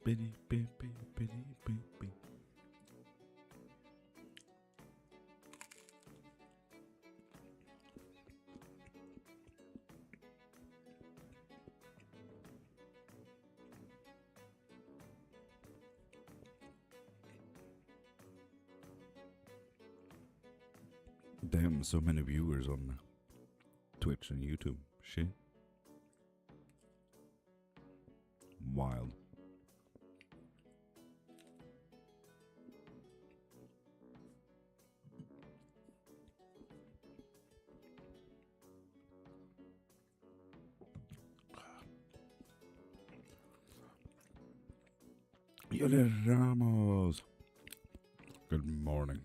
Bitty, bitty, bitty, bitty, bitty. Damn, so many viewers on Twitch and YouTube. Shit. Wild. Yole Ramos. Good morning.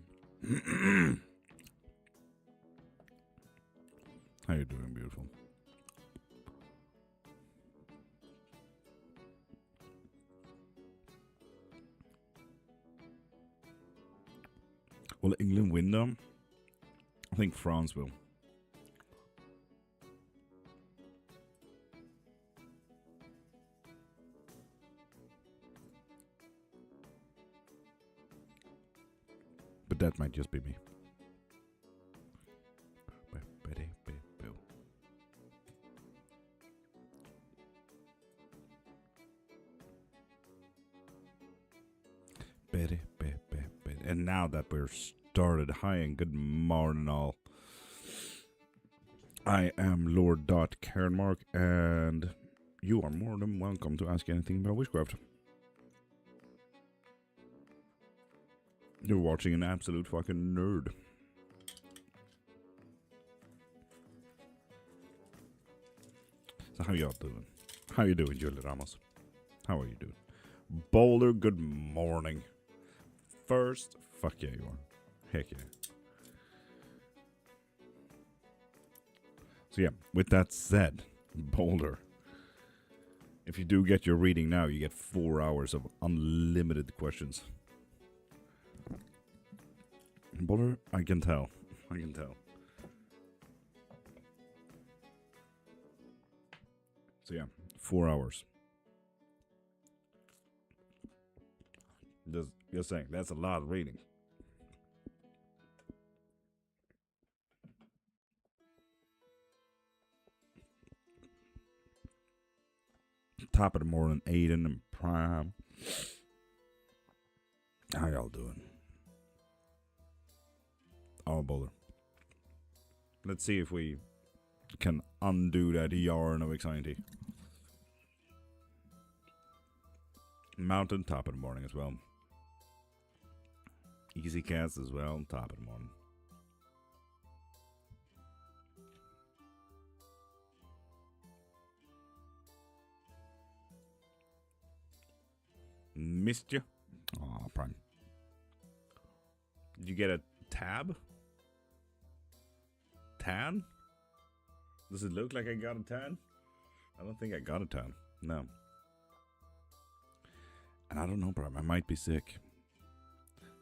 How you doing, beautiful? Will England win them? I think France will. But that might just be me. And now that we're started, hi and good morning all. I am Lord.Cairnmark and you are more than welcome to ask anything about witchcraft. You're watching an absolute fucking nerd. So how y'all doing? How you doing, Julie Ramos? How are you doing? Boulder, good morning. First, fuck yeah, you are. Heck yeah. So yeah, with that said, Boulder, if you do get your reading now, you get 4 hours of unlimited questions. Boulder, I can tell. I can tell. So yeah, 4 hours. Just saying, that's a lot of reading. Top of the morning, Aiden and Prime. How y'all doing? Oh, Boulder. Let's see if we can undo that yarn of anxiety. Mountain, top of the morning as well. Easy cast as well, top of the morning. Missed you. Oh, Prime. Did you get a tab? Tan? Does it look like I got a tan? I don't think I got a tan. No. And I don't know, Prime. I might be sick.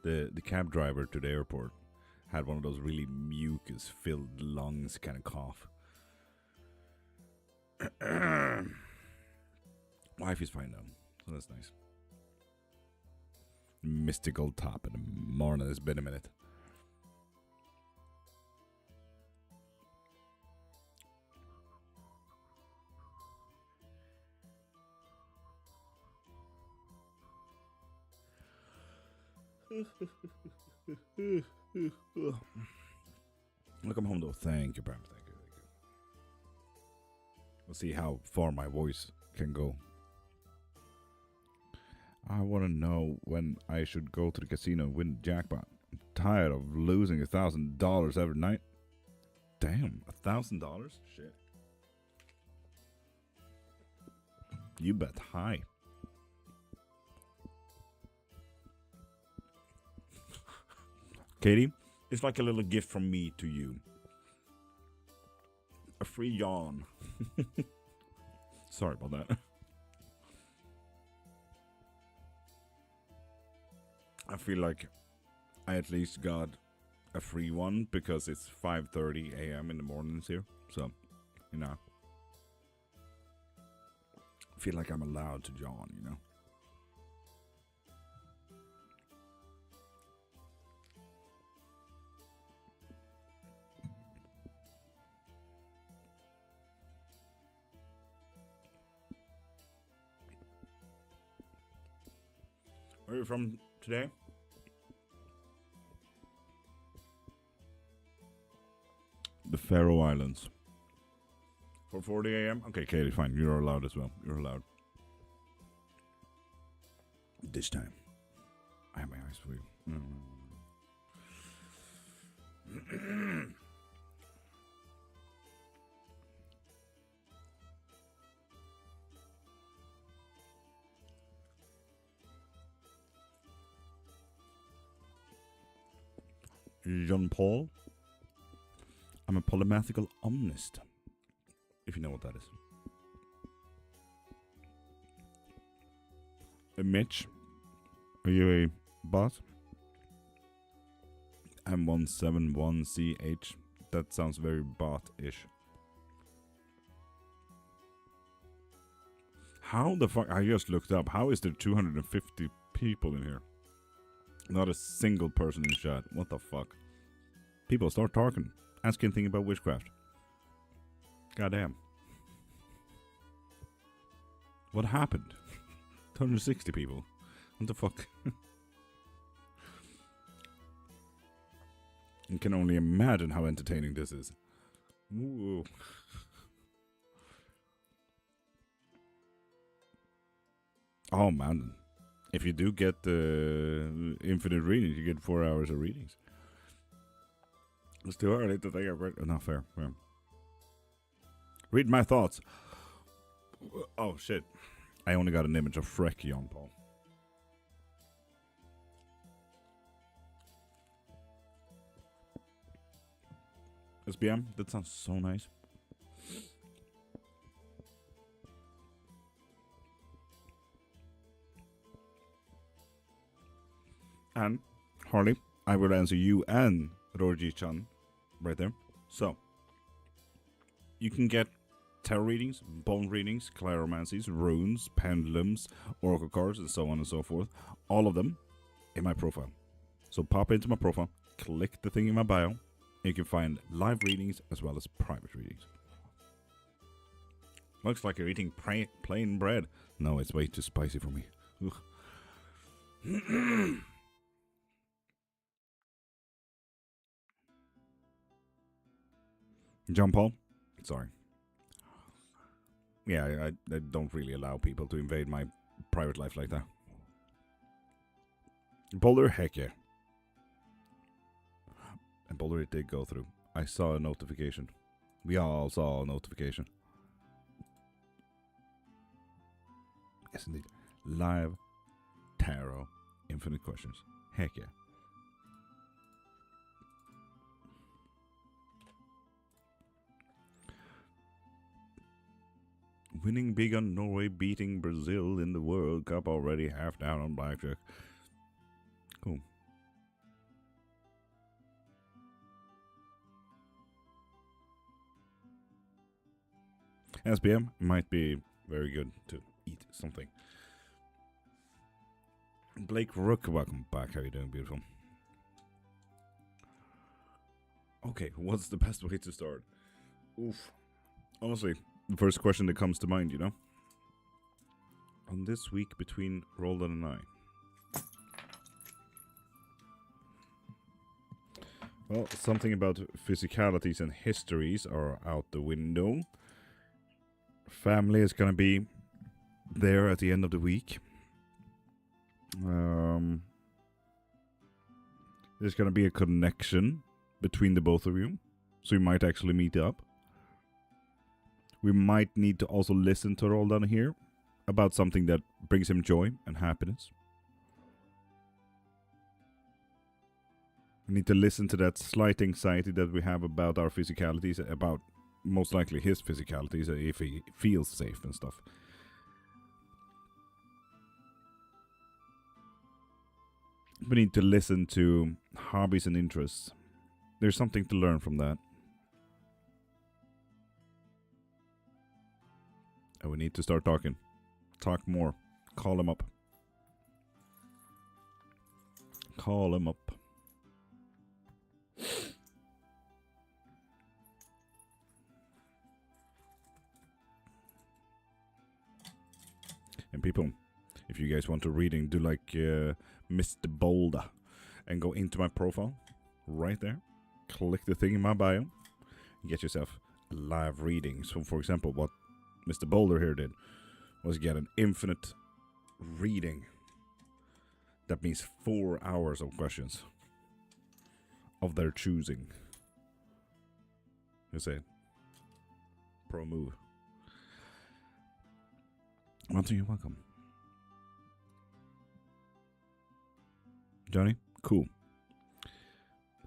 The cab driver to the airport had one of those really mucus-filled lungs kind of cough. Wife is fine now, so that's nice. Mystical top in the morning. It's been a minute. Welcome home though. Thank you, Bram. Thank you. We'll see how far my voice can go. I want to know when I should go to the casino and win the jackpot. I'm tired of losing $1,000 every night. Damn, $1,000? Shit. You bet high. Katie, it's like a little gift from me to you. A free yawn. Sorry about that. I feel like I at least got a free one because it's 5:30 a.m. in the mornings here. So, you know. I feel like I'm allowed to yawn, you know. Where are you from today? The Faroe Islands. 4:40 a.m. Okay, Katie, fine. You're allowed as well. You're allowed. This time, I have my eyes for you. Jean Paul. I'm a polymathical omnist. If you know what that is. Mitch. Are you a bot? M171CH. That sounds very bot-ish. How the fuck? I just looked up. How is there 250 people in here? Not a single person in chat. What the fuck? People, start talking. Asking things about witchcraft. Goddamn. What happened? 260 people. What the fuck? You can only imagine how entertaining this is. Ooh. Oh man. If you do get the infinite readings, you get 4 hours of readings. It's too early to think about. Not fair. Fair. Read my thoughts. Oh shit. I only got an image of Freck, Jan Paul. SBM, that sounds so nice. And, Harley, I will answer you and Roji-chan right there. So, you can get tarot readings, bone readings, claromancies, runes, pendulums, oracle cards, and so on and so forth. All of them in my profile. So pop into my profile, click the thing in my bio, and you can find live readings as well as private readings. Looks like you're eating plain bread. No, it's way too spicy for me. John Paul? Sorry. Yeah, I don't really allow people to invade my private life like that. Boulder, heck yeah. And Boulder, it did go through. I saw a notification. We all saw a notification. Yes, indeed. Live tarot, infinite questions. Heck yeah. Winning big on Norway, beating Brazil in the World Cup, already half down on blackjack. Cool. SBM might be very good to eat something. Blake Rook, welcome back. How are you doing, beautiful? Okay, what's the best way to start? Oof. Honestly, the first question that comes to mind, you know? On this week between Roldan and I. Well, something about physicalities and histories are out the window. Family is gonna be there at the end of the week. There's gonna be a connection between the both of you, so you might actually meet up. We might need to also listen to Roldan here about something that brings him joy and happiness. We need to listen to that slight anxiety that we have about our physicalities, about most likely his physicalities, if he feels safe and stuff. We need to listen to hobbies and interests. There's something to learn from that. And we need to start talking. Talk more. Call him up. Call him up. And people, If you guys want a reading, do like Mr. Boulder and go into my profile right there. Click the thing in my bio and get yourself a live reading. So, for example, what Mr. Boulder here did was get an infinite reading. That means 4 hours of questions of their choosing. You say, pro move. Anthony, you're welcome. Johnny, cool.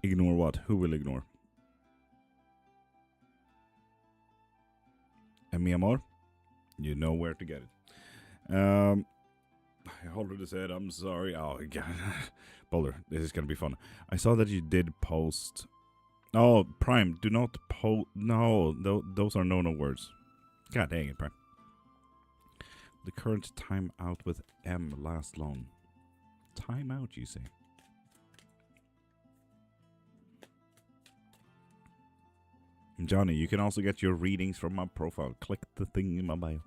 Ignore what? Who will ignore? And mi amor, you know where to get it. I already said I'm sorry. Oh, God. Boulder, this is going to be fun. I saw that you did post. Oh, Prime, do not post. No, those are no words. God dang it, Prime. The current time out with M last long. Time out, you say? Johnny, you can also get your readings from my profile. Click the thing in my bio.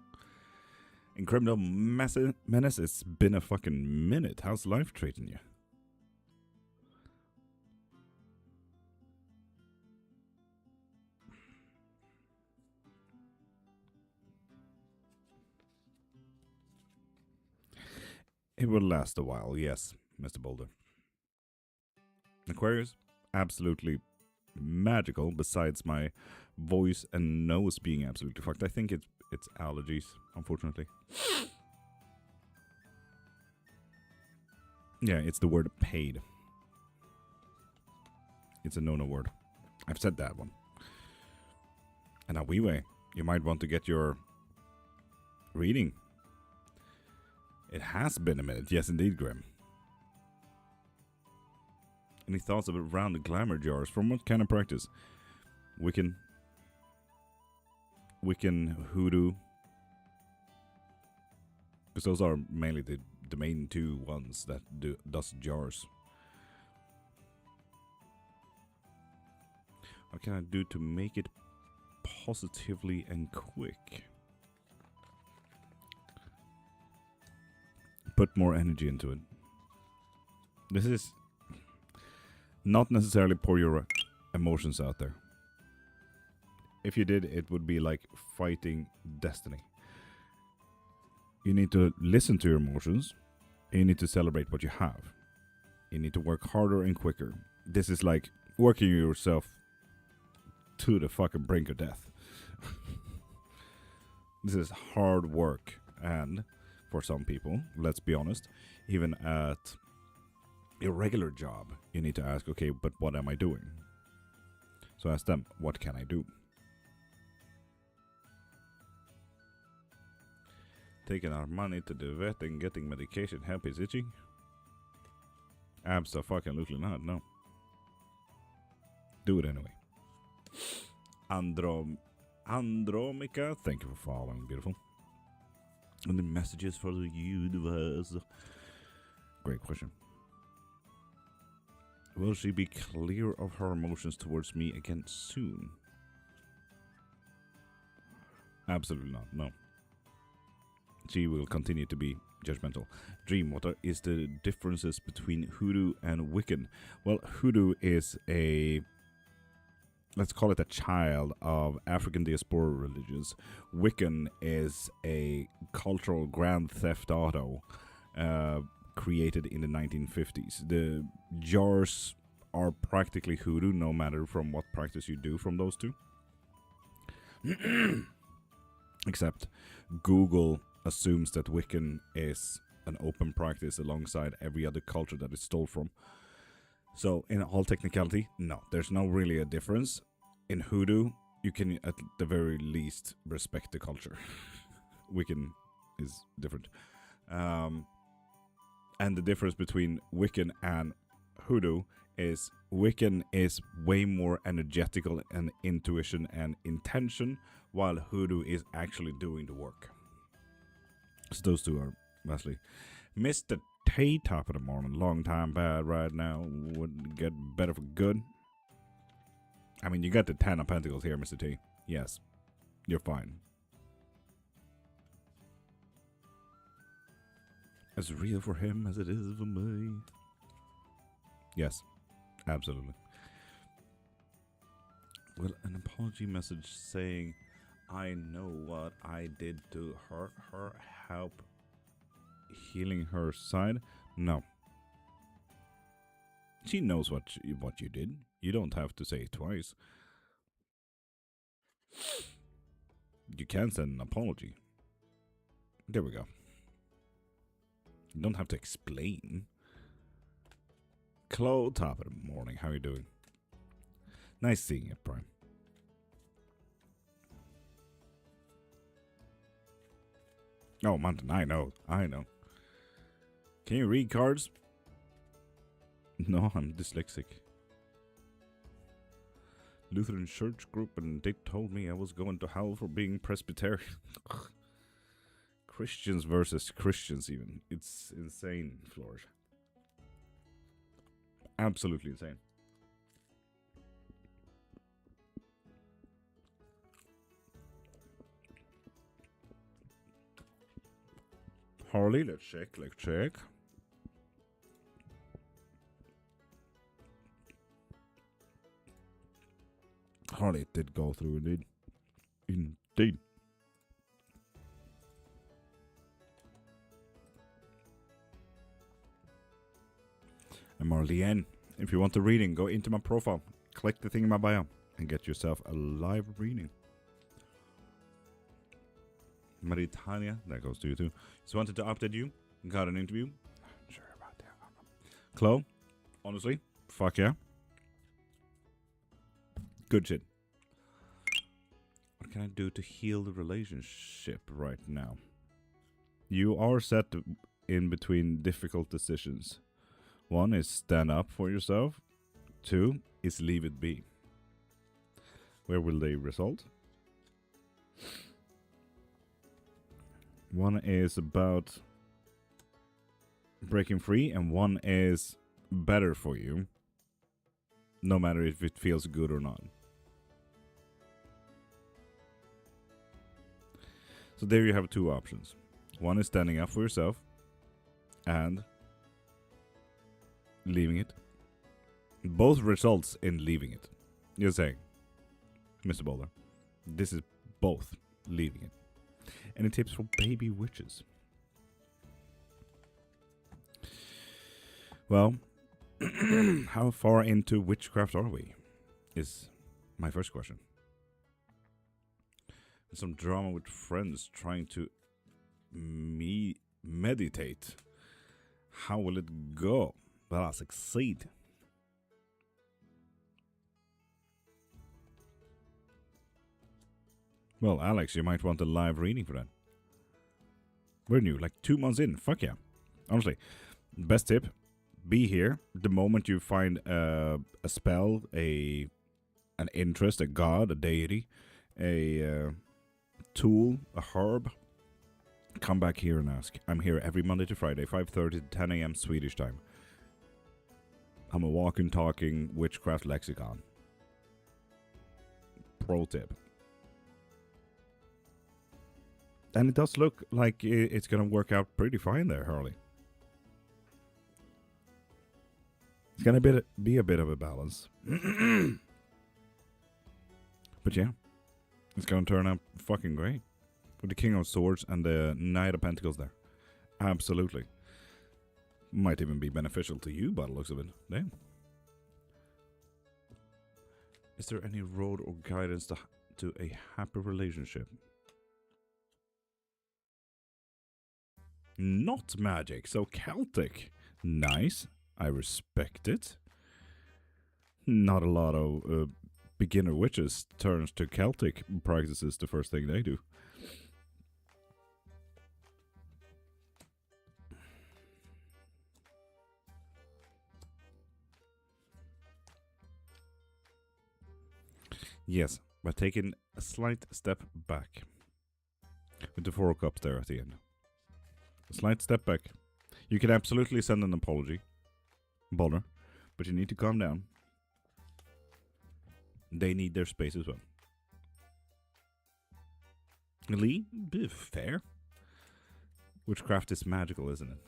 In Criminal Menace, it's been a fucking minute. How's life treating you? It will last a while, yes, Mr. Boulder. Aquarius, absolutely magical, besides my voice and nose being absolutely fucked. I think it's allergies, unfortunately. Yeah, it's the word paid. It's a no-no word. I've said that one. And now, Weiwei, you might want to get your reading. It has been a minute. Yes, indeed, Grim. Any thoughts around the glamour jars? From what kind of practice? Wiccan, hoodoo. Because those are mainly the main two ones that does jars. What can I do to make it positively and quick? Put more energy into it. This is not necessarily pour your emotions out there. If you did, it would be like fighting destiny. You need to listen to your emotions. And you need to celebrate what you have. You need to work harder and quicker. This is like working yourself to the fucking brink of death. This is hard work, and for some people, let's be honest, even at a regular job, you need to ask, okay, but what am I doing? So ask them, what can I do? Taking our money to the vet and getting medication help is itching? Abso-fucking-lutely not, no. Do it anyway. Andromica, thank you for following, beautiful. And the messages for the universe. Great question. Will she be clear of her emotions towards me again soon? Absolutely not, no. She will continue to be judgmental. Dream, what is the differences between Hoodoo and Wiccan? Well, Hoodoo is let's call it a child of African diaspora religions. Wiccan is a cultural grand theft auto created in the 1950s. The jars are practically Hoodoo, no matter from what practice you do from those two. Except Google assumes that Wiccan is an open practice alongside every other culture that it stole from. So, in all technicality, no, there's no really a difference. In Hoodoo, you can at the very least respect the culture. Wiccan is different. And the difference between Wiccan and Hoodoo is Wiccan is way more energetical and intuition and intention, while Hoodoo is actually doing the work. So those two are vastly. Mr. T, top of the morning. Long time bad right now. Would get better for good. I mean, you got the 10 of Pentacles here, Mr. T. Yes. You're fine. as real for him as it is for me. Yes, absolutely. Well, an apology message saying, I know what I did to hurt her, help healing her side. No. She knows what you did. You don't have to say it twice. You can send an apology. There we go. You don't have to explain. Chloe, top of the morning. How are you doing? Nice seeing you, Prime. Oh, Mountain, I know. Can you read cards? No, I'm dyslexic. Lutheran church group, and they told me I was going to hell for being Presbyterian. Christians versus Christians, even. It's insane, Flourish. Absolutely insane. Harley, let's check. Harley did go through, indeed. And Marlene, if you want a reading, go into my profile, click the thing in my bio, and get yourself a live reading. Maritania, that goes to you too. Just wanted to update you. Got an interview. Sure about that. Chloe, honestly, fuck yeah. Good shit. What can I do to heal the relationship right now? You are set in between difficult decisions. 1 is stand up for yourself. 2 is leave it be. Where will they result? 1 is about breaking free, and 1 is better for you, no matter if it feels good or not. So there you have 2 options. 1 is standing up for yourself and leaving it. Both results in leaving it. You're saying, Mr. Boulder, this is both leaving it. Any tips for baby witches? Well, how far into witchcraft are we? Is my first question. Some drama with friends trying to meditate. How will it go? Will I succeed? Well, Alex, you might want a live reading for that. We're new, like 2 months in. Fuck yeah. Honestly, best tip, be here the moment you find a spell, an interest, a god, a deity, a tool, a herb. Come back here and ask. I'm here every Monday to Friday, 5:30 to 10 a.m. Swedish time. I'm a walking, talking witchcraft lexicon. Pro tip. And it does look like it's going to work out pretty fine there, Harley. It's going to be a bit of a balance. But yeah, it's going to turn out fucking great. With the King of Swords and the Knight of Pentacles there. Absolutely. Might even be beneficial to you by the looks of it. Damn. Is there any road or guidance to a happy relationship? Not magic, so Celtic. Nice. I respect it. Not a lot of beginner witches turns to Celtic practices the first thing they do. Yes, by taking a slight step back. With the 4 cups there at the end. A slight step back. You can absolutely send an apology, Boulder, but you need to calm down. They need their space as well. Lee, fair. Witchcraft is magical, isn't it?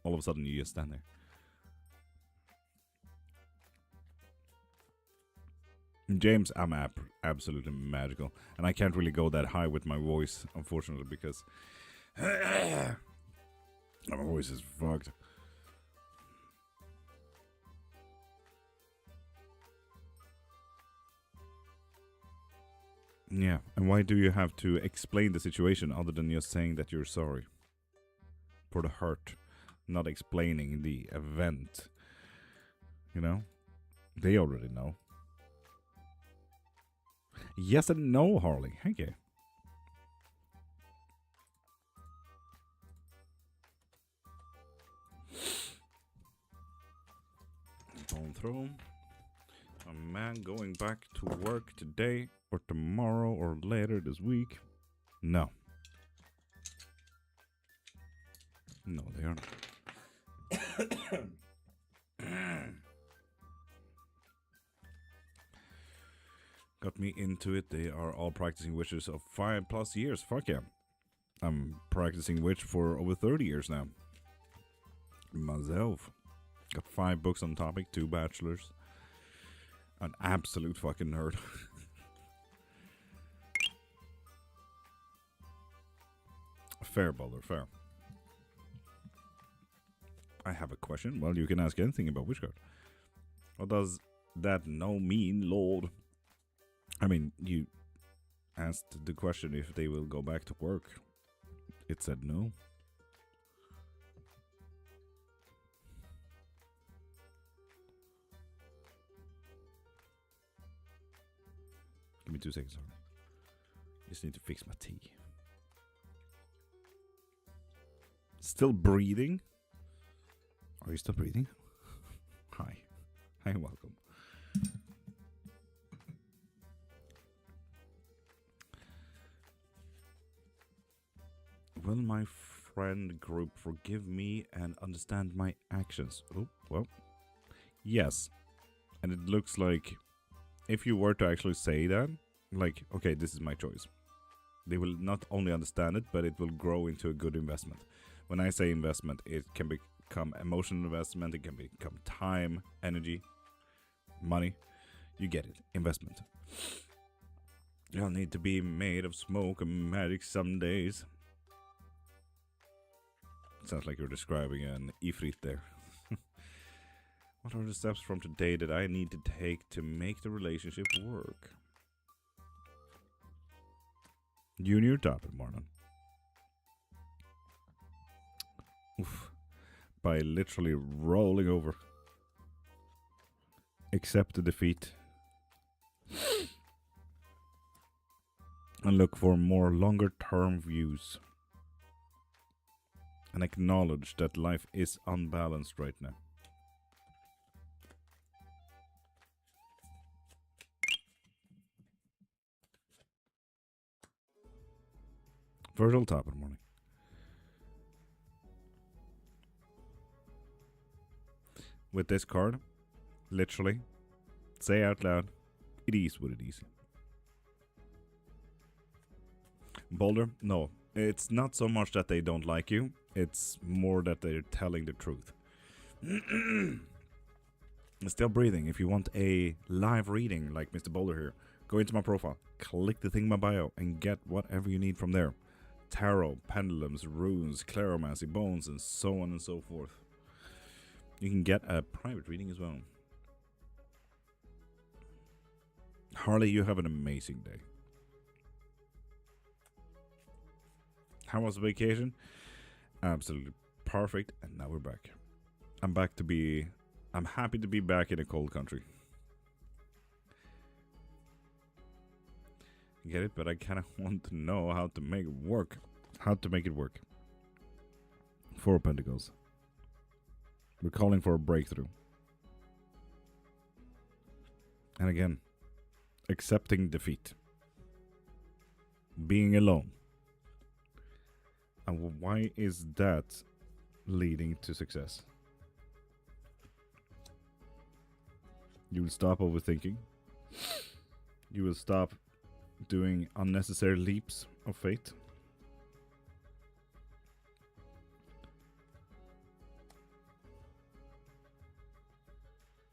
all of a sudden you just stand there. James, I'm absolutely magical. And I can't really go that high with my voice, unfortunately, because my voice is fucked. Yeah, and why do you have to explain the situation other than just saying that you're sorry for the hurt, not explaining the event? You know? They already know. Yes and no, Harley. Thank you. Bone throne. A man going back to work today or tomorrow or later this week? No. No, they aren't. Got me into it. They are all practicing witches of 5+ years. Fuck yeah. I'm practicing witch for over 30 years now. Myself. Got 5 books on the topic, 2 bachelors. An absolute fucking nerd. Fair, Boulder, fair. I have a question. Well, you can ask anything about witchcraft. What does that no mean, Lord? I mean, you asked the question if they will go back to work. It said no. Give me 2 seconds, sorry. Just need to fix my tea. Still breathing? Are you still breathing? Hi. Hi, welcome. Will my friend group forgive me and understand my actions? Oh, well. Yes. And it looks like if you were to actually say that, like, okay, this is my choice, they will not only understand it, but it will grow into a good investment. When I say investment, it can become emotional investment, it can become time, energy, money. You get it. Investment. You'll need to be made of smoke and magic some days. Sounds like you're describing an Ifrit there. What are the steps from today that I need to take to make the relationship work? Junior top it, Marlon. Oof. By literally rolling over. Accept the defeat. And look for more longer term views. And acknowledge that life is unbalanced right now. Virtual top of the morning. With this card, literally, say out loud, it is what it is. Boulder, no. It's not so much that they don't like you, it's more that they're telling the truth. Still breathing. If you want a live reading like Mr. Boulder here, go into my profile, click the thing in my bio, and get whatever you need from there. Tarot, pendulums, runes, claromancy, bones, and so on and so forth. You can get a private reading as well. Harley, you have an amazing day. How was the vacation? Absolutely perfect, and now we're back. I'm happy to be back in a cold country. Get it? But I kind of want to know how to make it work. How to make it work. 4 of Pentacles. We're calling for a breakthrough. And again, accepting defeat. Being alone. And why is that leading to success? You will stop overthinking. You will stop doing unnecessary leaps of faith.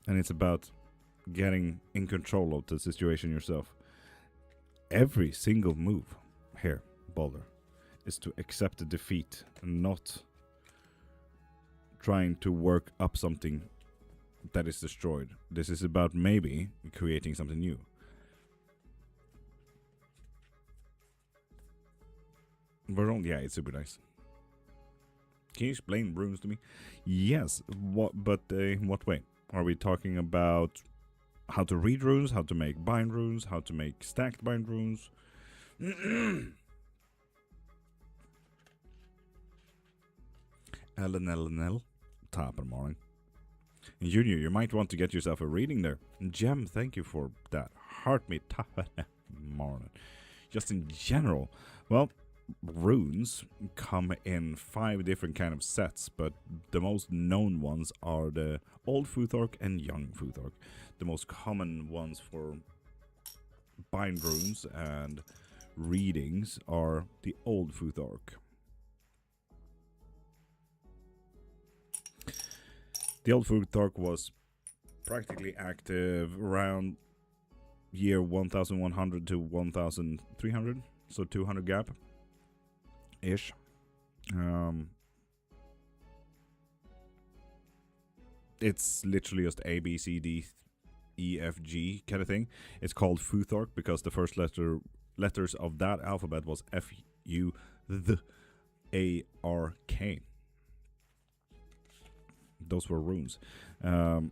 And it's about getting in control of the situation yourself. Every single move here, Boulder, is to accept the defeat and not trying to work up something that is destroyed. This is about maybe creating something new. Yeah, it's super nice. Can you explain runes to me? Yes. But in what way? Are we talking about how to read runes, how to make bind runes, how to make stacked bind runes? LNL, top of the morning. And Junior, you might want to get yourself a reading there. Gem, thank you for that. Heart me top of the morning. Just in general, well, runes come in 5 different kind of sets, but the most known ones are the Old Futhark and Young Futhark. The most common ones for bind runes and readings are the Old Futhark. The Old Futhark was practically active around year 1100 to 1300, so 200 gap ish. It's literally just A, B, C, D, E, F, G kind of thing. It's called Futhark because the first letters of that alphabet was F, U, th, A, R, K. Those were runes. Old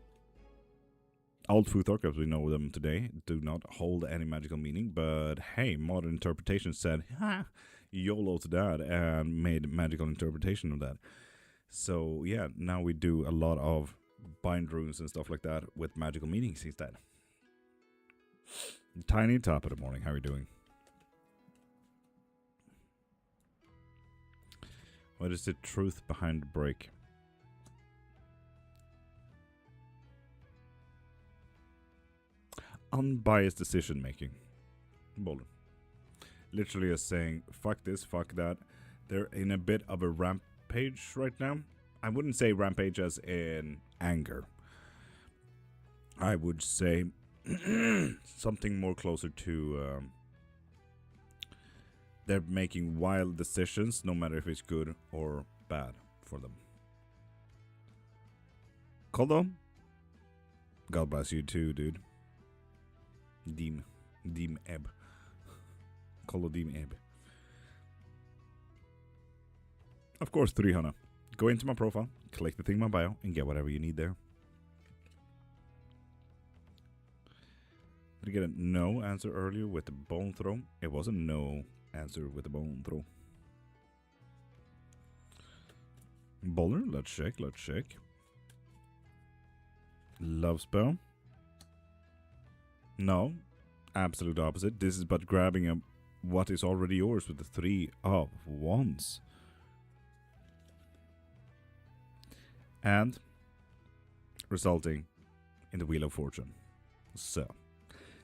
Futhark, as we know them today, do not hold any magical meaning, but hey, modern interpretation said, ha, YOLO to that, and made magical interpretation of that. So yeah, now we do a lot of bind runes and stuff like that with magical meanings instead. Tiny top of the morning, how are you doing? What is the truth behind the break? Unbiased decision making. Boulder. Literally just saying, fuck this, fuck that. They're in a bit of a rampage right now. I wouldn't say rampage as in anger. I would say something more closer to they're making wild decisions, no matter if it's good or bad for them. Koldo? God bless you too, dude. Dim Eb. Koldo Dim Eb. Of course, 300. Go into my profile, click the thing in my bio, and get whatever you need there. Did I get a no answer earlier with the bone throw? It was a no answer with the bone throw. Bowler, let's check. Love spell? No, absolute opposite. This is about grabbing what is already yours with the 3 of Wands. And resulting in the Wheel of Fortune. So,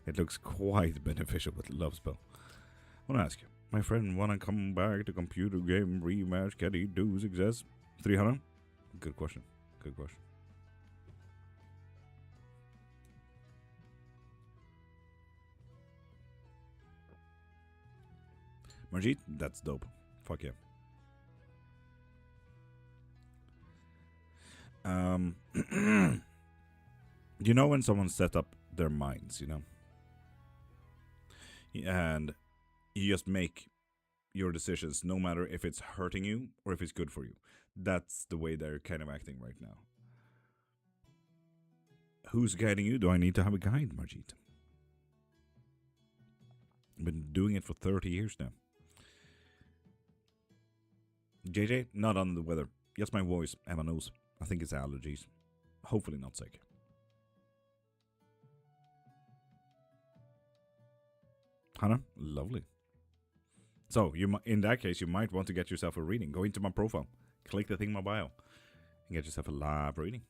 it looks quite beneficial with the love spell. I want to ask you, my friend, wanna come back to computer game rematch? Can he do success? 300? Good question. Marjit, that's dope. Fuck yeah. You know when someone set up their minds, you know? And you just make your decisions no matter if it's hurting you or if it's good for you. That's the way they're kind of acting right now. Who's guiding you? Do I need to have a guide, Marjit? I've been doing it for 30 years now. JJ, not under the weather. Yes, my voice, Emma knows. I think it's allergies. Hopefully not sick. Hannah, lovely. So, in that case, you might want to get yourself a reading. Go into my profile, click the thing in my bio, and get yourself a live reading.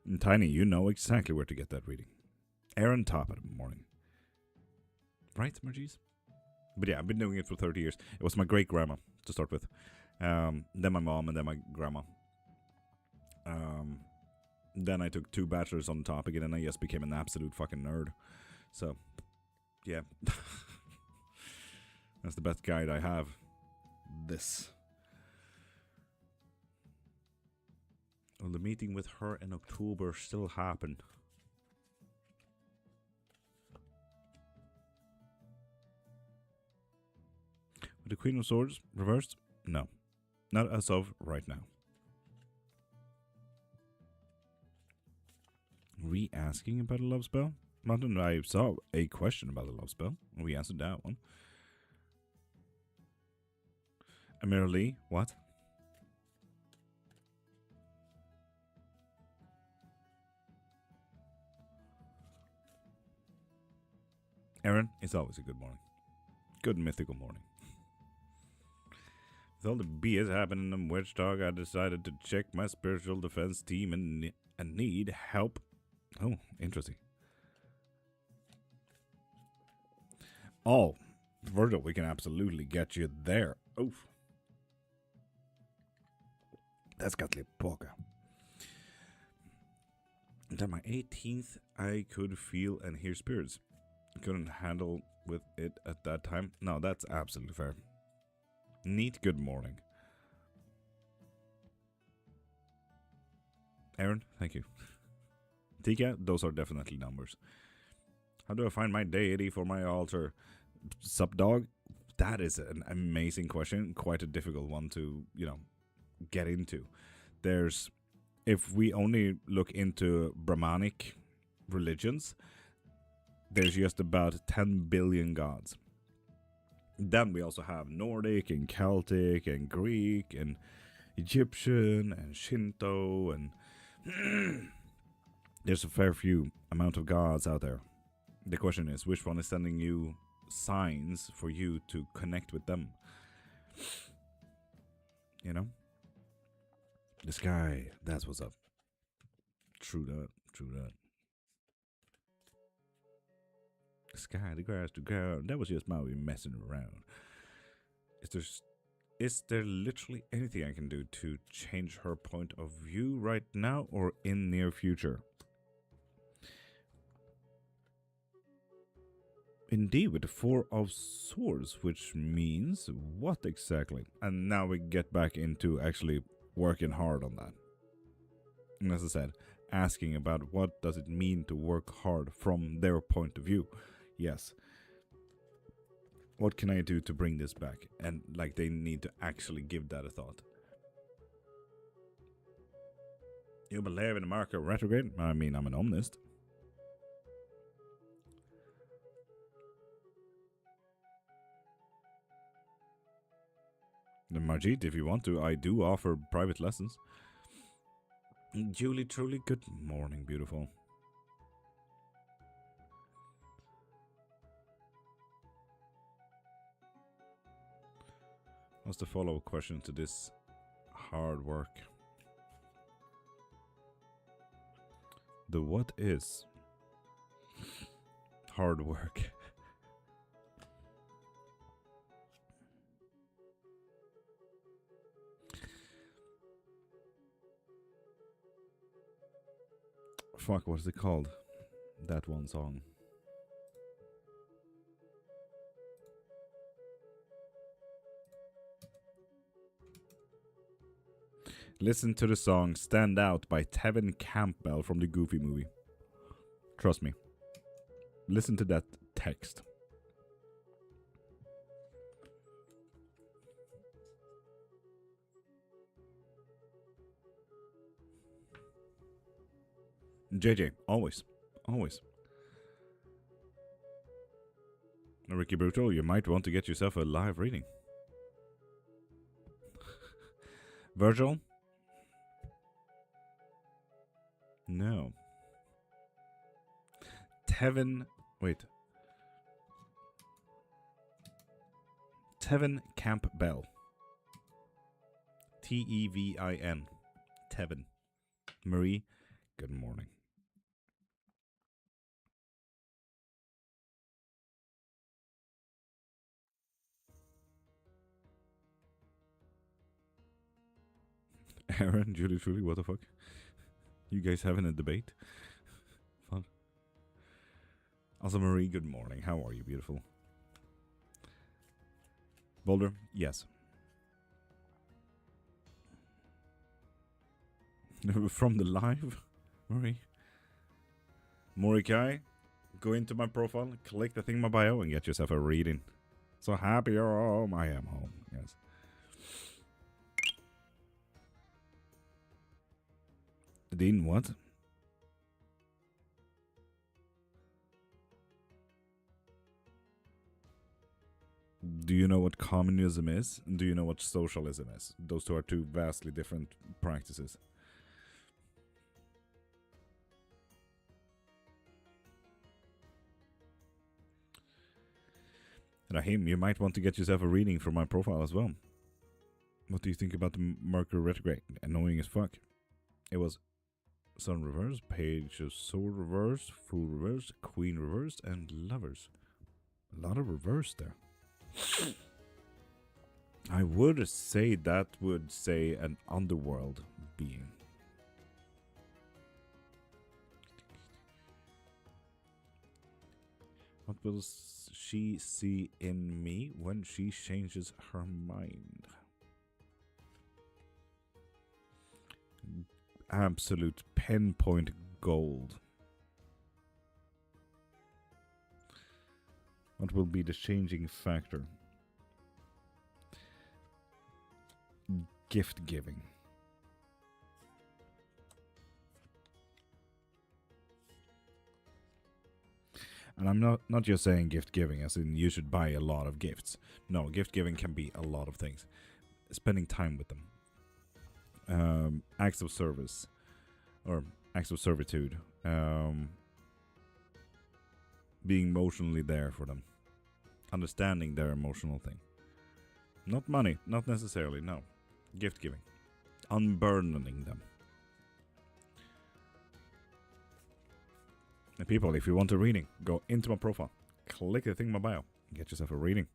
And Tiny, you know exactly where to get that reading. Aaron, top of the morning. Right, Margie's? But yeah, I've been doing it for 30 years. It was my great-grandma to start with. Then my mom, and then my grandma. Then I took 2 bachelors on the topic, and then I just became an absolute fucking nerd. So, yeah. That's the best guide I have. This. Will the meeting with her in October still happen? With the Queen of Swords reversed? No. Not as of right now. Re-asking about a love spell? Martin, I saw a question about a love spell. We answered that one. Amir Lee, what? Aaron, it's always a good morning. Good mythical morning. With all the BS happening in Witch Dog, I decided to check my spiritual defense team and need help. Oh, interesting. Oh, Virgil, we can absolutely get you there. Oof. That's got the poker. And on my 18th, I could feel and hear spirits. Couldn't handle with it at that time. No, that's absolutely fair. Neat good morning. Aaron, thank you. Tika, those are definitely numbers. How do I find my deity for my altar? Sup, dog? That is an amazing question. Quite a difficult one to, get into. If we only look into Brahmanic religions, there's just about 10 billion gods. Then we also have Nordic and Celtic and Greek and Egyptian and Shinto, and there's a fair few amount of gods out there. The question is, which one is sending you signs for you to connect with them? The sky, that's what's up. True that. The sky, the grass, the ground. That was just Maui messing around. Is there literally anything I can do to change her point of view right now or in near future? Indeed, with the 4 of Swords, which means what exactly? And now we get back into actually working hard on that. And as I said, asking about what does it mean to work hard from their point of view. Yes. What can I do to bring this back? And they need to actually give that a thought. You believe in the market retrograde? I mean, I'm an omnist. The Margit, if you want to, I do offer private lessons. Julie, truly good morning, beautiful. What's the follow-up question to this hard work? The what is hard work? Fuck, what is it called? That one song. Listen to the song Stand Out by Tevin Campbell from the Goofy movie. Trust me. Listen to that text. JJ, always. Ricky Brutal, you might want to get yourself a live reading. Virgil? No. Tevin Campbell. Tevin. Tevin. Marie, good morning. Aaron, Julie, truly, what the fuck? You guys having a debate? Fun. Also, Marie, good morning. How are you, beautiful? Boulder, yes. From the live, Marie. Morikai, go into my profile, click the thing in my bio, and get yourself a reading. So happy you're home. I am home, yes. Dean, what? Do you know what communism is? Do you know what socialism is? Those two are two vastly different practices. Rahim, you might want to get yourself a reading from my profile as well. What do you think about the Mercury retrograde? Annoying as fuck. It was Sun reversed, Page of Sword reversed, Fool reversed, Queen reversed, and Lovers. A lot of reverse there. I would say that would say an underworld being. What will she see in me when she changes her mind? Absolute pinpoint gold. What will be the changing factor? Gift giving. And I'm not just saying gift giving as in you should buy a lot of gifts. No, gift giving can be a lot of things. Spending time with them. Acts of service. Or acts of servitude. Being emotionally there for them. Understanding their emotional thing. Not money, not necessarily, no. Gift giving. Unburdening them. And people, if you want a reading, go into my profile, click the thing in my bio, and get yourself a reading.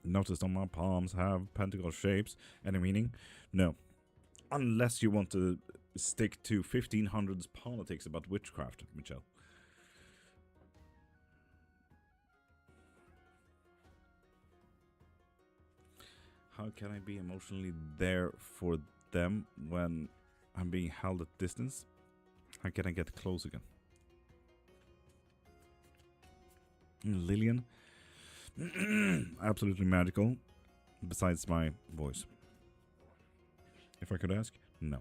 Notice on my palms have pentacle shapes. Any meaning? No. Unless you want to stick to 1500s politics about witchcraft, Michelle. How can I be emotionally there for them when I'm being held at distance? How can I get close again? Lillian, absolutely magical, besides my voice. If I could ask, no.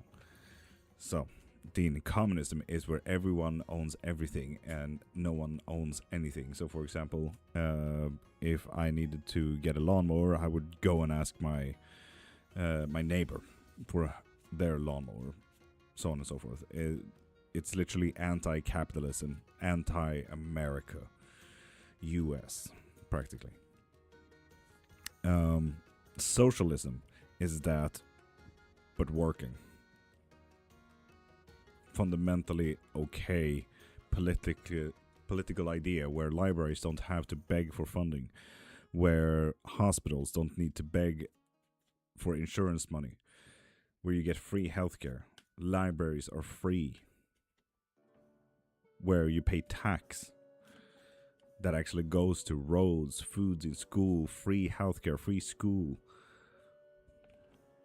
So, Dean, communism is where everyone owns everything and no one owns anything. So, for example, if I needed to get a lawnmower, I would go and ask my my neighbor for their lawnmower, so on and so forth. It's literally anti-capitalism, anti-America. US, practically. Socialism is that, but working. Fundamentally okay political idea where libraries don't have to beg for funding, where hospitals don't need to beg for insurance money, where you get free healthcare, libraries are free, where you pay tax that actually goes to roads, foods in school, free healthcare, free school.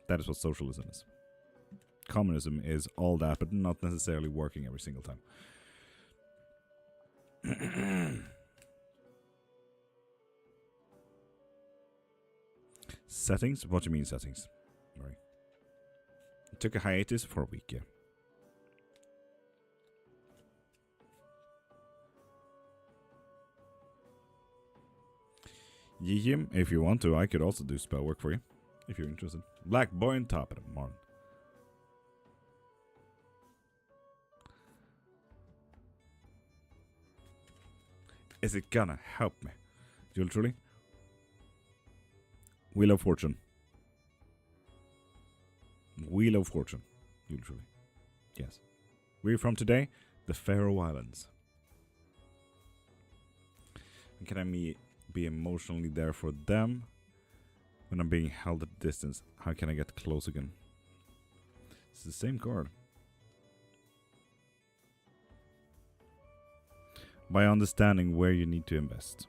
That is what socialism is. Communism is all that, but not necessarily working every single time. Settings? What do you mean settings? Right. Took a hiatus for a week, yeah. Yim, if you want to, I could also do spell work for you, if you're interested. Black boy on top of the morning. Is it gonna help me? Truly? Wheel of Fortune. Wheel of Fortune. Truly. Yes. We're from today, the Faroe Islands. And can I be emotionally there for them when I'm being held at distance? How can I get close again? It's the same card. by understanding where you need to invest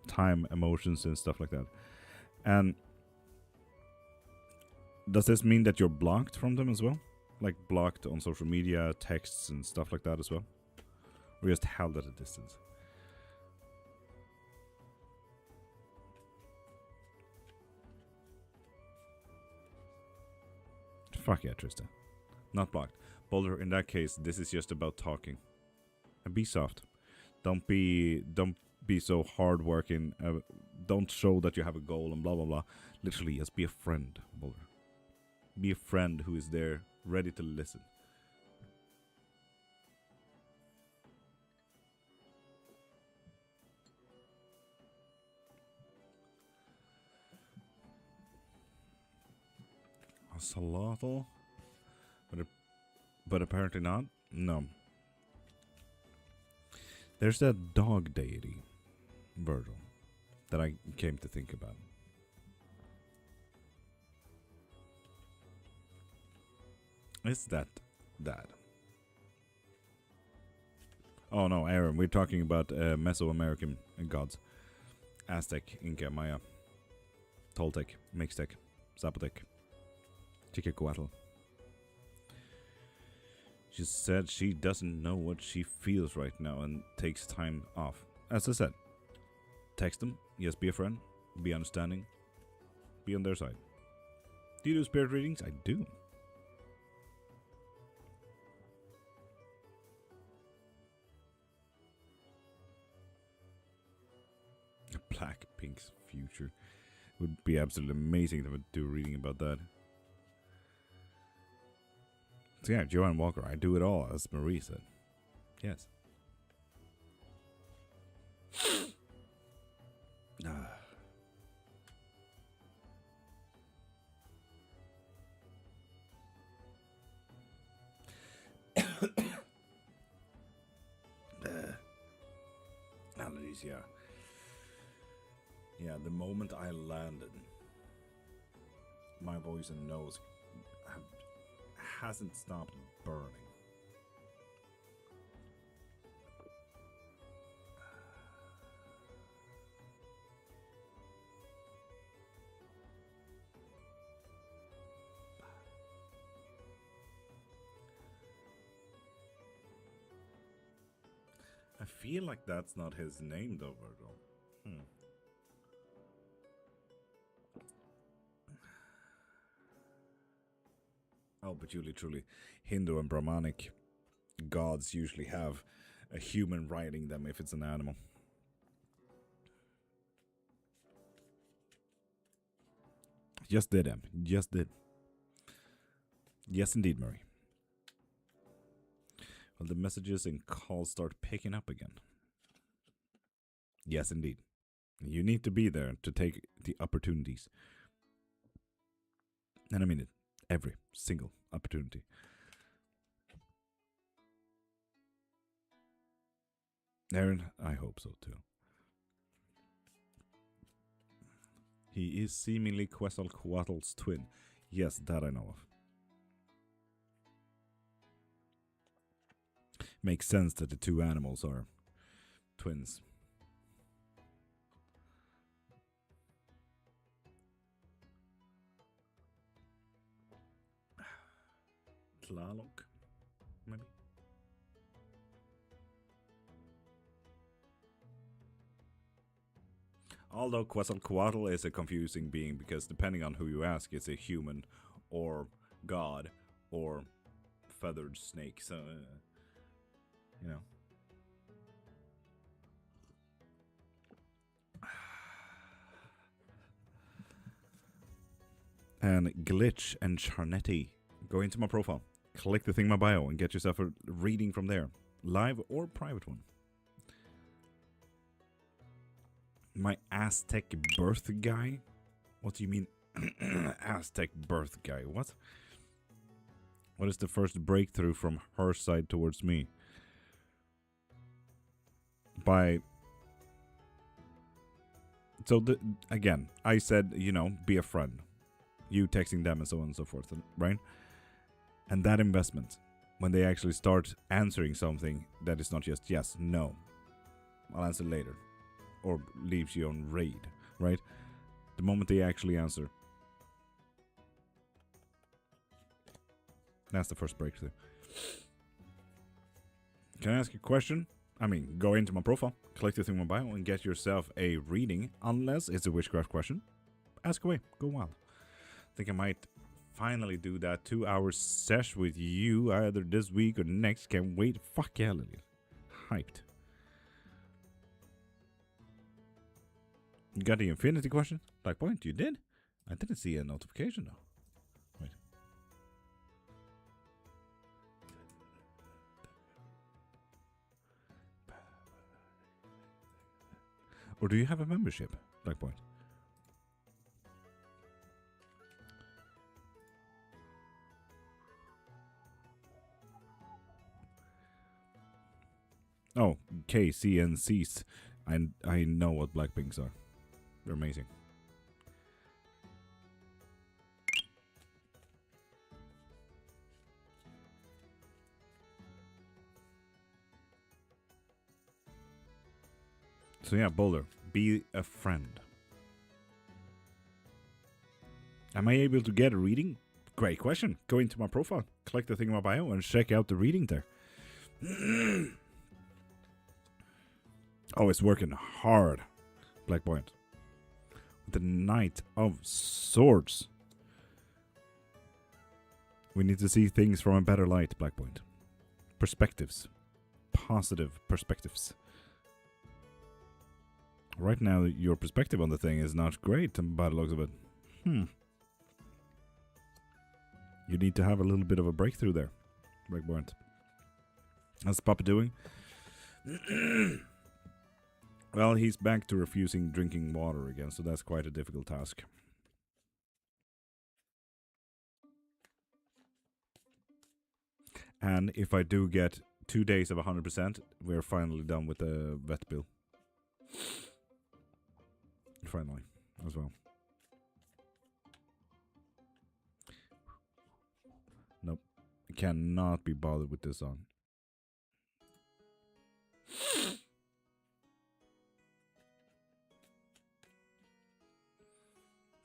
time, emotions, and stuff like that. And does this mean that you're blocked from them as well? Like blocked on social media, texts, and stuff like that as well? Or just held at a distance? Fuck yeah, Trista. Not blocked. Boulder, in that case, this is just about talking. And be soft. Don't be so hardworking. Don't show that you have a goal and blah blah blah. Literally, just be a friend, Boulder. Be a friend who is there, ready to listen. A Salotl? But apparently not? No. There's that dog deity, Virgil, that I came to think about. Is that? Oh no, Aaron, we're talking about Mesoamerican gods. Aztec, Inca, Maya, Toltec, Mixtec, Zapotec, Chiquicoatl. She said she doesn't know what she feels right now and takes time off. As I said, text them, yes, be a friend, be understanding, be on their side. Do you do spirit readings? I do. Blackpink's future. Would be absolutely amazing to do a reading about that. So yeah, Joanne Walker, I do it all, as Marie said. Yes. Allergies, yeah. Yeah, the moment I landed, my voice and nose hasn't stopped burning. I feel like that's not his name though, Virgil. Oh, but you literally, Hindu and Brahmanic gods usually have a human riding them if it's an animal. Just did, Em. Just did. Yes, indeed, Murray. Well, the messages and calls start picking up again. Yes, indeed. You need to be there to take the opportunities. And I mean it. Every single opportunity. Aaron, I hope so too. He is seemingly Quetzalcoatl's twin. Yes, that I know of. Makes sense that the two animals are twins. Tlaloc, maybe? Although Quetzalcoatl is a confusing being because depending on who you ask, it's a human or god or feathered snake. So, you know. And Glitch and Charnetti. Go into my profile, click the thing in my bio, and get yourself a reading from there. Live or private one. My Aztec birth guy? What do you mean, Aztec birth guy? What? What is the first breakthrough from her side towards me? So, again, I said, you know, be a friend. You texting them and so on and so forth, right? And that investment, when they actually start answering something that is not just yes, no, I'll answer later. Or leaves you on raid, right? The moment they actually answer. That's the first breakthrough. Can I ask you a question? I mean, go into my profile, click the thing in my bio, and get yourself a reading, unless it's a witchcraft question. Ask away. Go wild. I think I might finally do that 2-hour sesh with you either this week or next. Can't wait. Fuck yeah, Lily. Hyped. You got the infinity question? Black Point, you did? I didn't see a notification though. Wait. Or do you have a membership, Black Point? Oh, KCNCs. I know what Blackpinks are. They're amazing. So yeah, Boulder, be a friend. Am I able to get a reading? Great question. Go into my profile, click the thing in my bio, and check out the reading there. Oh, it's working hard, Black Point. The Knight of Swords. We need to see things from a better light, Black Point. Perspectives. Positive perspectives. Right now, your perspective on the thing is not great by the looks of it. You need to have a little bit of a breakthrough there, Black Point. How's Papa doing? Well, he's back to refusing drinking water again, so that's quite a difficult task. And if I do get 2 days of 100%, we're finally done with the vet bill. Finally, as well. Nope. I cannot be bothered with this song.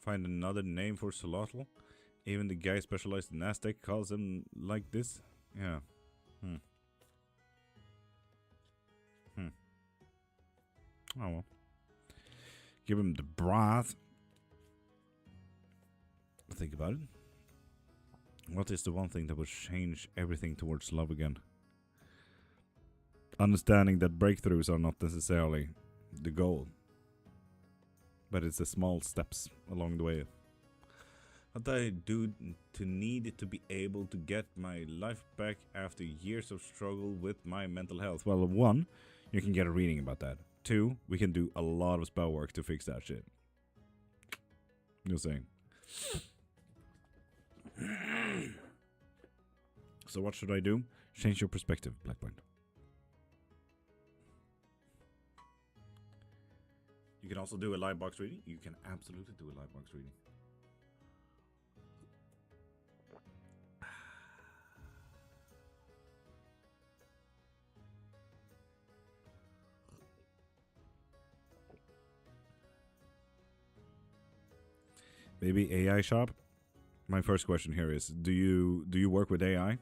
Find another name for Solotl. Even the guy specialized in Aztec calls him like this. Yeah. Oh well. Give him the broth. Think about it. What is the one thing that would change everything towards love again? Understanding that breakthroughs are not necessarily the goal, but it's the small steps along the way. What I do to need to be able to get my life back after years of struggle with my mental health. Well, 1, you can get a reading about that. 2, we can do a lot of spell work to fix that shit. You're saying. So what should I do? Change your perspective, Black Point. You can also do a live box reading. You can absolutely do a live box reading. Maybe AI shop? My first question here is, do you work with AI?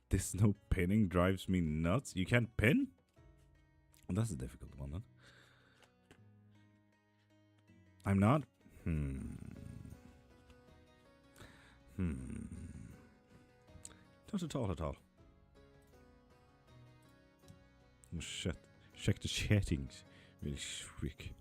This no pinning drives me nuts. You can't pin? Well, that's a difficult one then. I'm not? Not at all, at all. Oh shit. Check the settings. Really quick.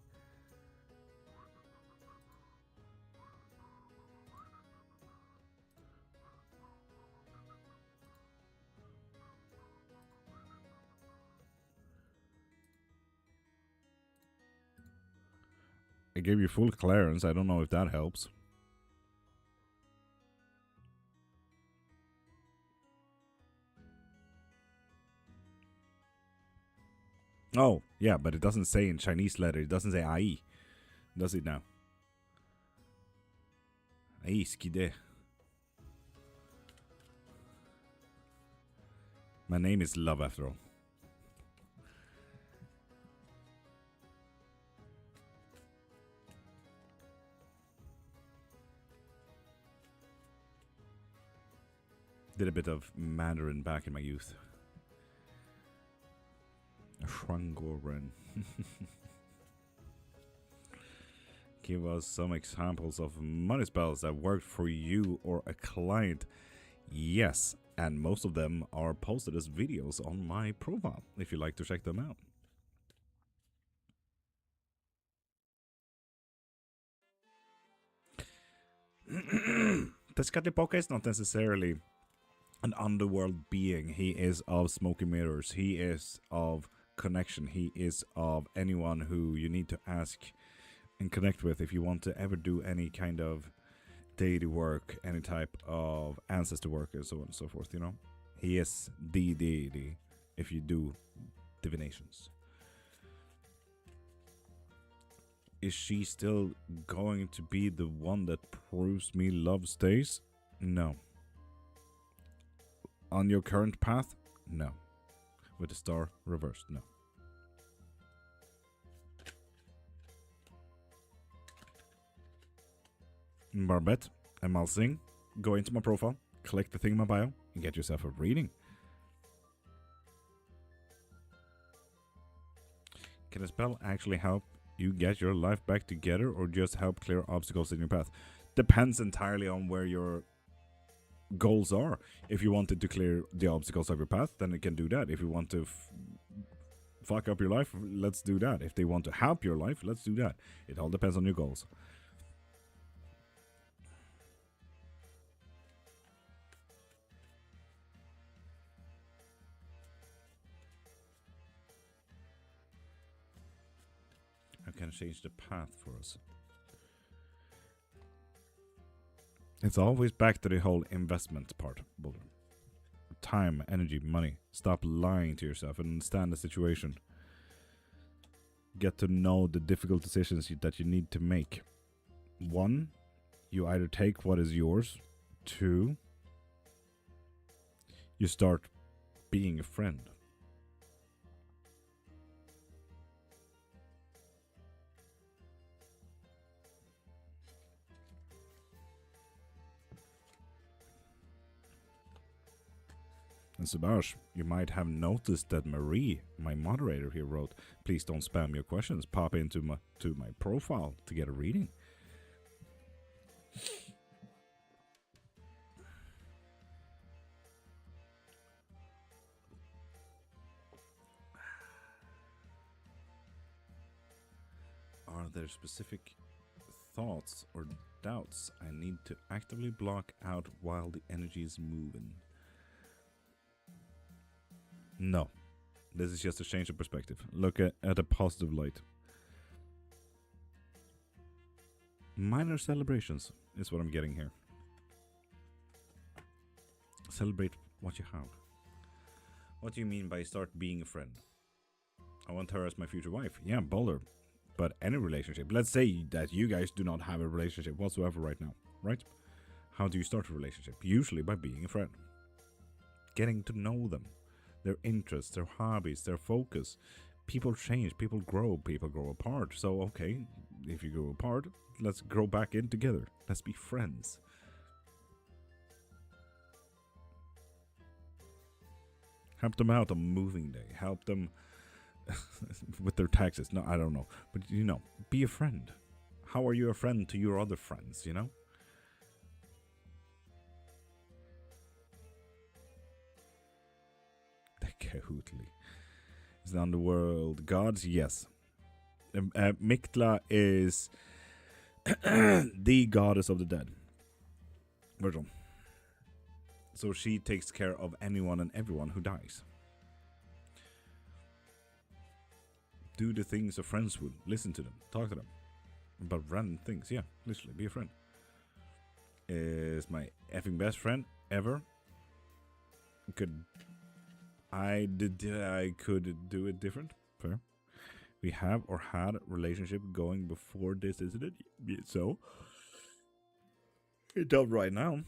I gave you full clearance. I don't know if that helps. Oh, yeah, but it doesn't say in Chinese letter. It doesn't say AI. Does it now? Hey, skide. My name is Love after all. Did a bit of Mandarin back in my youth. Shuangguoren. Give us some examples of money spells that worked for you or a client. Yes, and most of them are posted as videos on my profile, if you'd like to check them out. Tezcatlipoca is not necessarily an underworld being. He is of smoky mirrors. He is of connection. He is of anyone who you need to ask and connect with if you want to ever do any kind of deity work, any type of ancestor work, and so on and so forth, you know. He is the deity if you do divinations. Is she still going to be the one that proves me love stays? No. On your current path? No. With the star reversed? No. Barbette and Malsing, go into my profile, click the thing in my bio, and get yourself a reading. Can a spell actually help you get your life back together, or just help clear obstacles in your path? Depends entirely on where your goals are. If you wanted to clear the obstacles of your path, then it can do that. If you want to fuck up your life, let's do that. If they want to help your life, let's do that. It all depends on your goals. I can change the path for us. It's always back to the whole investment part, Boulder. Time, energy, money. Stop lying to yourself and understand the situation. Get to know the difficult decisions that you need to make. 1, you either take what is yours. 2, you start being a friend. And Sabash, you might have noticed that Marie, my moderator here, wrote, "Please don't spam your questions. Pop into my profile to get a reading." Are there specific thoughts or doubts I need to actively block out while the energy is moving? No. This is just a change of perspective. Look at a positive light. Minor celebrations is what I'm getting here. Celebrate what you have. What do you mean by start being a friend? I want her as my future wife. Yeah, Boulder. But any relationship. Let's say that you guys do not have a relationship whatsoever right now, right? How do you start a relationship? Usually by being a friend. Getting to know them. Their interests, their hobbies, their focus. People change, people grow apart. So, okay, if you grow apart, let's grow back in together. Let's be friends. Help them out on moving day. Help them with their taxes. No, I don't know. But, you know, be a friend. How are you a friend to your other friends, you know? The Kahutli. Is the underworld gods? Yes. Mictla is the goddess of the dead. Virgil. So she takes care of anyone and everyone who dies. Do the things a friends would. Listen to them. Talk to them. About random things. Yeah, literally. Be a friend. Is my effing best friend ever. I could do it different. Fair. We have or had a relationship going before this, isn't it? So. It does right now.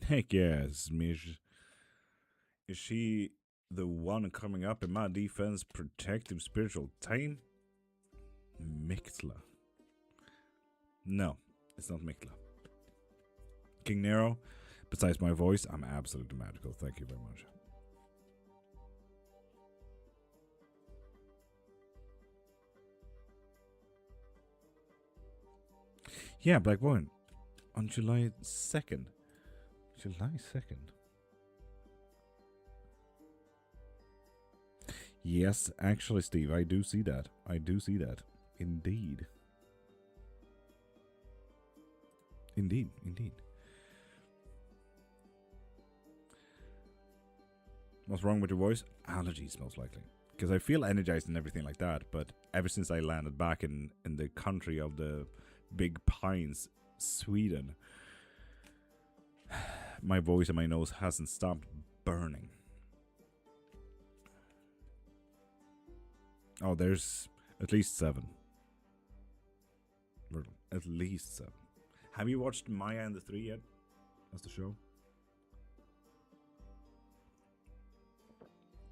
Heck yes, Mish. Is she the one coming up in my defense protective spiritual team? Mictla. No, it's not Mictla. King Nero, besides my voice, I'm absolutely magical. Thank you very much. Yeah, Black Boy, on July 2nd. July 2nd. Yes, actually, Steve, I do see that. I do see that. Indeed. Indeed, indeed. What's wrong with your voice? Allergies, most likely. Because I feel energized and everything like that, but ever since I landed back in the country of the big pines, Sweden, my voice and my nose hasn't stopped burning. Oh, there's at least 7. At least 7. Have you watched Maya and the 3 yet? That's the show.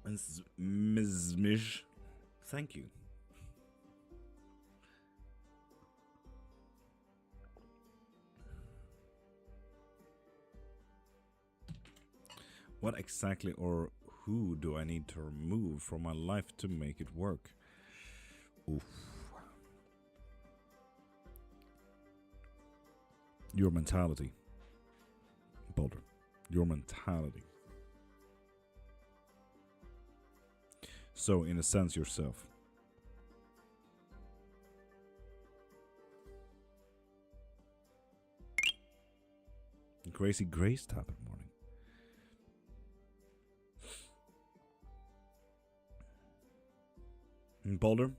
And Ms. Mish, thank you. What exactly or who do I need to remove from my life to make it work? Oof. Your mentality. Boulder. Your mentality. So, in a sense, yourself. Gracie Grace type of morning. In Boulder,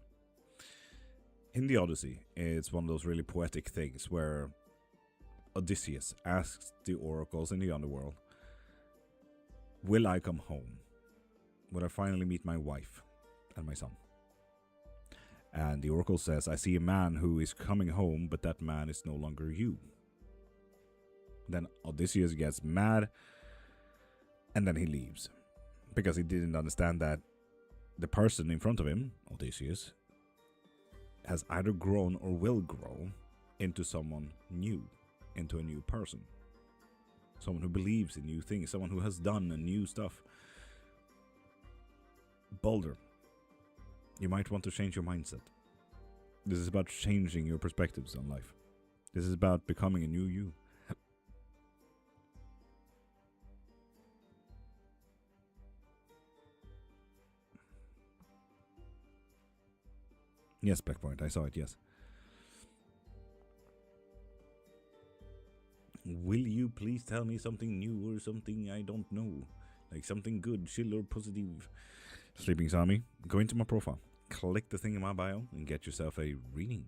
in the Odyssey, it's one of those really poetic things where Odysseus asks the oracles in the underworld, will I come home? Will I finally meet my wife and my son? And the oracle says, I see a man who is coming home, but that man is no longer you. Then Odysseus gets mad, and then he leaves. Because he didn't understand that the person in front of him, Odysseus, has either grown or will grow into someone new, into a new person. Someone who believes in new things, someone who has done new stuff. Boulder, you might want to change your mindset. This is about changing your perspectives on life. This is about becoming a new you. Yes, Blackpoint, I saw it, yes. Will you please tell me something new or something I don't know? Like something good, chill or positive. Sleeping Sami, go into my profile, click the thing in my bio, and get yourself a reading.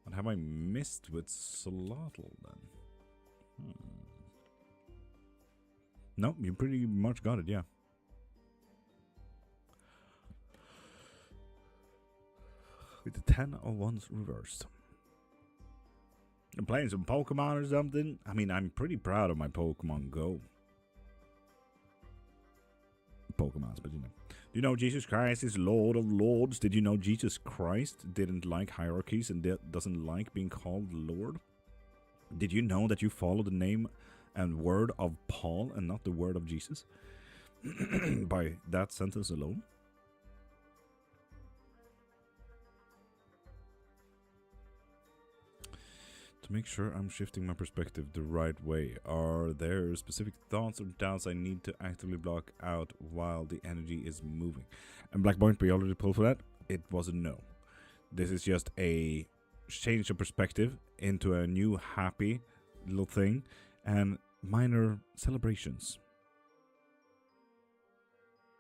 What have I missed with Slottle then? No, you pretty much got it, yeah. With the 10 of Wands reversed. I'm playing some Pokemon or something. I mean, I'm pretty proud of my Pokemon Go. Pokemons, but you know. Do you know Jesus Christ is Lord of Lords? Did you know Jesus Christ didn't like hierarchies and doesn't like being called Lord? Did you know that you follow the name and word of Paul and not the word of Jesus? By that sentence alone? To make sure I'm shifting my perspective the right way, are there specific thoughts or doubts I need to actively block out while the energy is moving? And Black Point, we already pulled for that. It was a no. This is just a change of perspective into a new happy little thing and minor celebrations.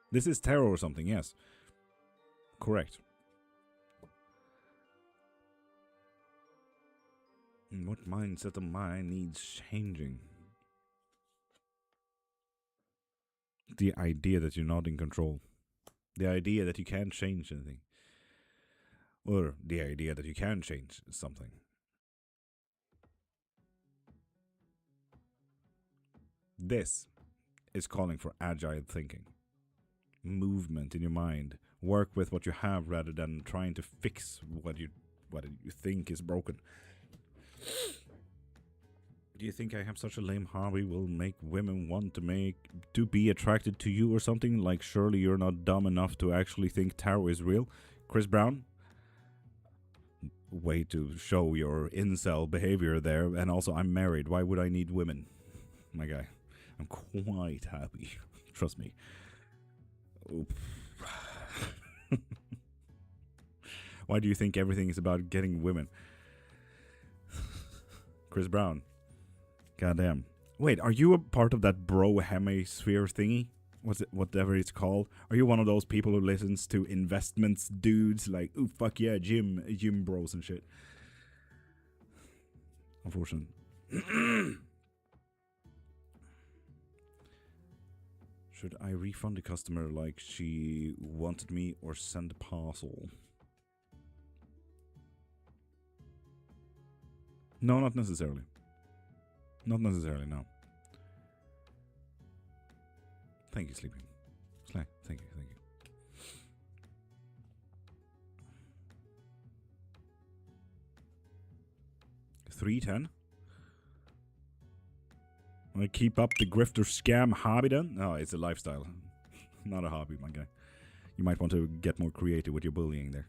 This is tarot or something, yes. Correct. What mindset of mine needs changing? The idea that you're not in control. The idea that you can't change anything. Or the idea that you can change something. This is calling for agile thinking. Movement in your mind. Work with what you have rather than trying to fix what you think is broken. Do you think I have such a lame hobby will make women want to be attracted to you or something? Like, surely you're not dumb enough to actually think tarot is real? Chris Brown? Way to show your incel behavior there. And also, I'm married. Why would I need women? My guy, I'm quite happy. Trust me. Why do you think everything is about getting women? Chris Brown. Goddamn. Wait, are you a part of that bro hemisphere thingy? What's it, whatever it's called? Are you one of those people who listens to investments dudes like, ooh, fuck yeah, gym bros and shit? Unfortunate. Should I refund the customer like she wanted me or send a parcel? No, not necessarily. Not necessarily, no. Thank you, Sleeping. Thank you. 310? I keep up the grifter scam hobby then? No, it's a lifestyle. Not a hobby, my guy. You might want to get more creative with your bullying there.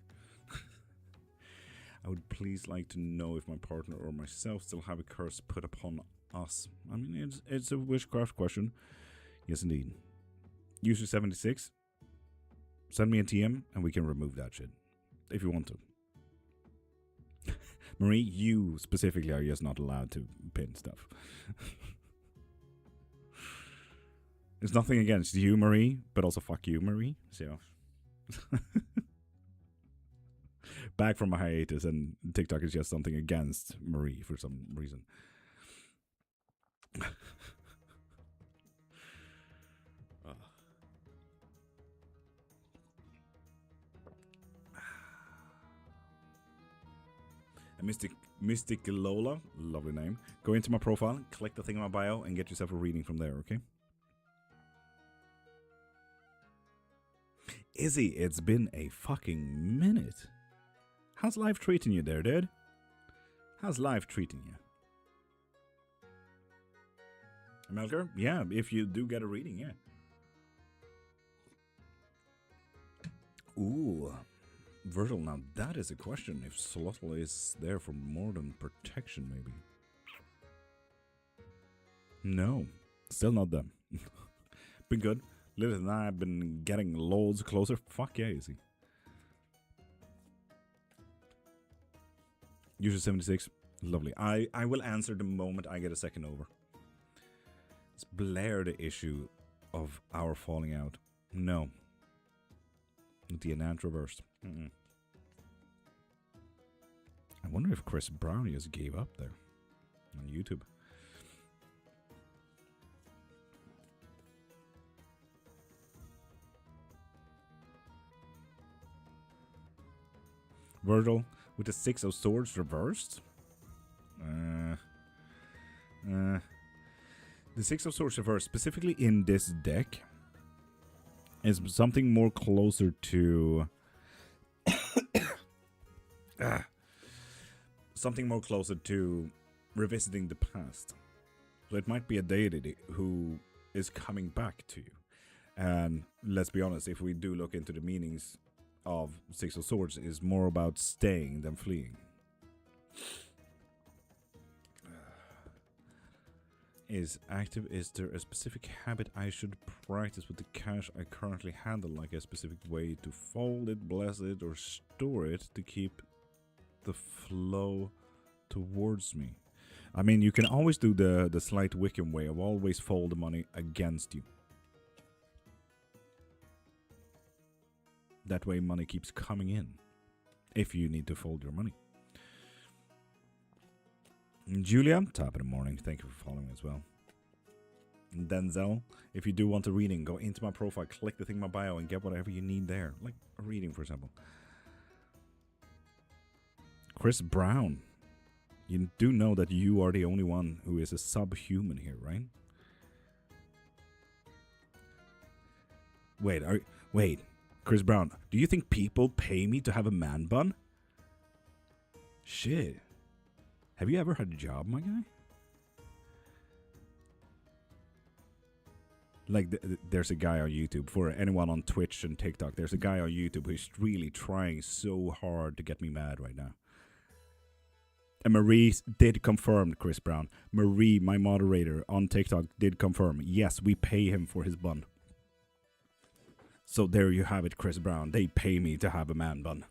I would please like to know if my partner or myself still have a curse put upon us. I mean, it's a witchcraft question. Yes, indeed. User 76. Send me a TM and we can remove that shit. If you want to. Marie, you specifically are just not allowed to pin stuff. There's nothing against you, Marie, but also fuck you, Marie. So, back from a hiatus, and TikTok is just something against Marie for some reason. Mystic Lola, lovely name. Go into my profile, click the thing in my bio, and get yourself a reading from there, okay? Izzy, it's been a fucking minute. How's life treating you there, dude? How's life treating you? Melker? Yeah, if you do get a reading, yeah. Ooh. Virgil, now that is a question. If Slottle is there for more than protection, maybe. No. Still not them. Been good. Lilith and I have been getting loads closer. Fuck yeah, easy. User 76. Lovely. I will answer the moment I get a second over. Is Blair the issue of our falling out? No. The enant reversed. I wonder if Chris Brown just gave up there on YouTube. Virgil with the 6 of Swords reversed. The 6 of Swords reversed, specifically in this deck, is something more closer to something more closer to revisiting the past. So it might be a deity who is coming back to you. And let's be honest, if we do look into the meanings of 6 of Swords, is more about staying than fleeing. Is active. Is there a specific habit I should practice with the cash I currently handle, like a specific way to fold it, bless it, or store it to keep the flow towards me? I mean, you can always do the slight Wiccan way of always fold the money against you. That way money keeps coming in if you need to fold your money. Julia, top of the morning. Thank you for following as well. Denzel, if you do want a reading, go into my profile, click the thing in my bio, and get whatever you need there. Like a reading, for example. Chris Brown. You do know that you are the only one who is a subhuman here, right? Wait, Chris Brown, do you think people pay me to have a man bun? Shit. Have you ever had a job, my guy? Like, there's a guy on YouTube, for anyone on Twitch and TikTok, there's a guy on YouTube who's really trying so hard to get me mad right now. And Marie did confirm, Chris Brown. Marie, my moderator on TikTok, did confirm. Yes, we pay him for his bun. So there you have it, Chris Brown. They pay me to have a man bun.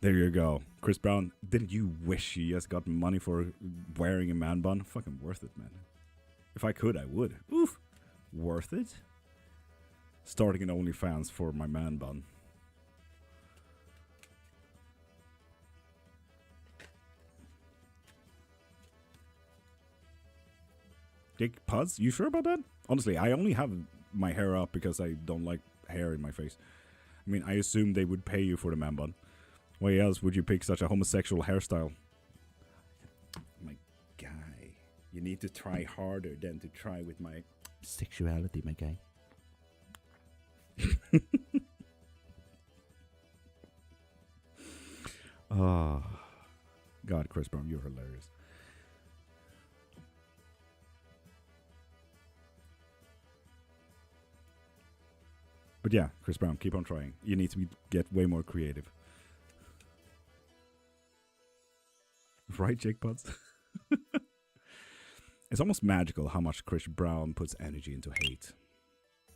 There you go. Chris Brown, didn't you wish you just got money for wearing a man bun? Fucking worth it, man. If I could, I would. Oof. Worth it? Starting an OnlyFans for my man bun. Jake Puz, you sure about that? Honestly, I only have my hair up because I don't like hair in my face. I mean, I assume they would pay you for the man bun. Why else would you pick such a homosexual hairstyle? My guy, you need to try harder than to try with my sexuality, my guy. Oh, God, Chris Brown, you're hilarious. But yeah, Chris Brown, keep on trying. You need to get way more creative. Right, Jake Putz? It's almost magical how much Chris Brown puts energy into hate.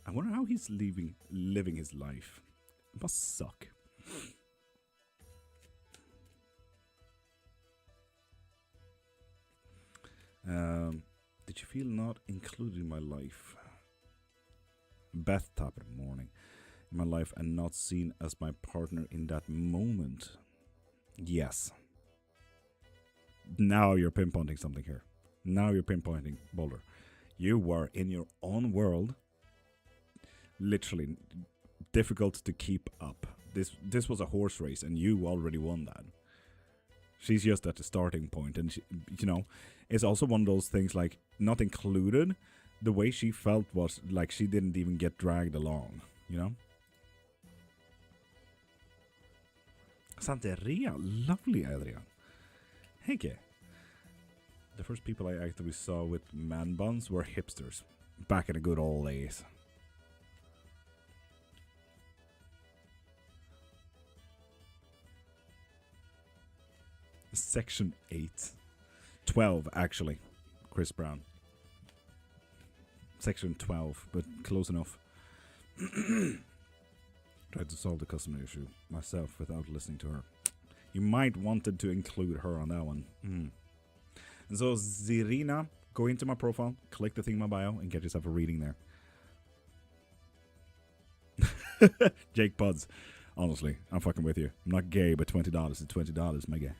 I wonder how he's living his life. It must suck. Did you feel not included in my life? Beth top in the morning. In my life and not seen as my partner in that moment. Yes. Now you're pinpointing something here. Now you're pinpointing, Boulder. You were in your own world. Literally difficult to keep up. This was a horse race and you already won that. She's just at the starting point, and she, you know, it's also one of those things like not included. The way she felt was like she didn't even get dragged along, you know? Santeria, lovely Adrian. Hege. The first people I actively saw with man buns were hipsters, back in the good old days. Section 8. 12, actually, Chris Brown. Section 12, but close enough. Tried to solve the customer issue myself without listening to her. You might wanted to include her on that one. And so, Zirina, go into my profile, click the thing in my bio, and get yourself a reading there. Jake Buds. Honestly, I'm fucking with you. I'm not gay, but $20 is $20, my guy.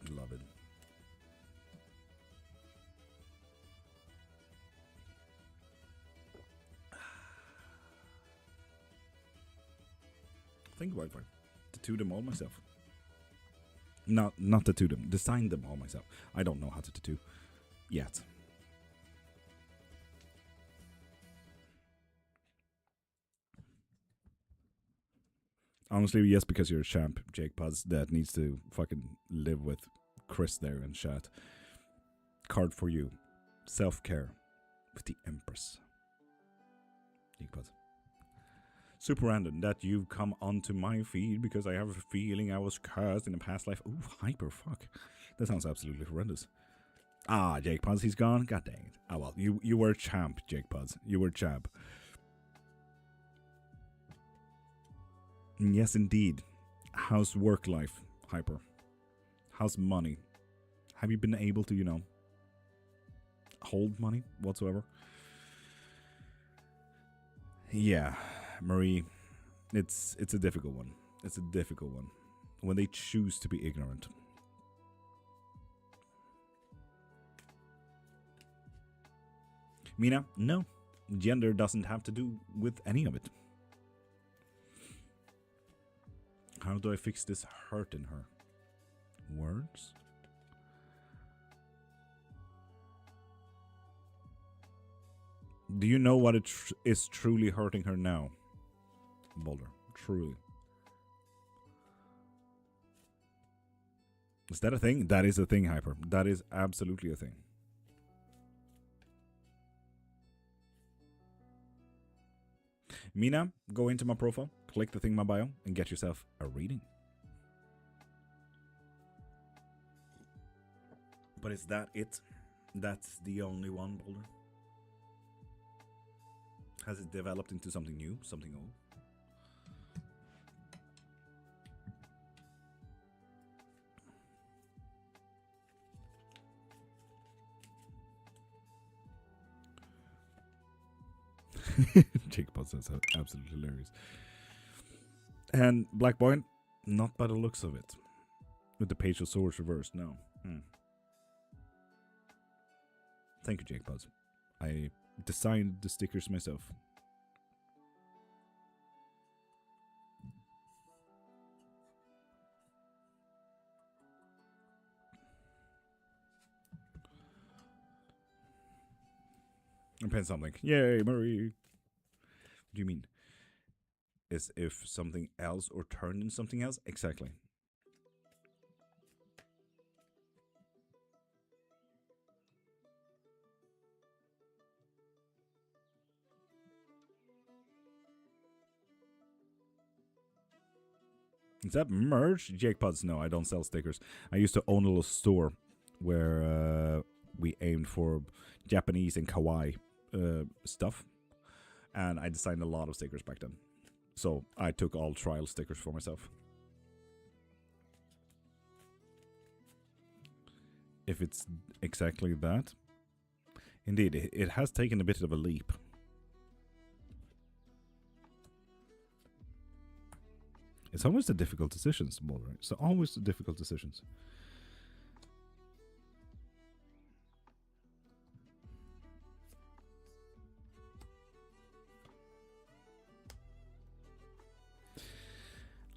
Love it. Think about it. Tattoo them all myself. Not tattoo them. Design them all myself. I don't know how to tattoo yet. Honestly, yes, because you're a champ, Jake Puz, that needs to fucking live with Chris there and chat. Card for you. Self-care with the Empress. Jake Puz. Super random that you've come onto my feed because I have a feeling I was cursed in a past life. Ooh, hyper, fuck. That sounds absolutely horrendous. Ah, Jake Puz, he's gone? God dang it. Oh well, you were a champ, Jake Puz. You were a champ. Yes, indeed. How's work life, Hyper? How's money? Have you been able to, you know, hold money whatsoever? Yeah, Marie, it's a difficult one. It's a difficult one. When they choose to be ignorant. Mina, no. Gender doesn't have to do with any of it. How do I fix this hurt in her? Words? Do you know what it is truly hurting her now? Boulder, truly. Is that a thing? That is a thing, Hyper. That is absolutely a thing. Mina, go into my profile, click the thing in my bio, and get yourself a reading. But is that it? That's the only one, Boulder? Has it developed into something new, something old? Jake Pod says absolutely hilarious. And Black Boy, not by the looks of it. With the Page of Swords reversed, no. Thank you, Jake Pods. I designed the stickers myself. I'm paying something. Yay, Marie. What do you mean? As if something else or turned into something else? Exactly. Is that merch? Jake Pods? No, I don't sell stickers. I used to own a little store where we aimed for Japanese and kawaii stuff. And I designed a lot of stickers back then. So I took all trial stickers for myself. If it's exactly that. Indeed, it has taken a bit of a leap. It's always the difficult decisions, Mulder. It's always the difficult decisions.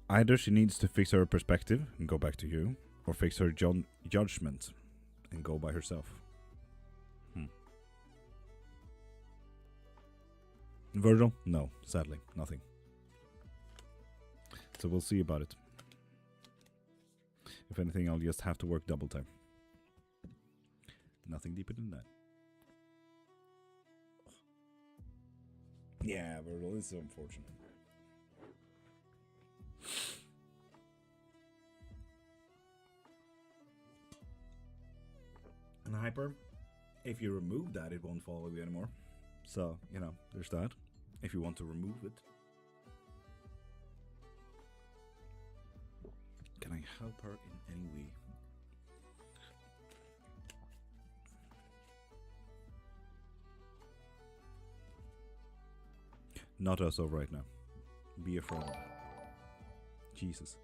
Either she needs to fix her perspective and go back to you, or fix her judgment and go by herself. Virgil? No, sadly, nothing. So we'll see about it. If anything, I'll just have to work double time. Nothing deeper than that. Yeah, Virgil, it's unfortunate. And Hyper, if you remove that, it won't follow you anymore. So, you know, there's that. If you want to remove it. Can I help her in any way? Not us of right now. Be a friend. Jesus.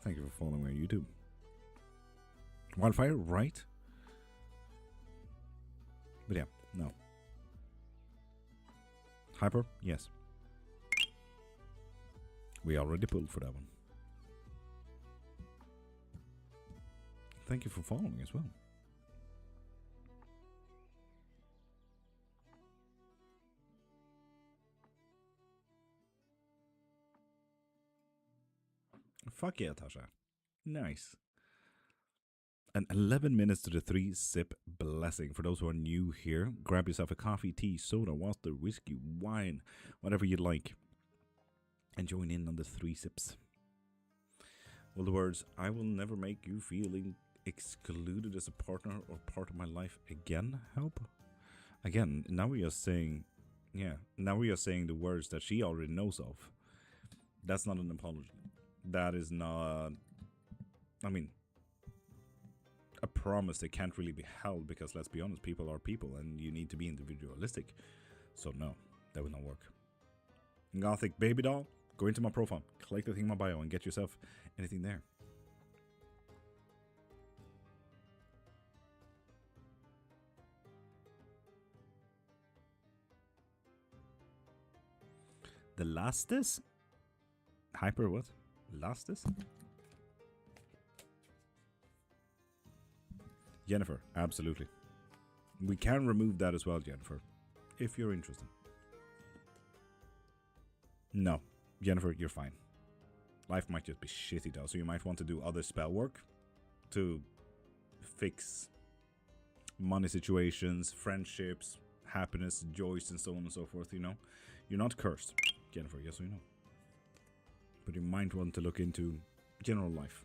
Thank you for following me on YouTube. Wildfire, right? But yeah, no. Hyper, yes. We already pulled for that one. Thank you for following as well. Fuck yeah, Tasha. Nice. And 11 minutes to the 3-sip blessing. For those who are new here, grab yourself a coffee, tea, soda, water, whiskey, wine, whatever you'd like. And join in on the 3 sips. Well, the words, I will never make you feeling excluded as a partner or part of my life again, help? Again, now we are saying, now we are saying the words that she already knows of. That's not an apology. That is not, I mean, a promise that can't really be held because, let's be honest, people are people and you need to be individualistic. So no, that will not work. Gothic baby doll, Go into my profile, click the thing in my bio, and get yourself anything there. The Lastus? Hyper what? Lastus? Jennifer, absolutely. We can remove that as well, Jennifer, if you're interested. No, Jennifer, you're fine. Life might just be shitty though, so you might want to do other spell work to fix money situations, friendships, happiness, joys, and so on and so forth, you know. You're not cursed, Jennifer, yes or no. But you might want to look into general life.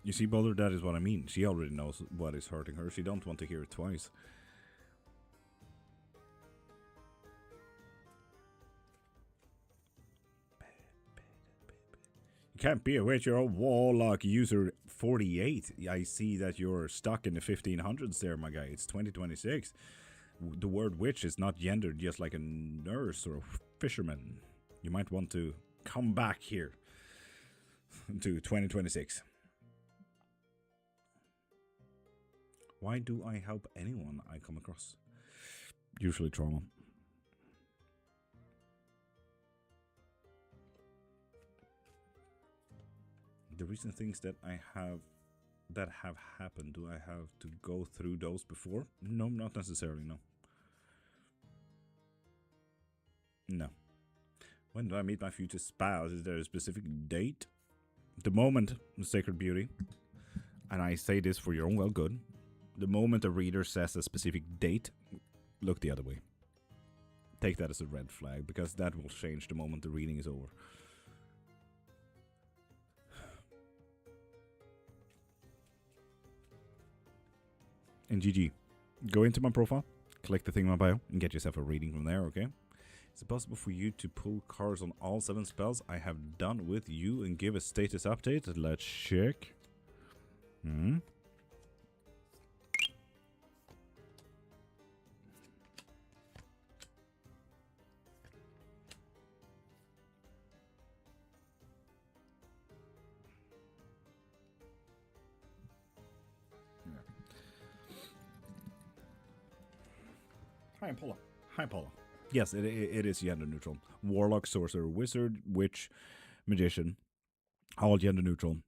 You see, Boulder, that is what I mean. She already knows what is hurting her. She don't want to hear it twice. You can't be a witch, you're a warlock. User 48. I see that you're stuck in the 1500s there, my guy. It's 2026. The word witch is not gendered just like a nurse or a fisherman. You might want to come back here to 2026. Why do I help anyone I come across? Usually trauma. The recent things that have happened, do I have to go through those before? No, not necessarily, no. No. When do I meet my future spouse? Is there a specific date? The moment, Sacred Beauty, and I say this for your own well good, the moment a reader says a specific date, look the other way. Take that as a red flag, because that will change the moment the reading is over. And GG, go into my profile, click the thing in my bio, and get yourself a reading from there, okay? Is it possible for you to pull cards on all 7 spells I have done with you and give a status update? Let's check. Hi, Paula. Hi, Paula. Yes, it is gender neutral. Warlock, sorcerer, wizard, witch, magician, all gender neutral.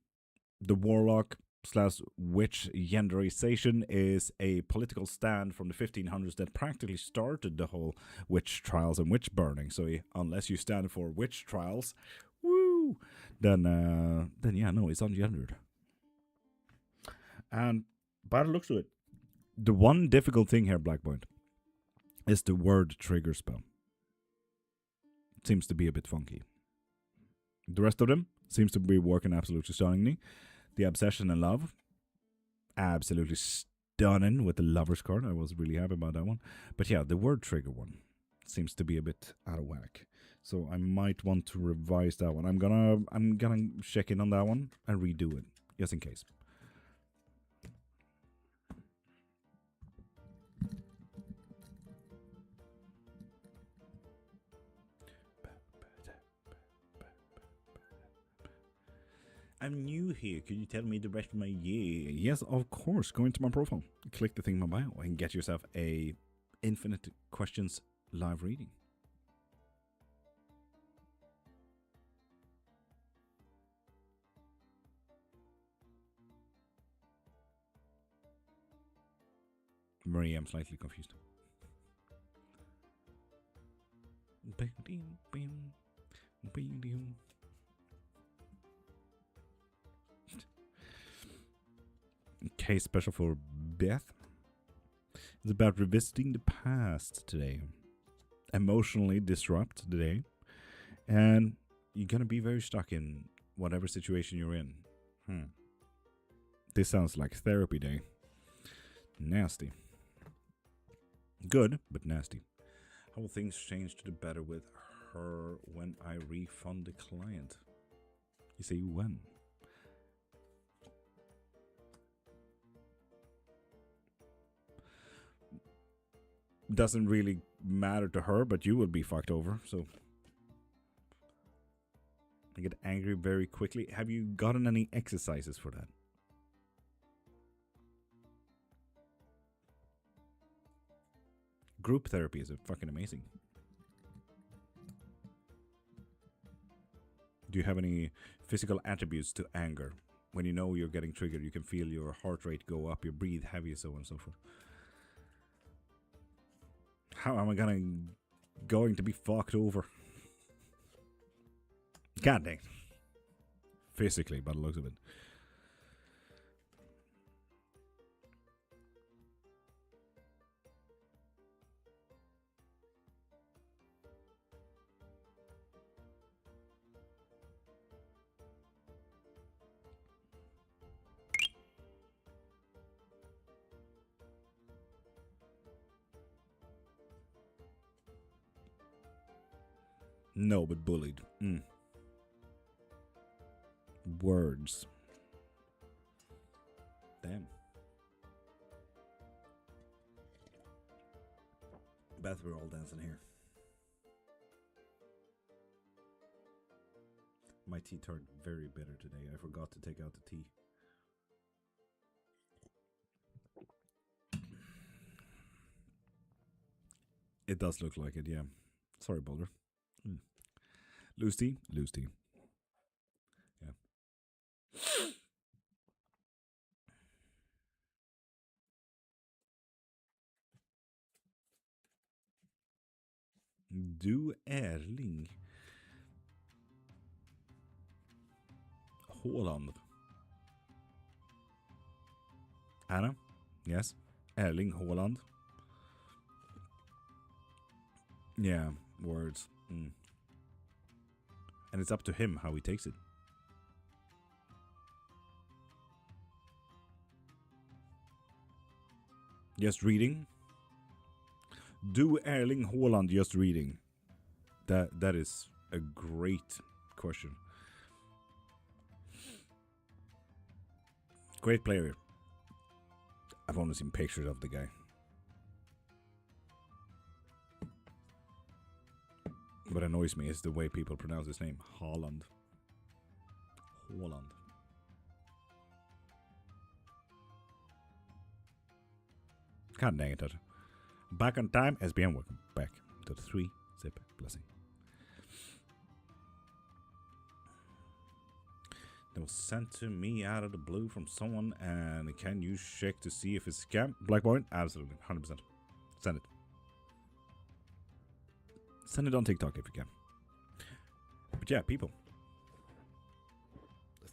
The warlock / witch genderization is a political stand from the 1500s that practically started the whole witch trials and witch burning. So unless you stand for witch trials, woo, then yeah, no, it's ungendered. And by the looks of it, the one difficult thing here, Black Point, is the word trigger spell. It seems to be a bit funky. The rest of them seems to be working absolutely stunningly. The obsession and love, absolutely stunning with the lover's card. I was really happy about that one. But yeah, the word trigger one seems to be a bit out of whack. So I might want to revise that one. I'm gonna check in on that one and redo it, just in case. I'm new here. Could you tell me the rest of my year? Yes, of course. Go into my profile, click the thing in my bio, and get yourself a infinite questions live reading. Marie, I'm slightly confused. Okay, special for Beth. It's about revisiting the past today. Emotionally disrupt today. And you're gonna be very stuck in whatever situation you're in. This sounds like therapy day. Nasty. Good, but nasty. How will things change to the better with her when I refund the client? You say when? doesn't really matter to her, but you will be fucked over. So I get angry very quickly. Have you gotten any exercises for that? Group therapy is fucking amazing. Do you have any physical attributes to anger? When you know you're getting triggered, you can feel your heart rate go up, you breathe heavy, so on and so forth. How am I going to be fucked over? God dang. Physically, by the looks of it. No, but bullied. Words. Damn. Bet we're all dancing here. My tea turned very bitter today. I forgot to take out the tea. It does look like it, yeah. Sorry, Boulder. Loose tea? Loose tea. Yeah. Du Erling Haaland. Anna? Yes. Erling Haaland. Yeah, words. And it's up to him how he takes it. Just reading. Do Erling Haaland just reading? That is a great question. Great player. I've only seen pictures of the guy. What annoys me is the way people pronounce his name. Haaland. Haaland. God dang it. Back on time, SBM, welcome back to the 3-Zip Blessing. That was sent to me out of the blue from someone, and can you check to see if it's a scam? Black Boy? Absolutely, 100%. Send it. Send it on TikTok if you can. But yeah, people.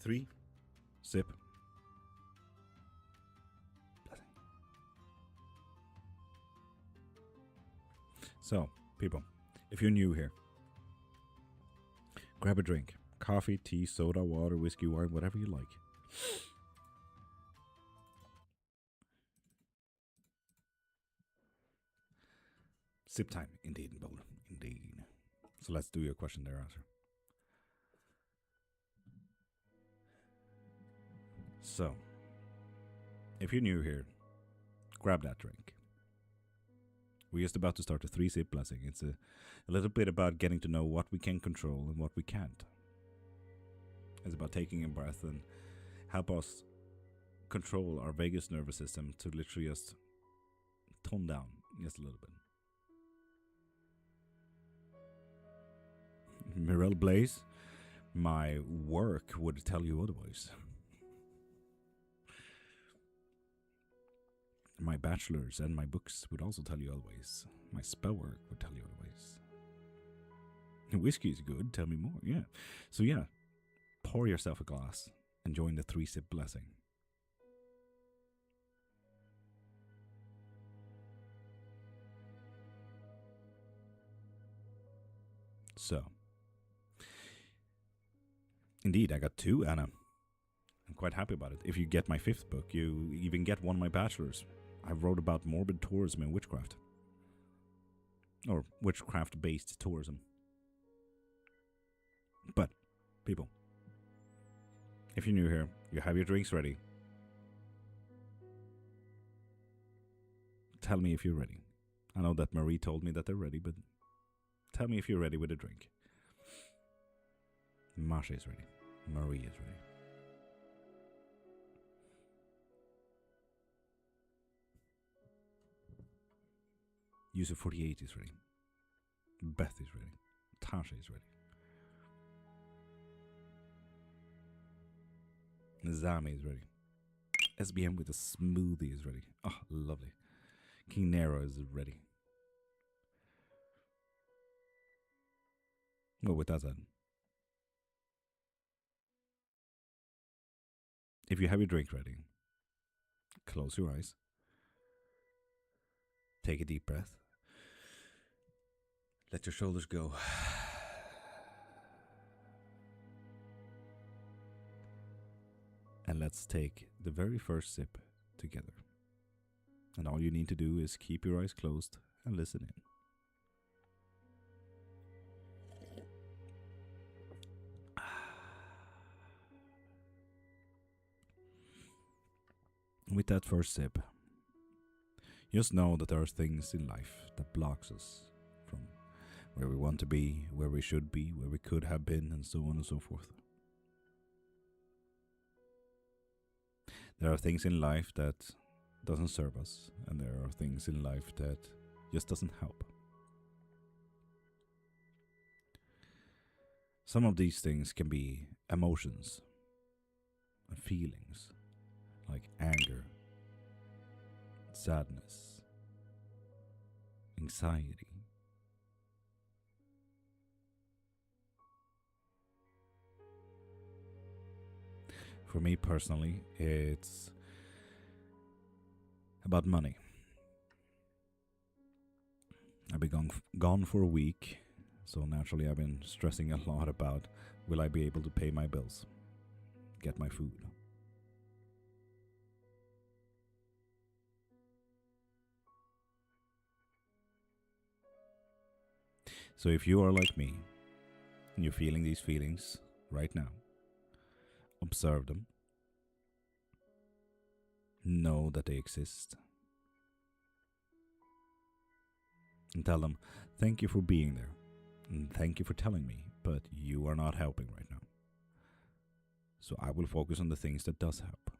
3-Zip Blessing. So, people, if you're new here, grab a drink. Coffee, tea, soda, water, whiskey, wine, whatever you like. Sip time, indeed, Boulder. Indeed. So let's do your question thereafter. So, if you're new here, grab that drink. We're just about to start a 3-Zip Blessing. It's a little bit about getting to know what we can control and what we can't. It's about taking a breath and help us control our vagus nervous system to literally just tone down just a little bit. Mirel Blaze, my work would tell you otherwise. My bachelor's and my books would also tell you otherwise. My spell work would tell you otherwise. Whiskey is good, tell me more, yeah. So yeah, pour yourself a glass and join the 3-Zip Blessing. So, indeed, I got 2, Anna. I'm quite happy about it. If you get my 5th book, you even get one of my bachelors. I wrote about morbid tourism and witchcraft. Or witchcraft-based tourism. But, people, if you're new here, you have your drinks ready. Tell me if you're ready. I know that Marie told me that they're ready, but tell me if you're ready with a drink. Masha is ready. Marie is ready. User 48 is ready. Beth is ready. Tasha is ready. Nizami is ready. SBM with a smoothie is ready. Oh, lovely. King Nero is ready. Well, with that said, if you have your drink ready, close your eyes. Take a deep breath. Let your shoulders go. And let's take the very first sip together. And all you need to do is keep your eyes closed and listen in. With that first sip, just know that there are things in life that blocks us from where we want to be, where we should be, where we could have been, and so on and so forth. There are things in life that doesn't serve us, and there are things in life that just doesn't help. Some of these things can be emotions and feelings, like anger, sadness, anxiety. For me personally, it's about money. I've been gone for a week, so naturally I've been stressing a lot about, will I be able to pay my bills, get my food. So if you are like me, and you're feeling these feelings right now, observe them. Know that they exist. And tell them, thank you for being there. And thank you for telling me, but you are not helping right now. So I will focus on the things that does help.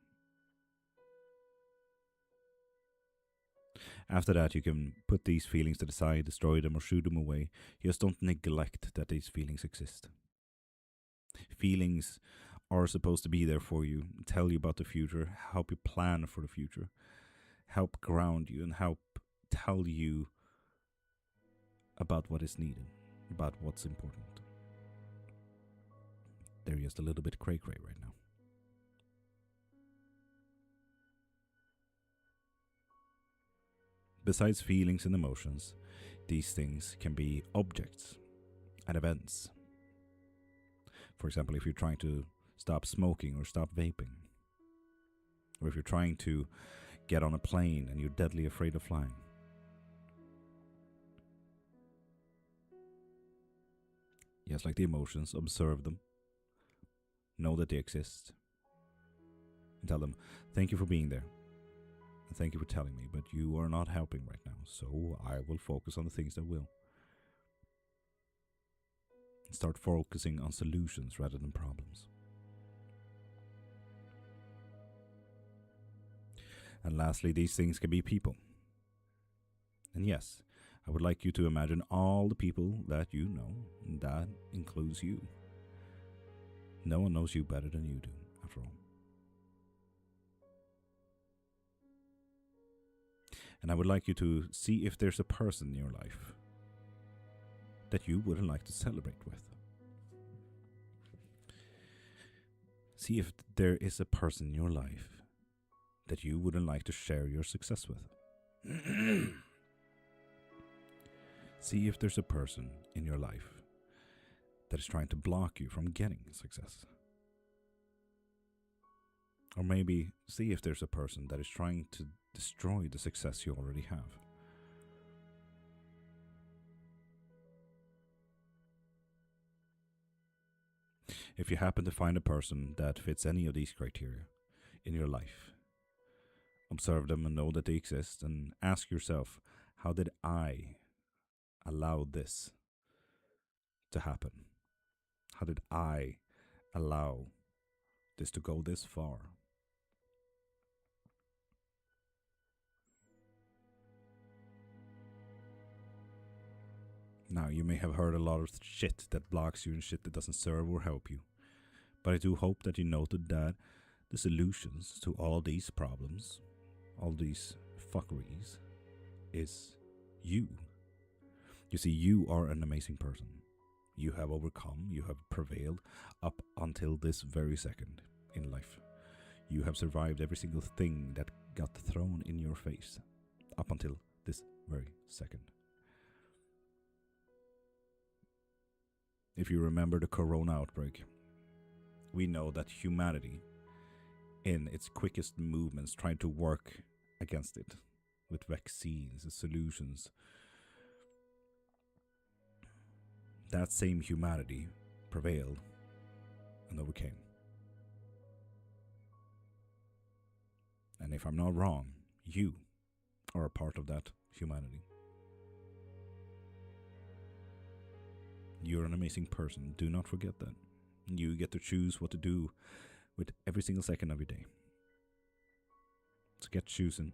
After that, you can put these feelings to the side, destroy them or shoo them away. Just don't neglect that these feelings exist. Feelings are supposed to be there for you, tell you about the future, help you plan for the future, help ground you, and help tell you about what is needed, about what's important. They're just a little bit cray-cray right now. Besides feelings and emotions, these things can be objects and events. For example, if you're trying to stop smoking or stop vaping, or if you're trying to get on a plane and you're deadly afraid of flying. Just like the emotions, observe them, know that they exist, and tell them, thank you for being there, and thank you for telling me, but you are not helping right now, so I will focus on the things that will. Start focusing on solutions rather than problems. And lastly, these things can be people. And yes, I would like you to imagine all the people that you know, and that includes you. No one knows you better than you do, after all. And I would like you to see if there's a person in your life that you wouldn't like to celebrate with. See if there is a person in your life that you wouldn't like to share your success with. See if there's a person in your life that is trying to block you from getting success. Or maybe see if there's a person that is trying to destroy the success you already have. If you happen to find a person that fits any of these criteria in your life, observe them and know that they exist, and ask yourself, How did I allow this to happen? How did I allow this to go this far? Now, you may have heard a lot of shit that blocks you and shit that doesn't serve or help you. But I do hope that you noted that the solutions to all these problems, all these fuckeries, is you. You see, you are an amazing person. You have overcome, you have prevailed up until this very second in life. You have survived every single thing that got thrown in your face up until this very second. If you remember the corona outbreak, we know that humanity, in its quickest movements, tried to work against it with vaccines and solutions. That same humanity prevailed and overcame. And if I'm not wrong, you are a part of that humanity. You're an amazing person. Do not forget that. You get to choose what to do with every single second of your day. So get choosing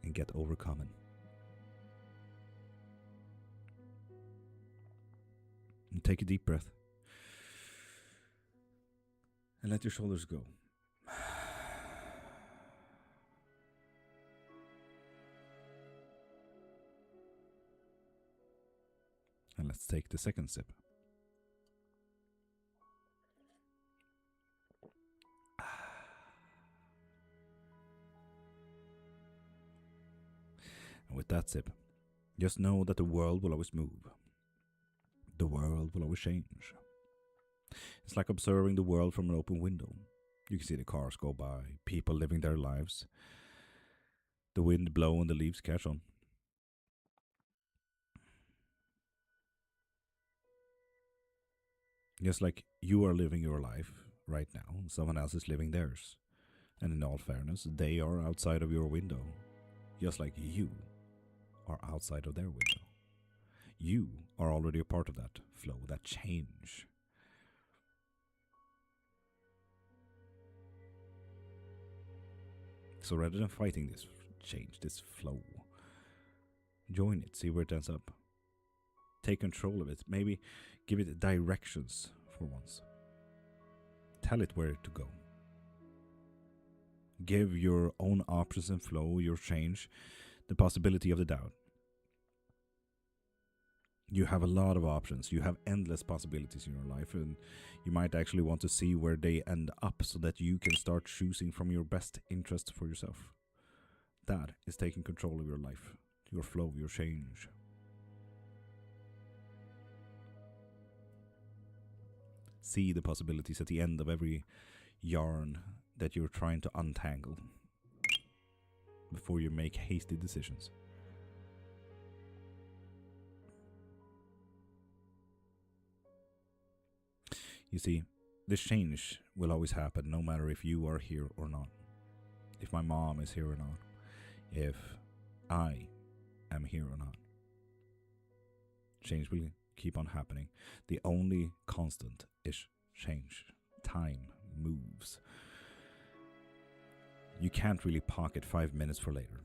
and get overcoming. And take a deep breath. And let your shoulders go. And let's take the second sip. And with that sip, just know that the world will always move. The world will always change. It's like observing the world from an open window. You can see the cars go by, people living their lives. The wind blow and the leaves catch on. Just like you are living your life right now, someone else is living theirs. And in all fairness, they are outside of your window. Just like you are outside of their window. You are already a part of that flow, that change. So rather than fighting this change, this flow, join it, see where it ends up. Take control of it, maybe give it directions for once. Tell it where to go. Give your own options and flow, your change, the possibility of the doubt. You have a lot of options. You have endless possibilities in your life, and you might actually want to see where they end up so that you can start choosing from your best interest for yourself. That is taking control of your life, your flow, your change. See the possibilities at the end of every yarn that you're trying to untangle before you make hasty decisions. You see, this change will always happen no matter if you are here or not. If my mom is here or not. If I am here or not. Change will keep on happening. The only constant is change. Time moves. You can't really pocket 5 minutes for later.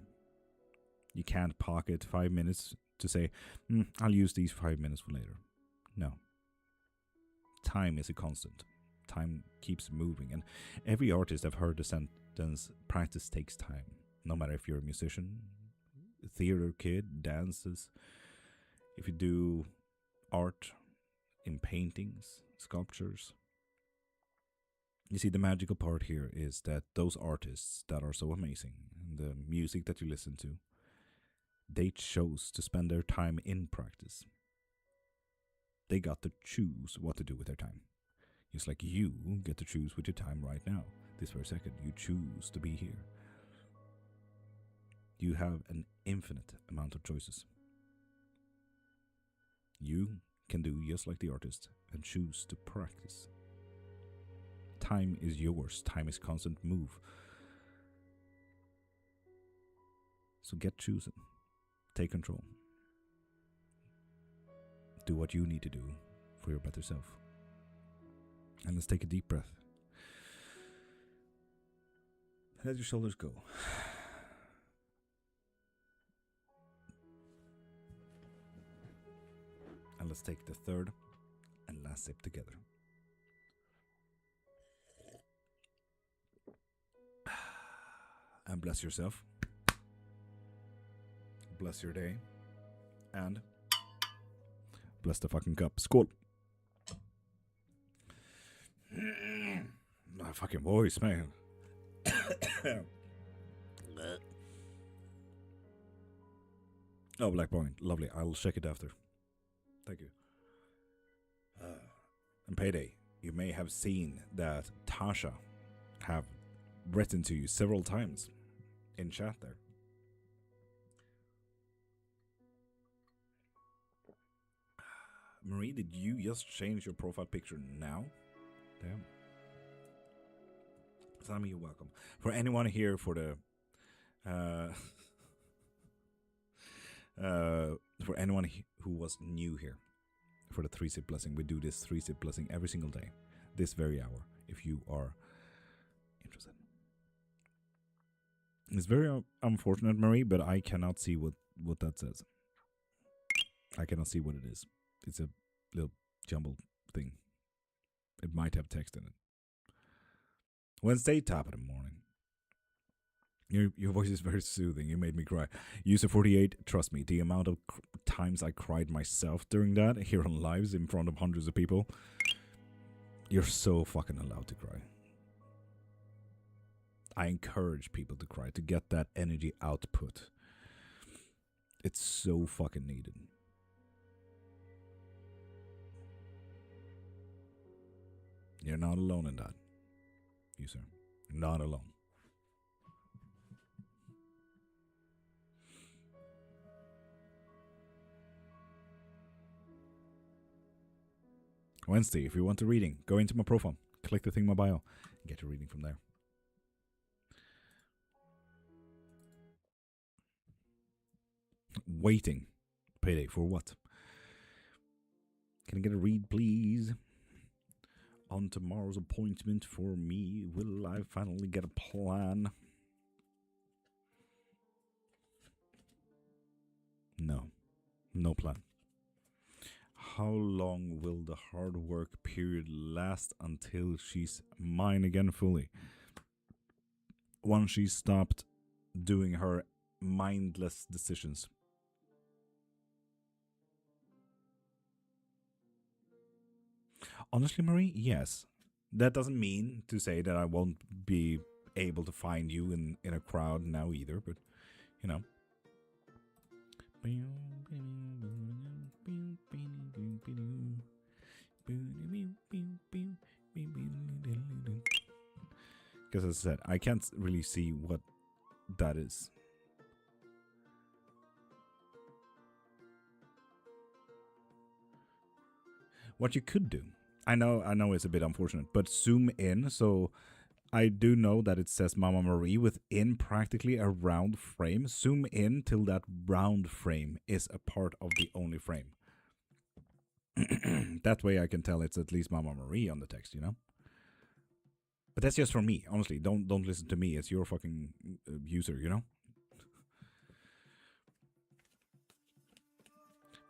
You can't pocket 5 minutes to say, I'll use these 5 minutes for later. No. Time is a constant. Time keeps moving. And every artist I've heard the sentence, practice takes time. No matter if you're a musician, theater kid, dances, if you do art in paintings, sculptures. You see, the magical part here is that those artists that are so amazing, and the music that you listen to, they chose to spend their time in practice. They got to choose what to do with their time. Just like you get to choose with your time right now. This very second, you choose to be here. You have an infinite amount of choices. You can do just like the artist and choose to practice. Time is yours. Time is constant move. So get choosing. Take control. Do what you need to do for your better self. And let's take a deep breath. Let your shoulders go. And let's take the third and last sip together. And bless yourself. Bless your day. And bless the fucking cup. Skål! My fucking voice, man. Oh, Black Point. Lovely. I'll check it after. Thank you. And Payday, you may have seen that Tasha have written to you several times in chat there. Marie, did you just change your profile picture now? Damn. Sammy, you're welcome. For anyone here for the for anyone who was new here for the 3-sip blessing, we do this 3-sip blessing every single day, this very hour, if you are interested. It's very unfortunate, Marie, but I cannot see what that says. I cannot see what it is. It's a little jumbled thing. It might have text in it. Wednesday, top of the morning. Your voice is very soothing. You made me cry. User 48, trust me, the amount of times I cried myself during that, here on lives in front of hundreds of people, you're so fucking allowed to cry. I encourage people to cry, to get that energy output. It's so fucking needed. You're not alone in that, user. You're not alone. Wednesday, if you want a reading, go into my profile, click the thing in my bio, and get a reading from there. Waiting. Payday for what? Can I get a read, please? On tomorrow's appointment for me, will I finally get a plan? No. No plan. How long will the hard work period last until she's mine again fully? Once she stopped doing her mindless decisions. Honestly, Marie, yes. That doesn't mean to say that I won't be able to find you in a crowd now either, but, you know. Because as I said, I can't really see what that is. What you could do, I know it's a bit unfortunate, but zoom in. So I do know that it says Mama Marie within practically a round frame. Zoom in till that round frame is a part of the only frame. That way I can tell it's at least Mama Marie on the text, you know? But that's just for me, honestly. Don't listen to me. It's your fucking user, you know?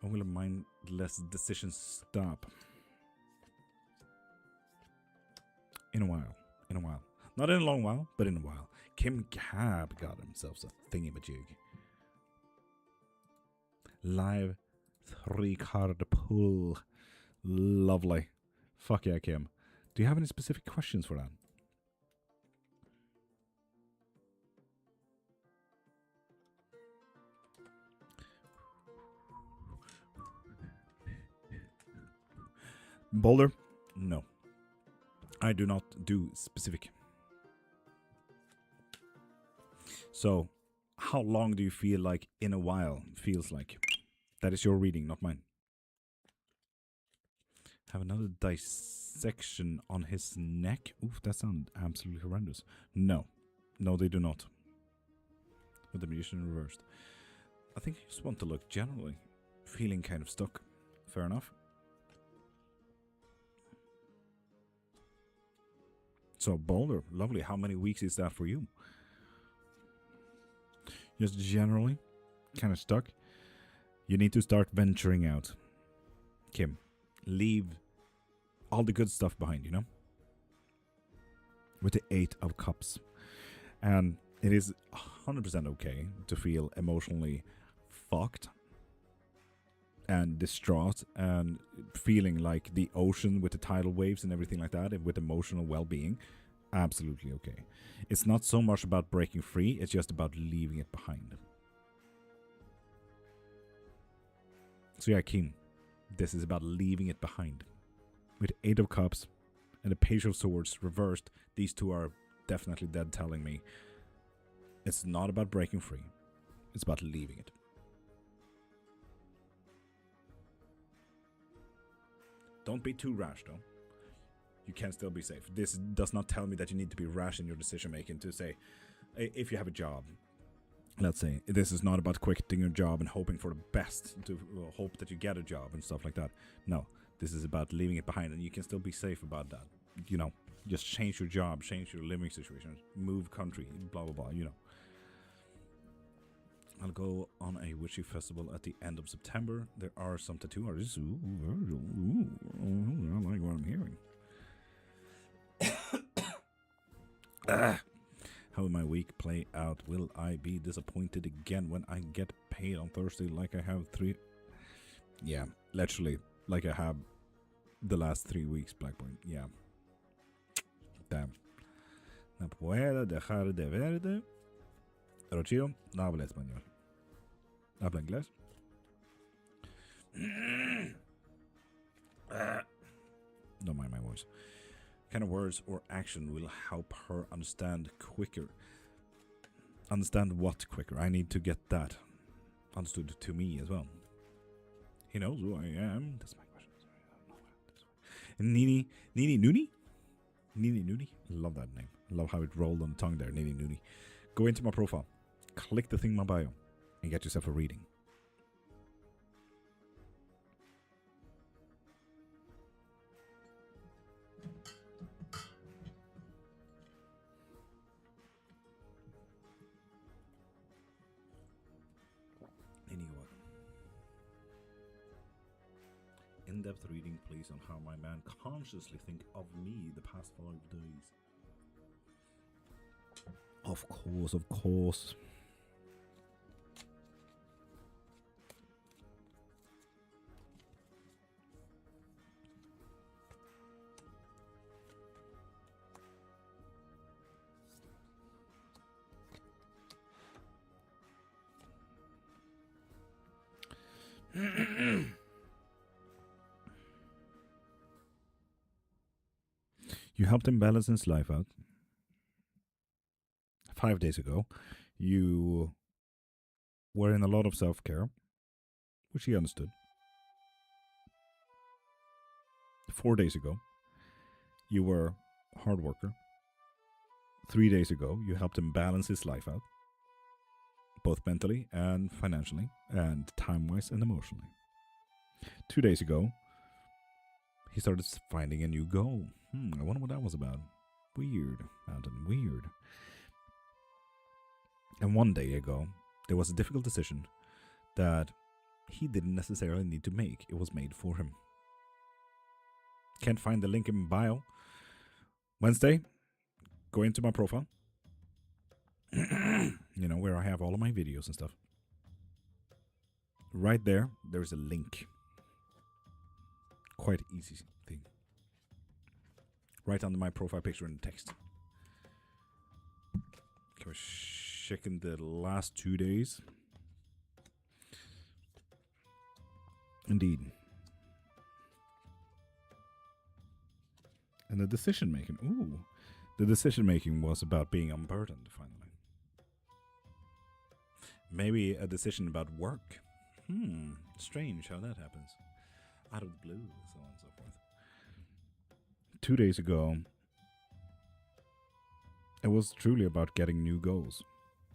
When will a mindless decision stop? In a while. In a while. Not in a long while, but in a while. Kim Cab got himself a thingy-majig. Live 3-card pull. Lovely. Fuck yeah, Kim. Do you have any specific questions for that? Boulder? No. I do not do specific. So, how long do you feel like in a while feels like? That is your reading, not mine. Have another dissection on his neck. Oof, that sounds absolutely horrendous. No. No, they do not. With the magician reversed. I think I just want to look generally. Feeling kind of stuck. Fair enough. So Boulder, lovely. How many weeks is that for you? Just generally kind of stuck. You need to start venturing out. Kim, leave all the good stuff behind, you know? With the 8 of Cups. And it is 100% okay to feel emotionally fucked and distraught and feeling like the ocean with the tidal waves and everything like that, and with emotional well-being. Absolutely okay. It's not so much about breaking free, it's just about leaving it behind. So yeah, Kim, this is about leaving it behind. With 8 of Cups and the Page of Swords reversed, these two are definitely dead telling me it's not about breaking free. It's about leaving it. Don't be too rash, though. You can still be safe. This does not tell me that you need to be rash in your decision making to say, if you have a job, let's say, this is not about quitting your job and hoping for the best, to hope that you get a job and stuff like that. No, this is about leaving it behind, and you can still be safe about that. You know, just change your job, change your living situation, move country, blah, blah, blah, you know. I'll go on a witchy festival at the end of September. There are some tattoo artists. I like what I'm hearing. How will my week play out? Will I be disappointed again when I get paid on Thursday like I have 3? Yeah, literally, like I have the last 3 weeks, Blackpoint. Yeah. Damn. No puedo dejar de verte. Rochio, no habla español. Habla inglés. Don't mind my voice. Kind of words or action will help her understand quicker. Understand what quicker? I need to get that understood to me as well. He knows who I am. That's my question. Nini Nooney? Nini Nooney? Love that name. Love how it rolled on the tongue there, Nini Nooney. Go into my profile. Click the thing in my bio. And get yourself a reading. Anyway. In-depth reading, please, on how my man consciously think of me the past 5 days. Of course, of course. You helped him balance his life out. 5 days ago, you were in a lot of self-care, which he understood. 4 days ago, you were a hard worker. 3 days ago, you helped him balance his life out, both mentally and financially, and time-wise and emotionally. 2 days ago, he started finding a new goal. I wonder what that was about. Weird, Mountain, weird. And 1 day ago, there was a difficult decision that he didn't necessarily need to make. It was made for him. Can't find the link in bio. Wednesday, go into my profile. You know, where I have all of my videos and stuff. Right there, there's a link. Quite easy thing. Right under my profile picture in the text. Okay, we're checking the last 2 days. Indeed. And the decision making. Ooh. The decision making was about being unburdened, finally. Maybe a decision about work. Strange how that happens. Out of the blue, so on and so forth. 2 days ago, it was truly about getting new goals.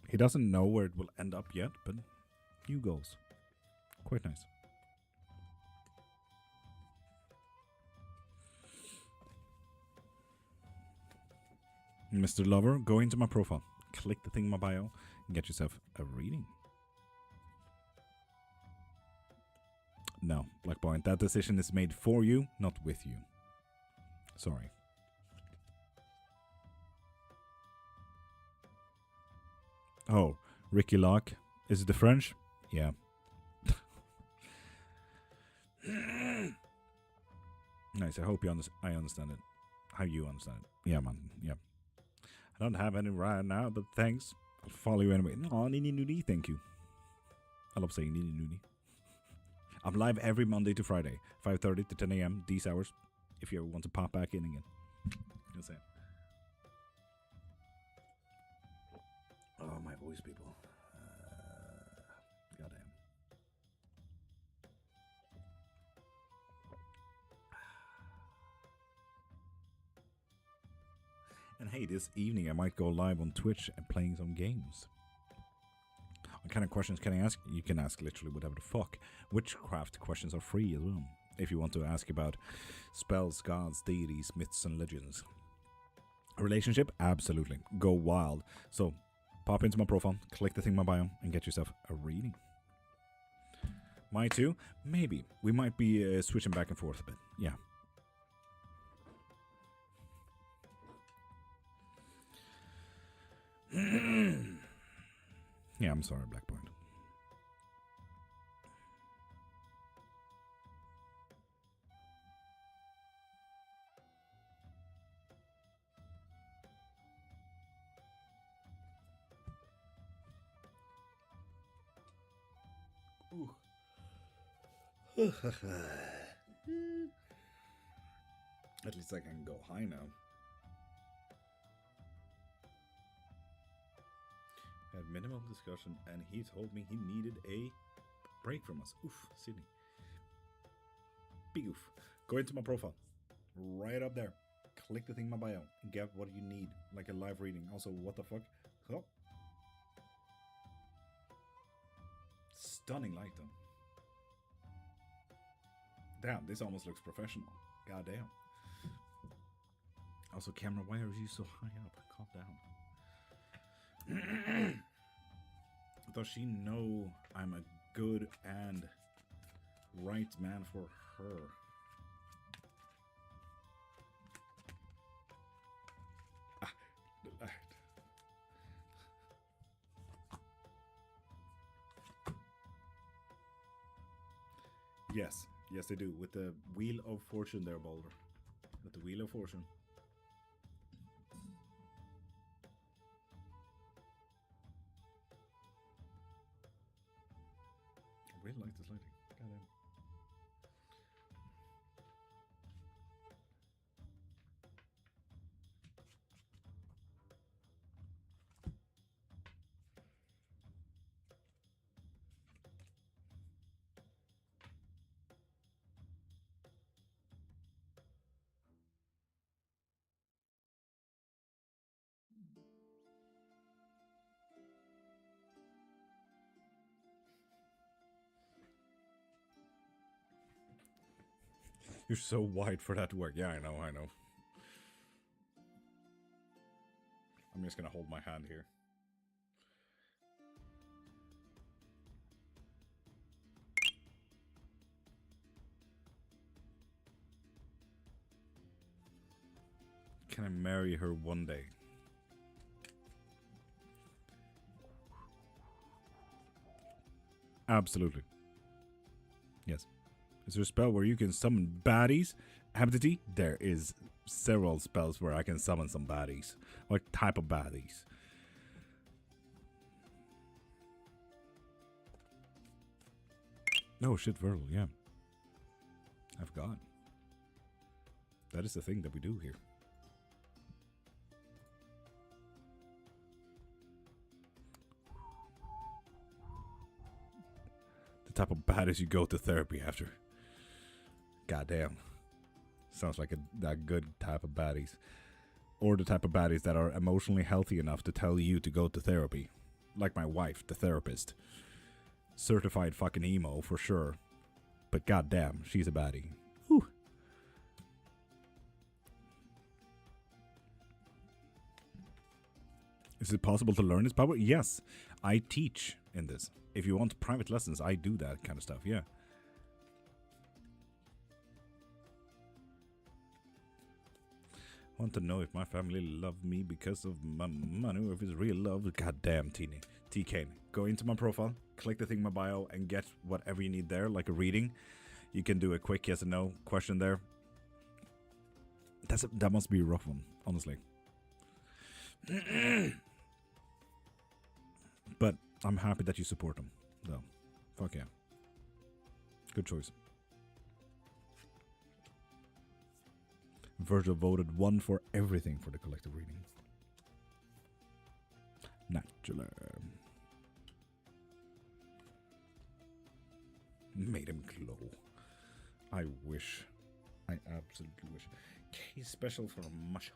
He doesn't know where it will end up yet, but new goals. Quite nice. Mr. Lover, go into my profile, click the thing in my bio, and get yourself a reading. No, Black Point, that decision is made for you, not with you. Sorry. Oh, Ricky Locke. Is it the French? Yeah. Nice, I hope you I understand it. How you understand it. Yeah, man, yeah. I don't have any right now, but thanks. I'll follow you anyway. No, nini nuni, thank you. I love saying nini nuni. I'm live every Monday to Friday, 5:30 to 10 a.m. these hours. If you ever want to pop back in again. Just saying. Oh, my voice, people. Goddamn. And hey, this evening I might go live on Twitch and playing some games. What kind of questions can I ask? You can ask literally whatever the fuck. Witchcraft questions are free as well. If you want to ask about spells, gods, deities, myths, and legends. A relationship? Absolutely. Go wild. So, pop into my profile, click the thing in my bio, and get yourself a reading. My too? Maybe. We might be switching back and forth a bit. Yeah. Yeah, I'm sorry, Black Point. At least I can go high now. Had minimal discussion, and he told me he needed a break from us. Oof, Sydney. Big oof. Go into my profile. Right up there. Click the thing in my bio and get what you need. Like a live reading. Also, what the fuck? Oh. Stunning light, though. Damn, this almost looks professional. God damn. Also, camera, why are you so high up? Calm down. Does she know I'm a good and right man for her? The light. Yes, yes, they do. With the Wheel of Fortune there, Boulder. With the Wheel of Fortune. I really like this lighting. Goddamn. You're so white for that to work. Yeah, I know, I know. I'm just gonna hold my hand here. Can I marry her one day? Absolutely. Yes. Is there a spell where you can summon baddies? Ability? There is several spells where I can summon some baddies. What type of baddies? No, shit, Virgil, yeah. I forgot. That is the thing that we do here. The type of baddies you go to therapy after. Goddamn. Sounds like that good type of baddies. Or the type of baddies that are emotionally healthy enough to tell you to go to therapy. Like my wife, the therapist. Certified fucking emo, for sure. But goddamn, she's a baddie. Whew. Is it possible to learn this power? Yes, I teach in this. If you want private lessons, I do that kind of stuff, yeah. Want to know if my family love me because of my money or if it's real love? Goddamn, TK. Go into my profile, click the thing in my bio, and get whatever you need there, like a reading. You can do a quick yes or no question there. That must be a rough one, honestly. But I'm happy that you support them, though. Fuck yeah. Good choice. Virgil voted 1 for everything for the collective reading. Naturally. Made him glow. I wish. I absolutely wish. Okay, special for Masha.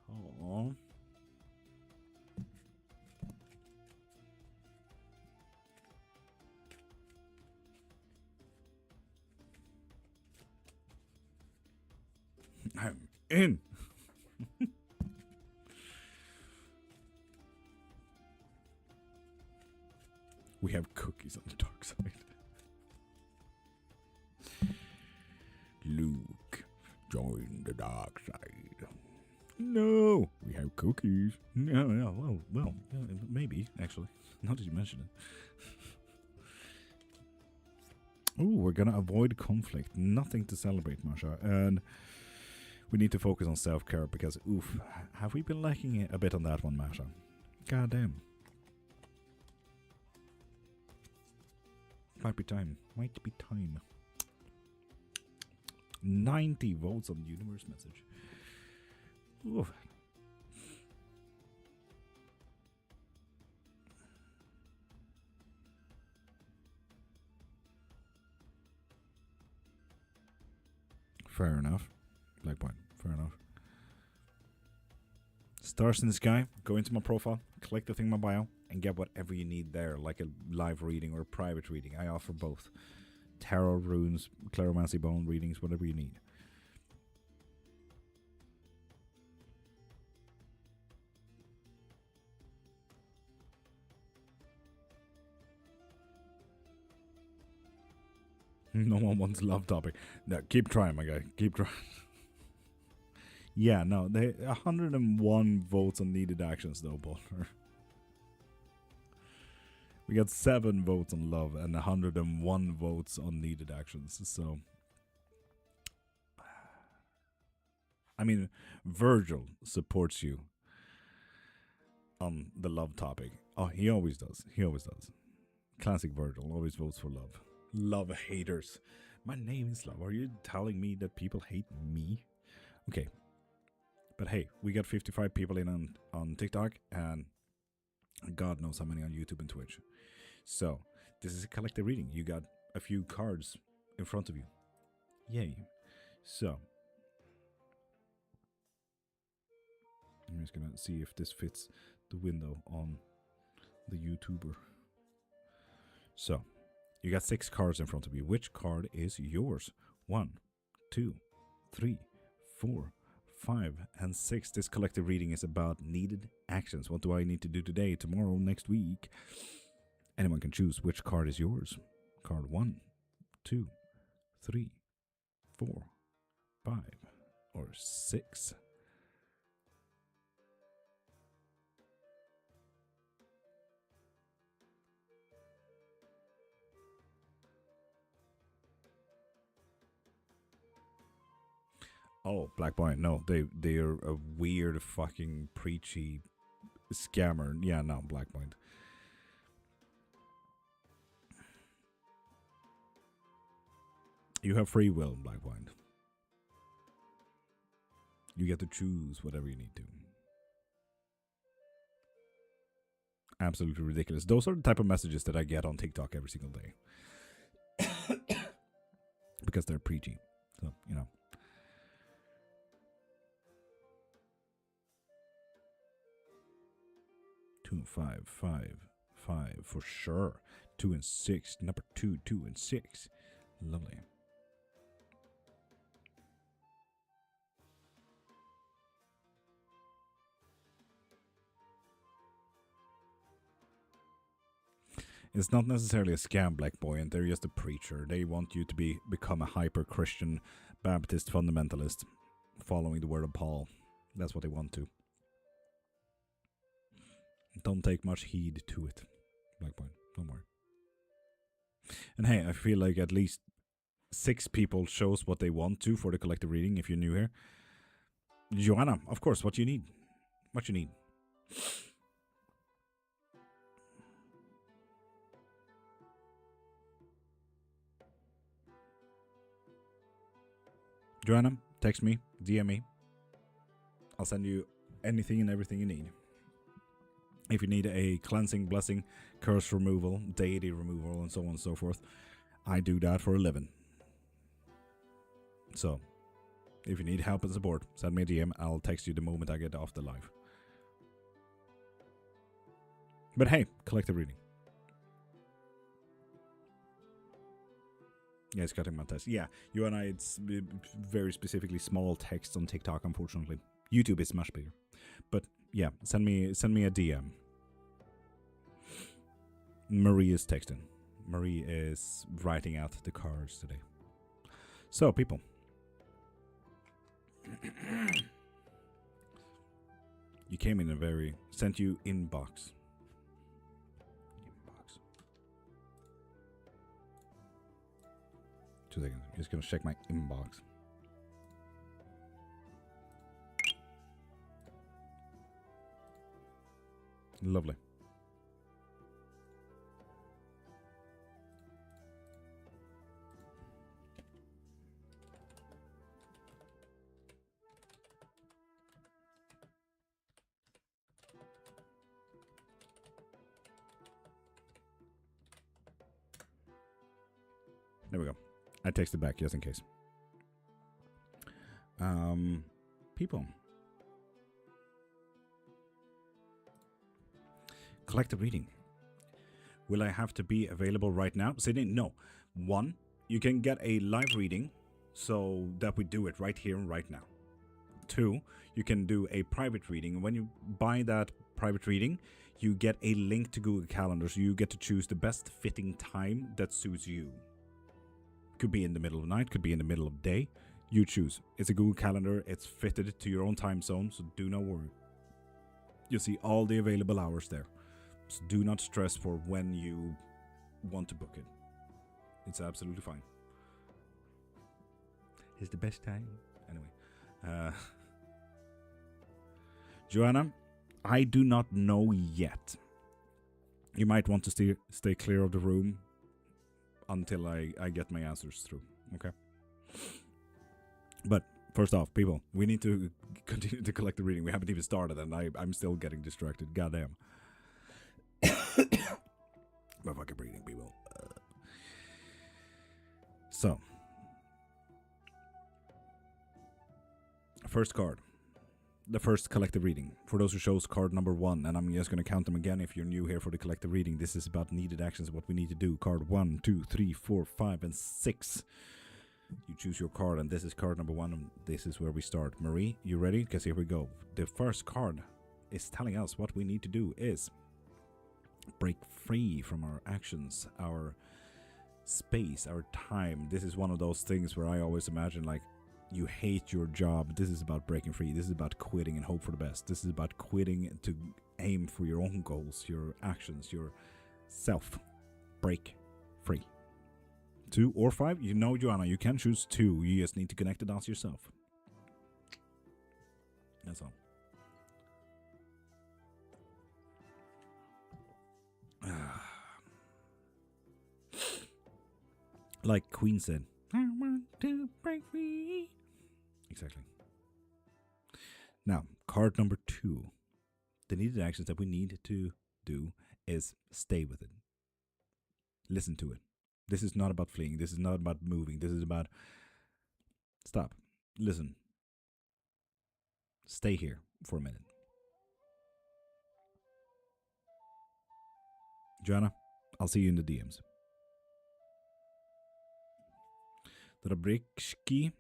I'm in. We have cookies on the dark side. Luke, join the dark side. No, we have cookies. No, well, maybe actually. Now that you mention it. Oh, we're gonna avoid conflict. Nothing to celebrate, Masha, and we need to focus on self-care because, oof, have we been lacking a bit on that one, Masha? God damn. Might be time. 90 votes on universe message. Oof. Fair enough. Black point. Fair enough. Stars in the sky. Go into my profile. Click the thing in my bio. And get whatever you need there. Like a live reading or a private reading. I offer both. Tarot, runes, claromancy, bone readings. Whatever you need. No one wants love topic. No, keep trying, my guy. Keep trying. Yeah, no, they 101 votes on needed actions though, Potter. We got 7 votes on love and 101 votes on needed actions. So, I mean, Virgil supports you on the love topic. Oh, he always does. He always does. Classic Virgil always votes for love. Love haters. My name is Love. Are you telling me that people hate me? Okay. But hey, we got 55 people in on TikTok and God knows how many on YouTube and Twitch. So, this is a collective reading. You got a few cards in front of you. Yay. So, I'm just gonna see if this fits the window on the YouTuber. So, you got 6 cards in front of you. Which card is yours? 1, 2, 3, 4, 5, and 6. This collective reading is about needed actions. What do I need to do today, tomorrow, next week? Anyone can choose which card is yours. Card 1, 2, 3, 4, 5, or 6. Oh, Black Boy, no, they're a weird fucking preachy scammer. Yeah, no, Black Point. You have free will, Black Point. You get to choose whatever you need to. Absolutely ridiculous. Those are the type of messages that I get on TikTok every single day. Because they're preachy. So, you know. Two and five, 5 for sure. 2 and 6. Number 2, 2 and 6. Lovely. It's not necessarily a scam, Black Boy, and they're just a preacher. They want you to become a hyper-Christian Baptist fundamentalist, following the word of Paul. That's what they want to. Don't take much heed to it, Black Boy. Don't worry. And hey, I feel like at least 6 people chose what they want to for the collective reading, if you're new here. Joanna, of course, what you need. What you need. Joanna, text me, DM me. I'll send you anything and everything you need. If you need a cleansing, blessing, curse removal, deity removal, and so on and so forth, I do that for a living. So, if you need help and support, send me a DM. I'll text you the moment I get off the live. But hey, collective reading. Yeah, it's cutting my text. Yeah, you and I, it's very specifically small text on TikTok, unfortunately. YouTube is much bigger. But yeah, send me a DM. Marie is texting. Marie is writing out the cards today. So, people. You came in a very... Sent you inbox. 2 seconds. I'm just going to check my inbox. Lovely. There we go. I texted back just in case. People. Collective reading. Will I have to be available right now? Sydney, no. 1, you can get a live reading so that we do it right here and right now. 2, you can do a private reading. When you buy that private reading, you get a link to Google Calendar, so you get to choose the best fitting time that suits you. Could be in the middle of the night, could be in the middle of the day. You choose. It's a Google Calendar. It's fitted to your own time zone, so do not worry. You see all the available hours there. So do not stress for when you want to book it. It's absolutely fine. It's the best time. Anyway. Joanna, I do not know yet. You might want to stay clear of the room until I get my answers through. Okay? But first off, people, we need to continue to collect the reading. We haven't even started, and I'm still getting distracted. Goddamn. My fucking breathing, people. So, first card. The first collective reading. For those who chose card number 1, and I'm just going to count them again if you're new here for the collective reading. This is about needed actions, what we need to do. Card 1, 2, 3, 4, 5, and 6. You choose your card, and this is card number 1, and this is where we start. Marie, you ready? Because here we go. The first card is telling us what we need to do is break free from our actions, our space, our time. This is one of those things where I always imagine, like, you hate your job. This is about breaking free. This is about quitting and hope for the best. This is about quitting to aim for your own goals, your actions, your self. Break free. 2 or 5, you know, Joanna, you can choose 2. You just need to connect the dots yourself. That's all. Like Queen said, I want to break free. Exactly. Now, card number 2. The needed actions that we need to do is stay with it. Listen to it. This is not about fleeing. This is not about moving. This is about stop. Listen. Stay here for a minute. Joanna, I'll see you in the DMs. Drabrikski,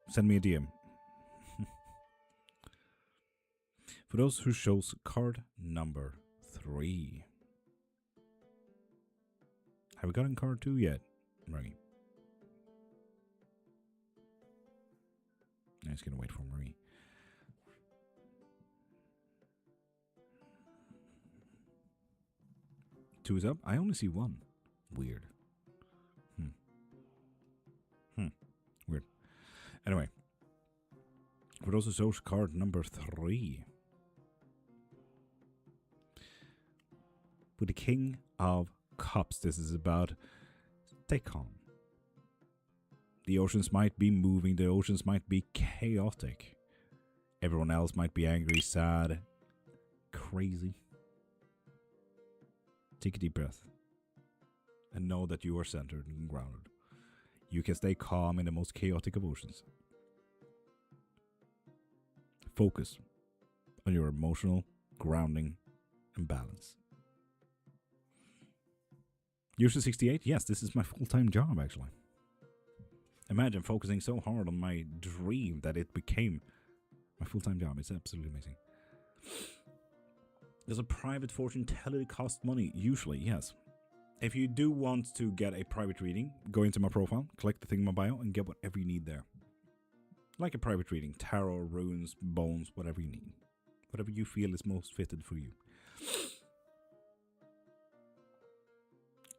send me a DM. For those who chose card number 3. Have we gotten card 2 yet? Marie. I'm just gonna wait for Marie. Two is up. I only see one. Weird. Weird. Anyway. But also shows card number 3. With the King of Cups. This is about stay calm. The oceans might be moving. The oceans might be chaotic. Everyone else might be angry, sad, crazy. Take a deep breath. And know that you are centered and grounded. You can stay calm in the most chaotic of oceans. Focus on your emotional grounding and balance. User 68, yes, this is my full-time job, actually. Imagine focusing so hard on my dream that it became my full-time job. It's absolutely amazing. Does a private fortune teller cost money? Usually, yes. If you do want to get a private reading, go into my profile, click the thing in my bio, and get whatever you need there. Like a private reading, tarot, runes, bones, whatever you need. Whatever you feel is most fitted for you.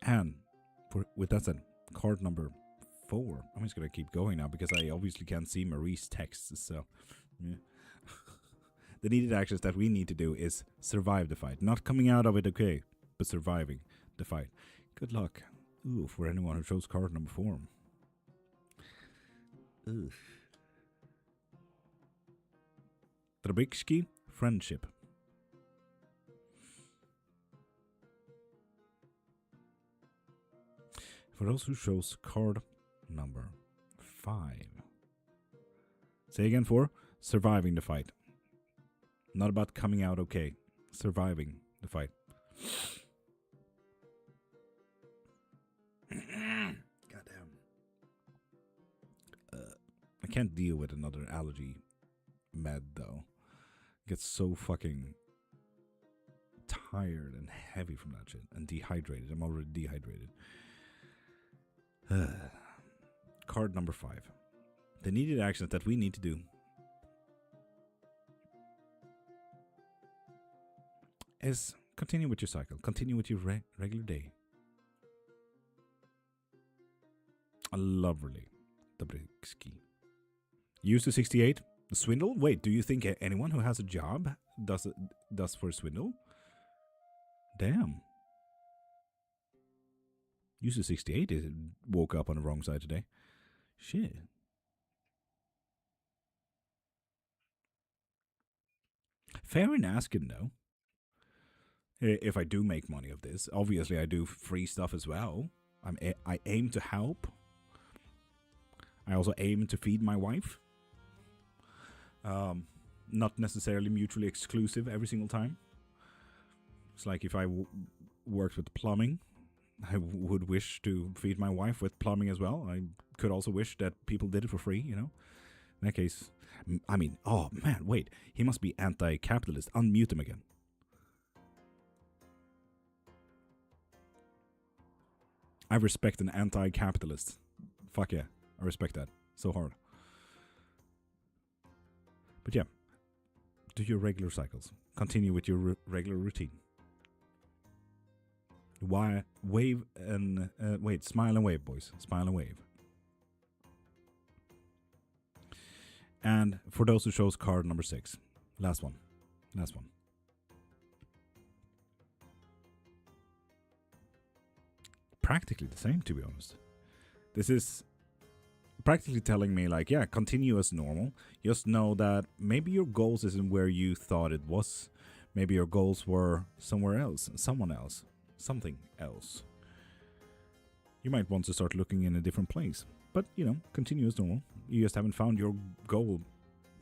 And with that said, card number 4. I'm just going to keep going now because I obviously can't see Marie's texts. So, yeah. The needed actions that we need to do is survive the fight. Not coming out of it okay, but surviving the fight. Good luck. Ooh, for anyone who chose card number 4. Ugh. Trubitsky, friendship. For those who chose card number 5. Say again, 4. Surviving the fight. Not about coming out okay. Surviving the fight. Goddamn. I can't deal with another allergy med though. Get so fucking tired and heavy from that shit. And dehydrated. I'm already dehydrated. Card number 5. The needed actions that we need to do is continue with your cycle. Continue with your regular day. A lovely Dobritsky. User 68. Swindle? Wait, do you think anyone who has a job does for swindle? Damn. User 68 woke up on the wrong side today. Shit. Fair in asking, though. If I do make money of this, obviously I do free stuff as well. I aim to help. I also aim to feed my wife. Not necessarily mutually exclusive every single time. It's like if I worked with plumbing, I would wish to feed my wife with plumbing as well. I could also wish that people did it for free, you know. In that case, I mean, oh man, wait. He must be anti-capitalist. Unmute him again. I respect an anti-capitalist. Fuck yeah. I respect that so hard. But yeah. Do your regular cycles. Continue with your regular routine. Wave and smile and wave, boys. Smile and wave. And for those who chose card number 6, last one. Practically the same, to be honest. This is practically telling me, like, yeah, continue as normal. Just know that maybe your goals isn't where you thought it was. Maybe your goals were somewhere else, someone else. Something else. You might want to start looking in a different place. But, you know, continue as normal. You just haven't found your goal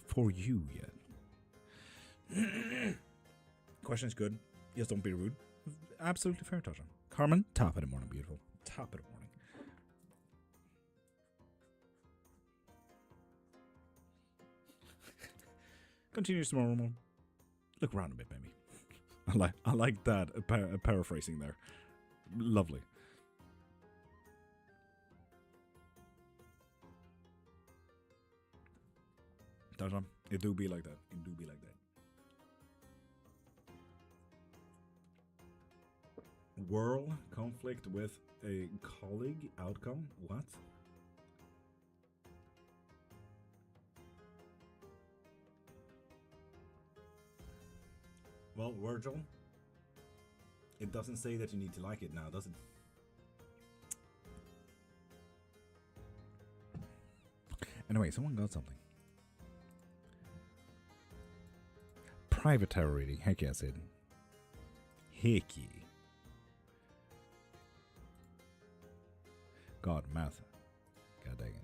for you yet. Question's good. Just don't be rude. Absolutely fair, Tasha. Carmen, top of the morning, beautiful. Top of the morning. Continue as normal. Look around a bit, baby. I like that paraphrasing there. Lovely. Tasha, it do be like that. It do be like that. World conflict with a colleague outcome? What? Well, Virgil, it doesn't say that you need to like it now, does it? Anyway, someone got something. Private tarot reading. Heck yeah, Sid. Heck yeah. God, math. God dang it.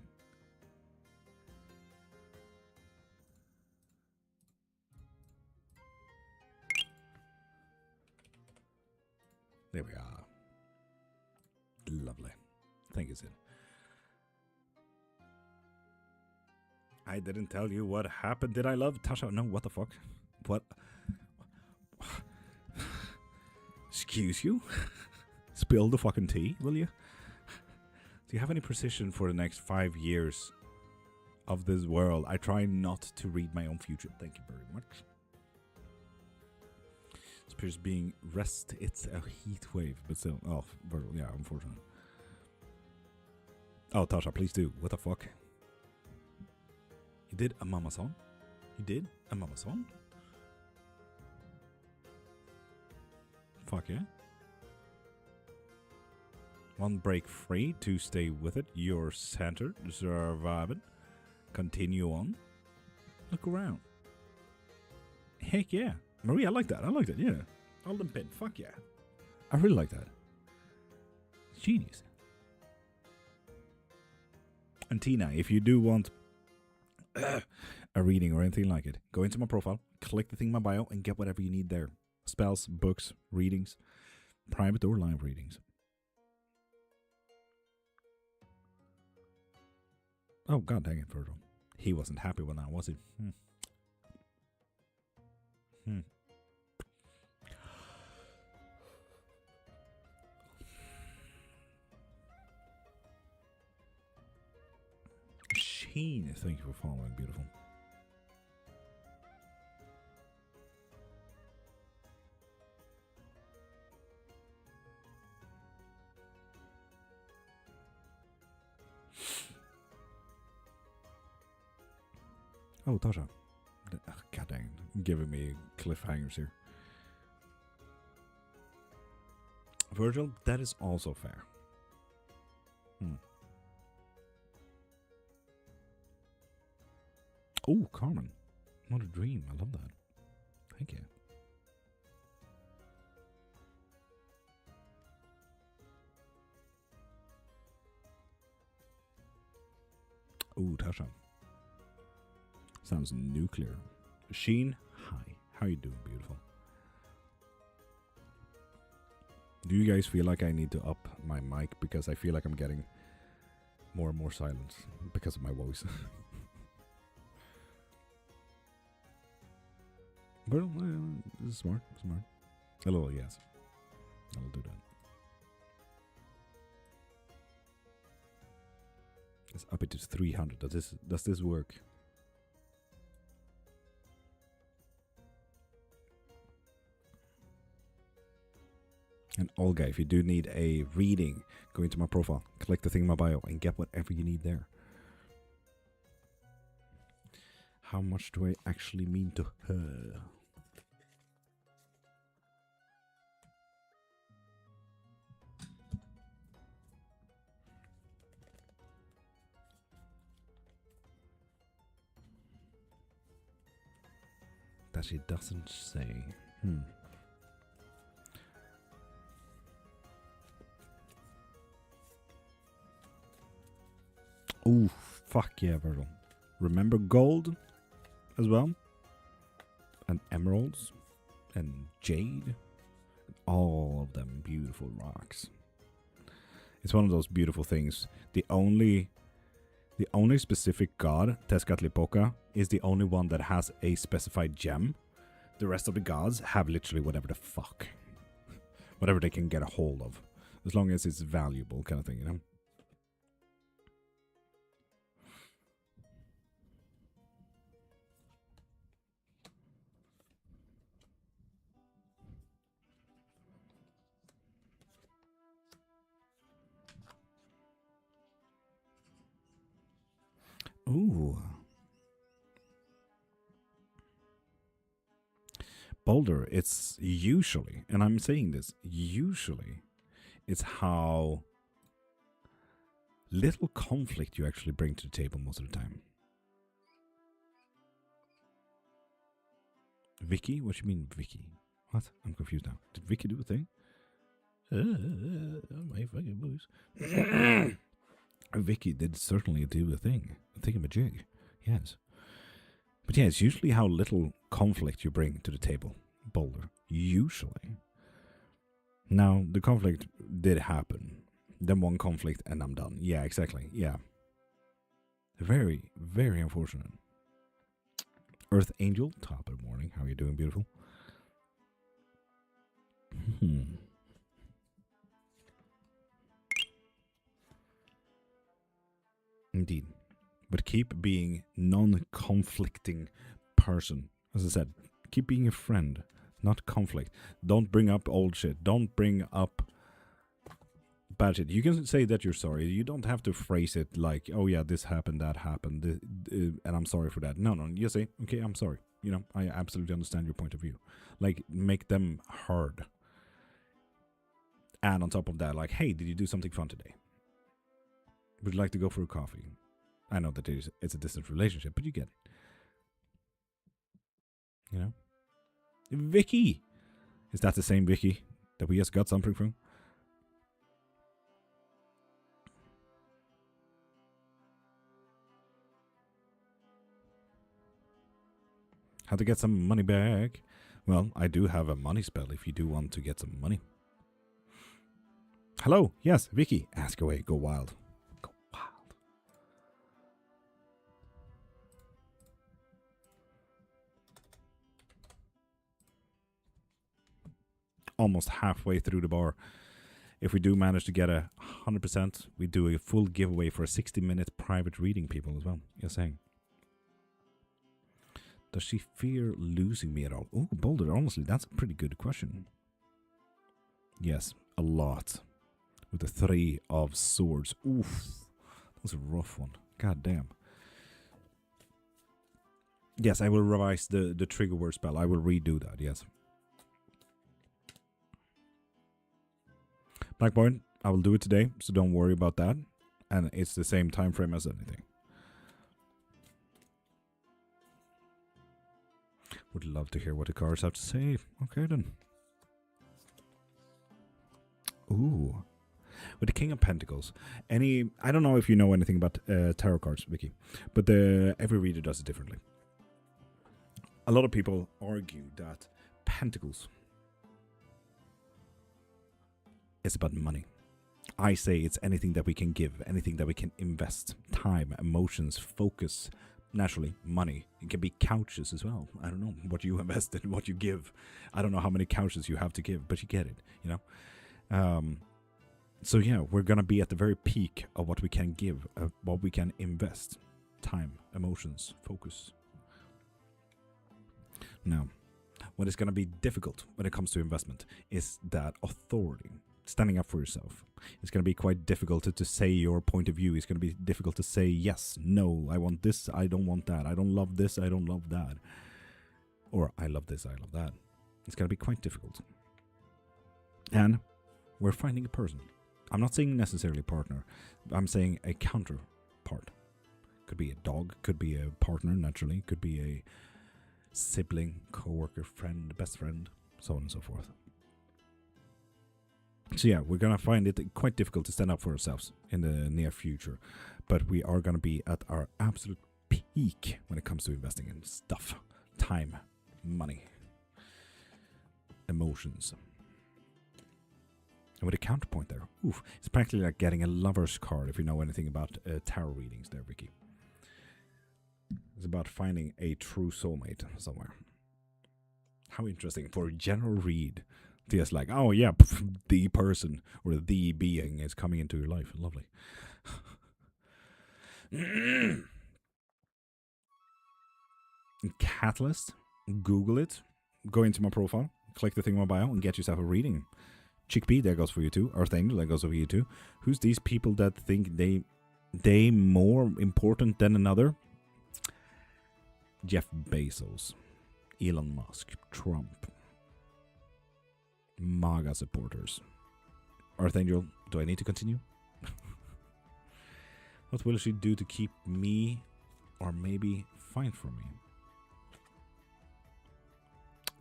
There we are. Lovely. Thank you, Sid. I didn't tell you what happened. Did I love Tasha? No, what the fuck? What? Excuse you? Spill the fucking tea, will you? Do you have any precision for the next 5 years of this world? I try not to read my own future. Thank you very much. Spears being rest, it's a heat wave, but still. Oh, yeah, unfortunate. Oh, Tasha, please do. What the fuck? You did a mama song? You did a mama song? Fuck yeah. One break free to stay with it. You're centered, surviving. Continue on. Look around. Heck yeah. Marie, I like that. I like that, yeah. Alden Pin, fuck yeah. I really like that. Genius. And Tina, if you do want a reading or anything like it, go into my profile, click the thing in my bio, and get whatever you need there. Spells, books, readings, private or live readings. Oh, god dang it, Virgil. He wasn't happy with that, was he? Sheen, thank you for following, beautiful. Oh, Tasha. God dang, giving me cliffhangers here. Virgil, that is also fair. Oh, Carmen. What a dream. I love that. Thank you. Oh, Tasha. Sounds nuclear. Sheen, hi. How you doing, beautiful? Do you guys feel like I need to up my mic? Because I feel like I'm getting more and more silence because of my voice. But this is smart. Smart. A little, yes. I'll do that. Let's up it to 300. Does this work? And Olga, if you do need a reading, go into my profile, click the thing in my bio, and get whatever you need there. How much do I actually mean to her? That she doesn't say. Oh, fuck yeah, Virgil. Remember gold as well? And emeralds and jade. All of them beautiful rocks. It's one of those beautiful things. The only specific god, Tezcatlipoca, is the only one that has a specified gem. The rest of the gods have literally whatever the fuck. Whatever they can get a hold of. As long as it's valuable kind of thing, you know? Ooh. Boulder, it's usually, and I'm saying this, usually, it's how little conflict you actually bring to the table most of the time. Vicky? What do you mean, Vicky? What? I'm confused now. Did Vicky do a thing? My fucking voice. Vicky did certainly do a thing. A thingamajig. Yes. But yeah, it's usually how little conflict you bring to the table. Boulder. Usually. Now, the conflict did happen. Then one conflict and I'm done. Yeah, exactly. Yeah. Very, very unfortunate. Earth Angel, top of the morning. How are you doing, beautiful? Indeed. But keep being non-conflicting person. As I said, keep being a friend, not conflict. Don't bring up old shit. Don't bring up bad shit. You can say that you're sorry. You don't have to phrase it like, oh yeah, this happened, that happened, and I'm sorry for that. No, you say, okay, I'm sorry. You know, I absolutely understand your point of view. Like, make them heard. And on top of that, like, hey, did you do something fun today? Would you like to go for a coffee? I know that it's a distant relationship, but you get it. You know? Vicky! Is that the same Vicky that we just got something from? How to get some money back? Well, I do have a money spell if you do want to get some money. Hello, yes, Vicky. Ask away, go wild. Go wild. Almost halfway through the bar. If we do manage to get 100%, we do a full giveaway for a 60-minute private reading, people, as well. You're saying. Does she fear losing me at all? Oh, Boulder, honestly, that's a pretty good question. Yes, a lot. With the 3 of swords. Oof. That was a rough one. God damn. Yes, I will revise the trigger word spell. I will redo that, yes. Blackboy, I will do it today, so don't worry about that. And it's the same time frame as anything. Would love to hear what the cards have to say. Okay, then. Ooh. With the King of Pentacles. I don't know if you know anything about tarot cards, Vicky, but every reader does it differently. A lot of people argue that Pentacles is about money. I say it's anything that we can give, anything that we can invest. Time, emotions, focus, naturally, money. It can be couches as well. I don't know what you invest in, what you give. I don't know how many couches you have to give, but you get it, you know? So yeah, we're going to be at the very peak of what we can give, what we can invest. Time, emotions, focus. Now, what is going to be difficult when it comes to investment is that authority. Standing up for yourself. It's going to be quite difficult to say your point of view. It's going to be difficult to say yes, no, I want this, I don't want that. I don't love this, I don't love that. Or I love this, I love that. It's going to be quite difficult. And we're finding a person. I'm not saying necessarily a partner. I'm saying a counterpart. Could be a dog, could be a partner, naturally. Could be a sibling, co-worker, friend, best friend, so on and so forth. So yeah, we're going to find it quite difficult to stand up for ourselves in the near future. But we are going to be at our absolute peak when it comes to investing in stuff. Time, money, emotions. And with a counterpoint there, oof, it's practically like getting a lover's card if you know anything about tarot readings there, Vicky. It's about finding a true soulmate somewhere. How interesting for a general read. Just like, oh yeah, the person or the being is coming into your life. Lovely. Catalyst, Google it, go into my profile, click the thing in my bio, and get yourself a reading. Chickpea, that goes for you too. Earth Angel, that goes for you too. Who's these people that think they day more important than another? Jeff Bezos, Elon Musk, Trump, MAGA supporters. Archangel, do I need to continue? What will she do to keep me, or maybe fight for me?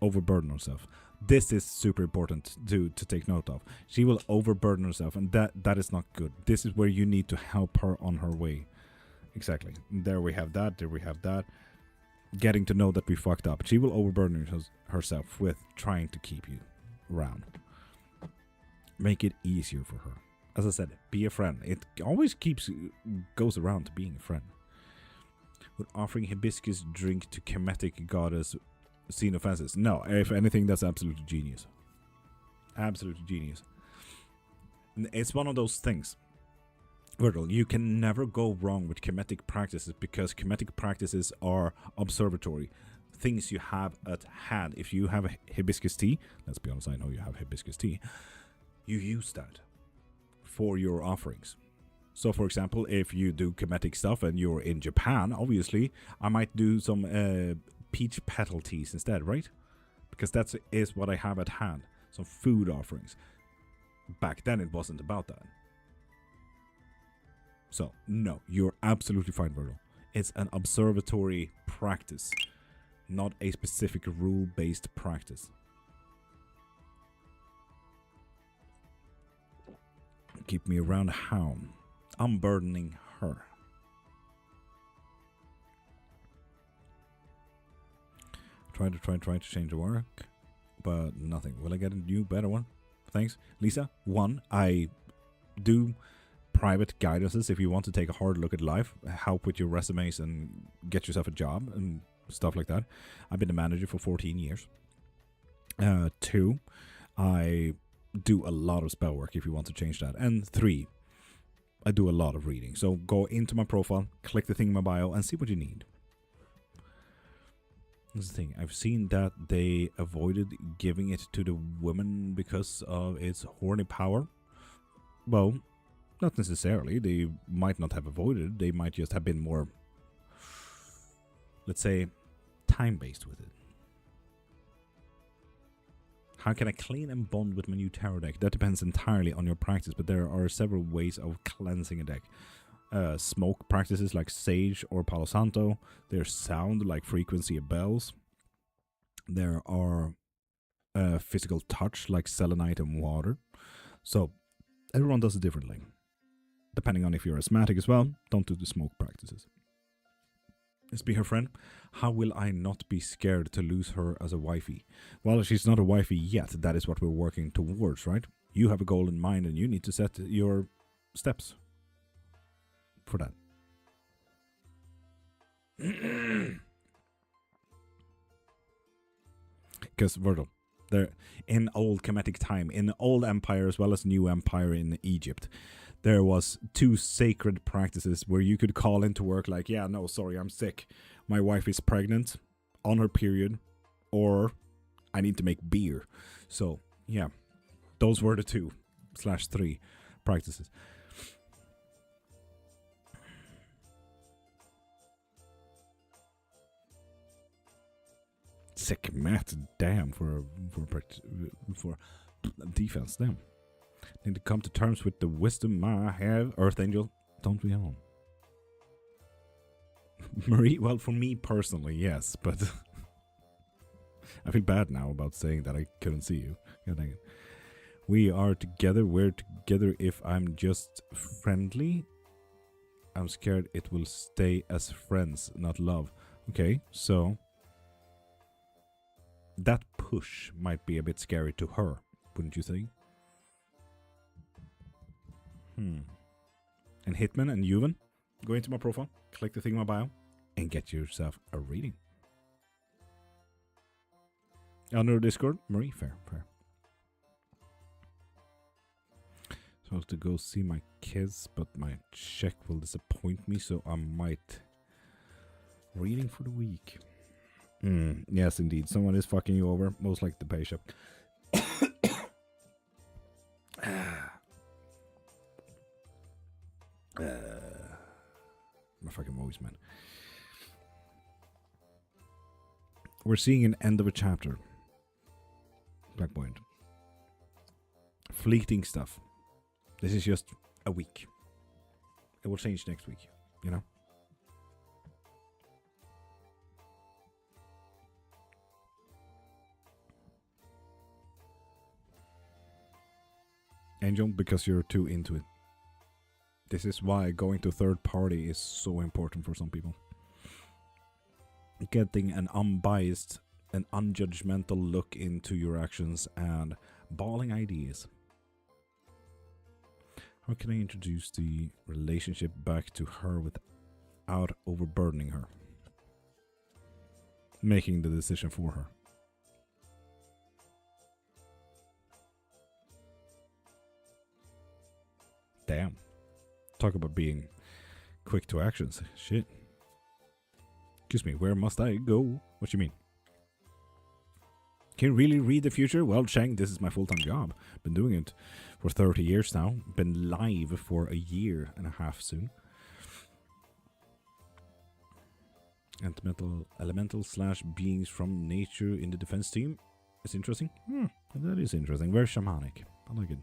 Overburden herself. This is super important to take note of. She will overburden herself, and that is not good. This is where you need to help her on her way. Exactly. There we have that. There we have that. Getting to know that we fucked up. She will overburden herself with trying to keep you around. Make it easier for her. As I said, be a friend. It always goes around to being a friend. Would offering hibiscus drink to Kemetic goddess seen offenses? No, if anything, that's absolutely genius. Absolutely genius. It's one of those things. Virgil, you can never go wrong with Kemetic practices because Kemetic practices are observatory. Things you have at hand. If you have a hibiscus tea, let's be honest, I know you have hibiscus tea, you use that for your offerings. So, for example, if you do Kemetic stuff and you're in Japan, obviously, I might do some peach petal teas instead, right? Because that is what I have at hand. Some food offerings. Back then, it wasn't about that. So, no, you're absolutely fine, Virgil. It's an observatory practice, not a specific rule-based practice. Keep me around how? Unburdening her. Try to change the work, but nothing. Will I get a new, better one? Thanks. Lisa, 1, I do private guidances if you want to take a hard look at life, help with your resumes and get yourself a job and stuff like that. I've been a manager for 14 years. 2, I do a lot of spell work if you want to change that. And 3, I do a lot of reading. So go into my profile, click the thing in my bio, and see what you need. That's the thing. I've seen that they avoided giving it to the women because of its horny power. Well, not necessarily. They might not have avoided. They might just have been more, let's say, time-based with it. How can I clean and bond with my new tarot deck? That depends entirely on your practice, but there are several ways of cleansing a deck. Smoke practices like Sage or Palo Santo. There's sound like frequency of bells. There are physical touch like selenite and water. So everyone does it differently. Depending on if you're asthmatic as well, don't do the smoke practices. Let's be her friend. How will I not be scared to lose her as a wifey? Well, she's not a wifey yet. That is what we're working towards, right? You have a goal in mind and you need to set your steps for that. Because, Virgil, there in old Kemetic time, in the old empire as well as new empire in Egypt, there was 2 sacred practices where you could call into work like, yeah, no, sorry, I'm sick. My wife is pregnant, on her period, or I need to make beer. So, yeah, those were the 2/3 practices. Sick Matt, damn, for defense, damn. Need to come to terms with the wisdom I have, Earth Angel, don't we all? Marie, well, for me personally, yes, but I feel bad now about saying that I couldn't see you. God dang it. We are together, we're together. If I'm just friendly, I'm scared it will stay as friends, not love. Okay, so that push might be a bit scary to her, wouldn't you think? And Hitman and Juven, go into my profile, click the thing in my bio, and get yourself a reading. Under Discord, Marie, fair. Supposed to go see my kids, but my check will disappoint me, so I might reading for the week. Yes, indeed. Someone is fucking you over, most like the patient. my fucking voice, man. We're seeing an end of a chapter. Black point. Fleeting stuff. This is just a week. It will change next week, you know? Angel, because you're too into it. This is why going to third party is so important for some people. Getting an unbiased and unjudgmental look into your actions and balling ideas. How can I introduce the relationship back to her without overburdening her? Making the decision for her. Damn. Talk about being quick to actions. Shit. Excuse me, where must I go? What you mean? Can you really read the future? Well, Cheng, this is my full-time job. Been doing it for 30 years now. Been live for a year and a half soon. Elemental / beings from nature in the defense team. It's interesting. That is interesting. Very shamanic. I like it.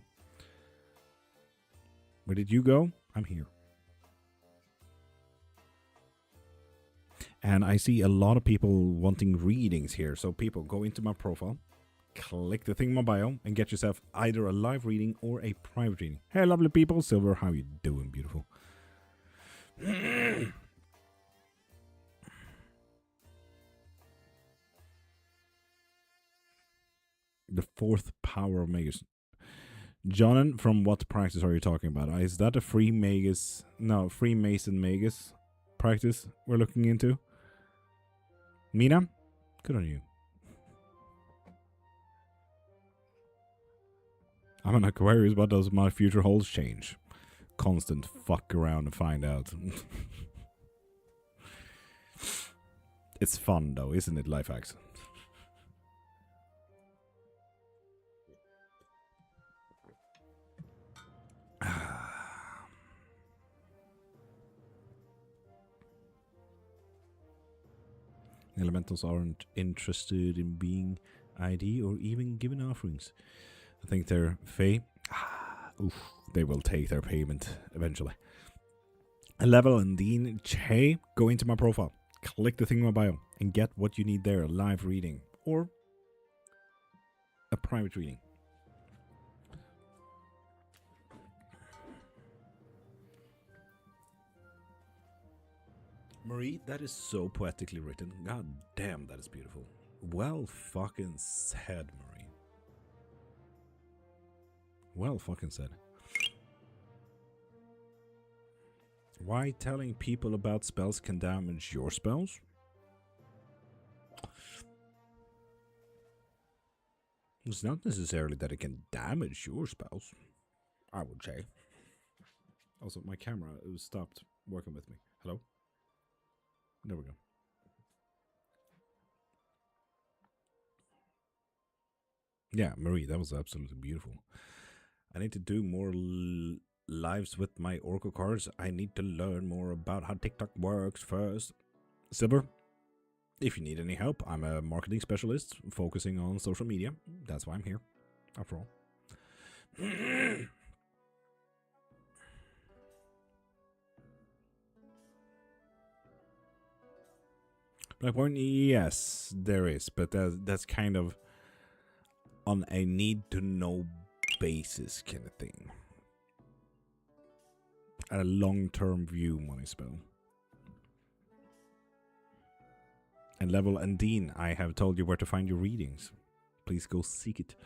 Where did you go? I'm here. And I see a lot of people wanting readings here. So people, go into my profile, click the thing in my bio, and get yourself either a live reading or a private reading. Hey, lovely people. Silver, how you doing? Beautiful. The fourth power of Magus. Jonan, from what practice are you talking about? Is that a Freemason Magus practice we're looking into? Mina, good on you. I'm an Aquarius, but does my future holds change? Constant fuck around and find out. It's fun though, isn't it, life hacks? Elementals aren't interested in being ID or even given offerings. I think they're Fae. They will take their payment eventually. A level and Dean Che, go into my profile, click the thing in my bio, and get what you need there, a live reading or a private reading. Marie, that is so poetically written. God damn, that is beautiful. Well fucking said, Marie. Well fucking said. Why telling people about spells can damage your spells? It's not necessarily that it can damage your spells, I would say. Also, my camera stopped working with me. Hello? There we go. Yeah, Marie, that was absolutely beautiful. I need to do more lives with my Oracle cards. I need to learn more about how TikTok works first. Silver, if you need any help, I'm a marketing specialist focusing on social media. That's why I'm here, after all. Black point, yes, there is, but that's kind of on a need-to-know basis kind of thing. A long-term view money spell. And level and Dean, I have told you where to find your readings. Please go seek it.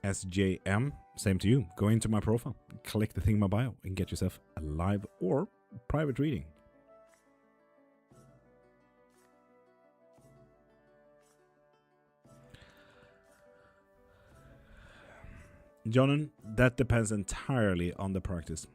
SJM, same to you. Go into my profile, click the thing in my bio, and get yourself a live or private reading. Jonan, that depends entirely on the practice.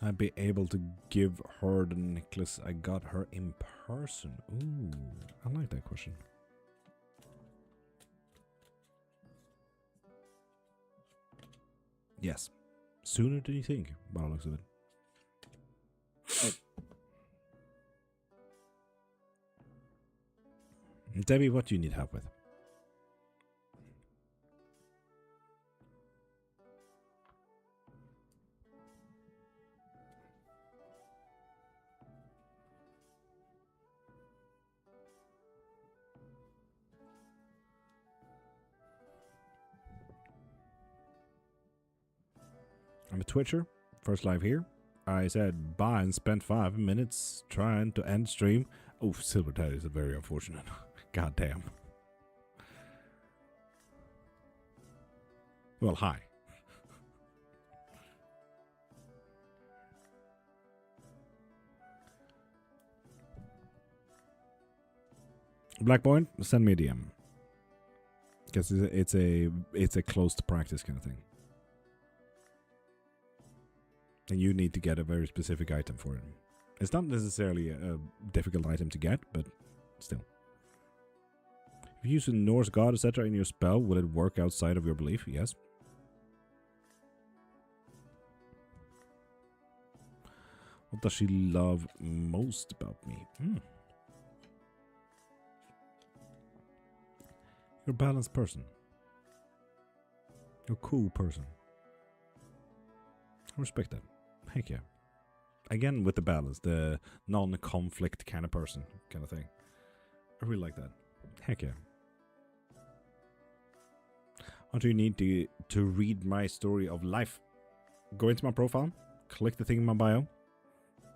I'd be able to give her the necklace I got her in person. Ooh, I like that question. Yes. Sooner than you think, by the looks of it. Debbie, what do you need help with? I'm a Twitcher. First live here. I said bye and spent 5 minutes trying to end stream. Oh, Silver Tide is very unfortunate. God damn. Well, hi. Black Point, send me a DM. Because it's a closed practice kind of thing. And you need to get a very specific item for it. It's not necessarily a difficult item to get, but still. If you use a Norse god, etc. in your spell, will it work outside of your belief? Yes. What does she love most about me? You're a balanced person. You're a cool person. I respect that. Heck yeah. Again, with the balance, the non-conflict kind of person, kind of thing. I really like that. Heck yeah. What do you need to read my story of life? Go into my profile, click the thing in my bio,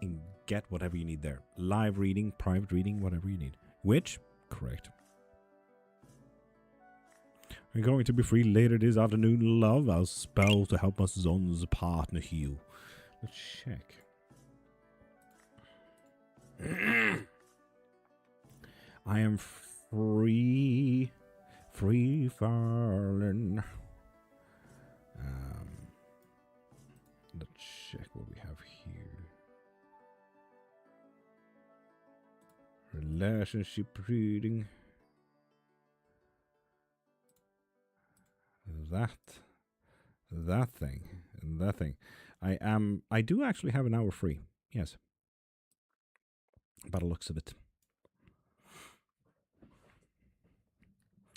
and get whatever you need there. Live reading, private reading, whatever you need. Which? Correct. We're going to be free later this afternoon, love. Our spell to help us son's partner heal. Let's check. I am free falling. Let's check what we have here. Relationship reading. That thing. I do actually have an hour free. Yes. By the looks of it.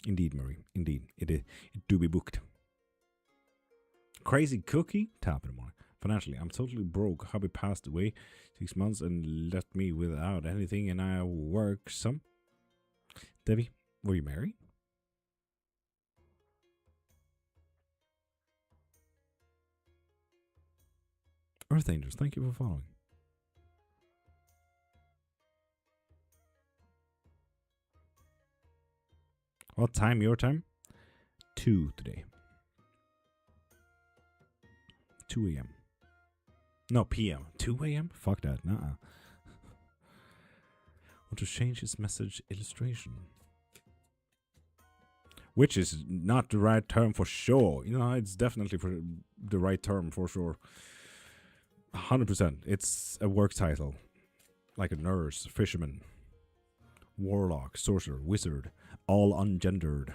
Indeed, Marie. Indeed. It do be booked. Crazy cookie? Top of the morning. Financially, I'm totally broke. Hubby passed away 6 months and left me without anything, and I work some. Debbie, were you married? Earth Angels, thank you for following. What time? Your time? 2 today. 2 a.m. No, p.m. 2 a.m.? Fuck that. Nuh-uh. Want to change his message illustration. Which is not the right term for sure. You know, it's definitely for the right term for sure. 100%. It's a work title. Like a nurse, fisherman, warlock, sorcerer, wizard. All ungendered.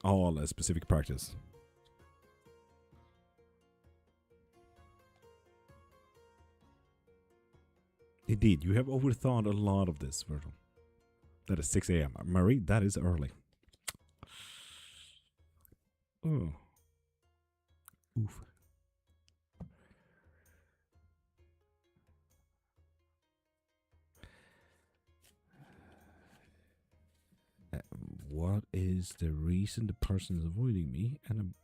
All a specific practice. Indeed, you have overthought a lot of this, Virgil. That is 6 a.m. Marie, that is early. Oh. Oof. What is the reason the person is avoiding me and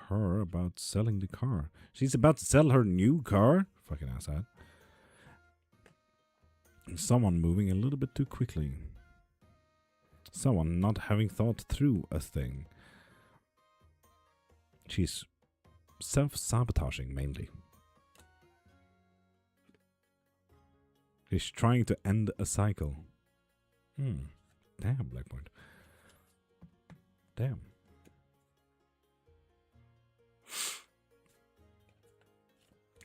her about selling the car? She's about to sell her new car? Fucking asshat. Someone moving a little bit too quickly. Someone not having thought through a thing. She's self-sabotaging mainly. She's trying to end a cycle. Damn, Blackpoint. Damn.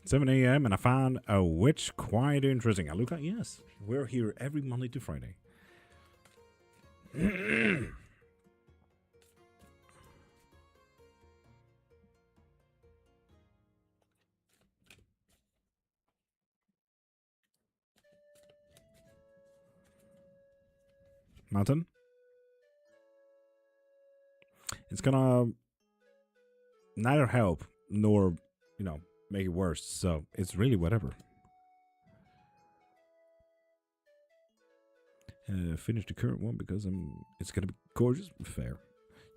"7 a.m. and I found a witch quite interesting." Aluka, yes. We're here every Monday to Friday. mountain, it's gonna neither help nor, make it worse. So it's really whatever. Finish the current one because it's gonna be gorgeous. Fair.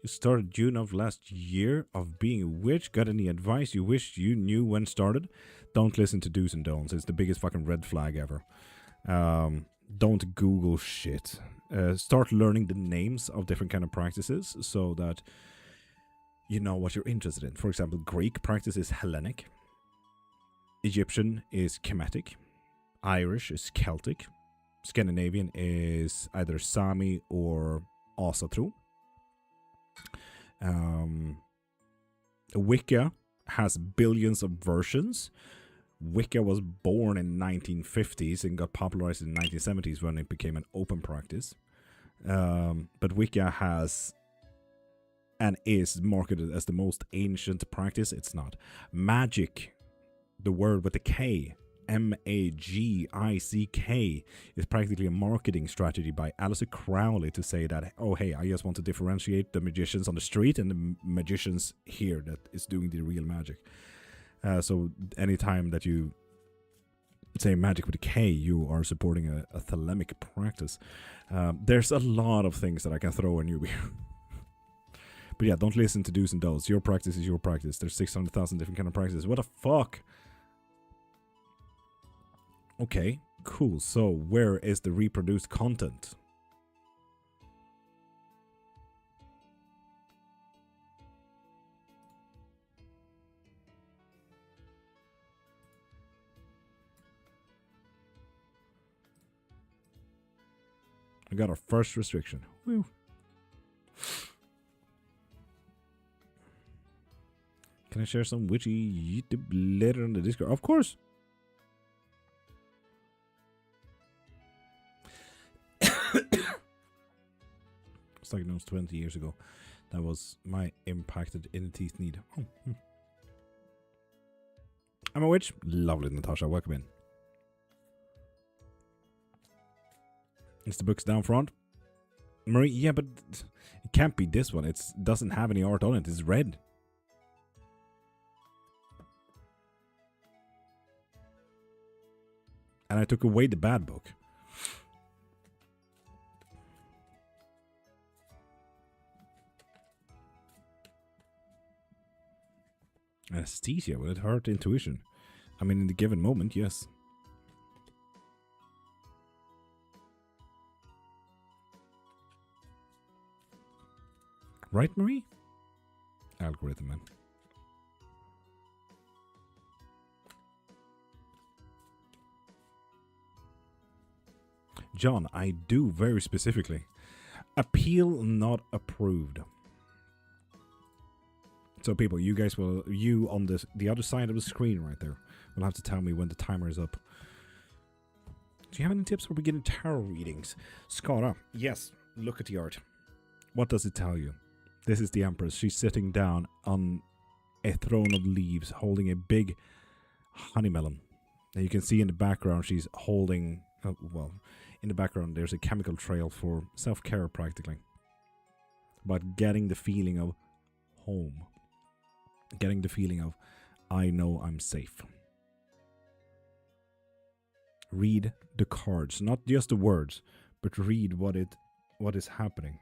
You started June of last year of being a witch. Got any advice you wish you knew when started? Don't listen to do's and don'ts. It's the biggest fucking red flag ever. Don't Google shit. Start learning the names of different kind of practices so that you know what you're interested in. For example, Greek practice is Hellenic. Egyptian is Kemetic. Irish is Celtic. Scandinavian is either Sami or Asatru. Wicca has billions of versions. Wicca was born in 1950s and got popularized in the 1970s when it became an open practice. But Wicca has and is marketed as the most ancient practice. It's not. Magic, the word with the K, Magick, is practically a marketing strategy by Aleister Crowley to say that, oh hey, I just want to differentiate the magicians on the street and the magicians here that is doing the real magic. So anytime that you say magic with a K, you are supporting a thelemic practice. There's a lot of things that I can throw on you. But yeah, don't listen to do's and don'ts. Your practice is your practice. There's 600,000 different kind of practices. What the fuck? Okay, cool. So where is the reproduced content? We got our first restriction. Woo. Can I share some witchy YouTube later in the Discord? Of course. It's like those 20 years ago. That was my impacted in the teeth need. Oh. I'm a witch. Lovely, Natasha. Welcome in. Is the books down front? Marie, yeah, but it can't be this one. It doesn't have any art on it. It's red. And I took away the bad book. Anesthesia, will it hurt intuition? I mean, in the given moment, yes. Right, Marie? Algorithm, man. John, I do very specifically. Appeal not approved. So people, you guys will, you on the other side of the screen right there, will have to tell me when the timer is up. Do you have any tips for beginning tarot readings? Scara, yes, look at the art. What does it tell you? This is the Empress. She's sitting down on a throne of leaves, holding a big honey melon. And you can see in the background she's holding, well, in the background there's a chemical trail for self-care practically. But getting the feeling of home. Getting the feeling of, I know I'm safe. Read the cards, not just the words, but read what is happening.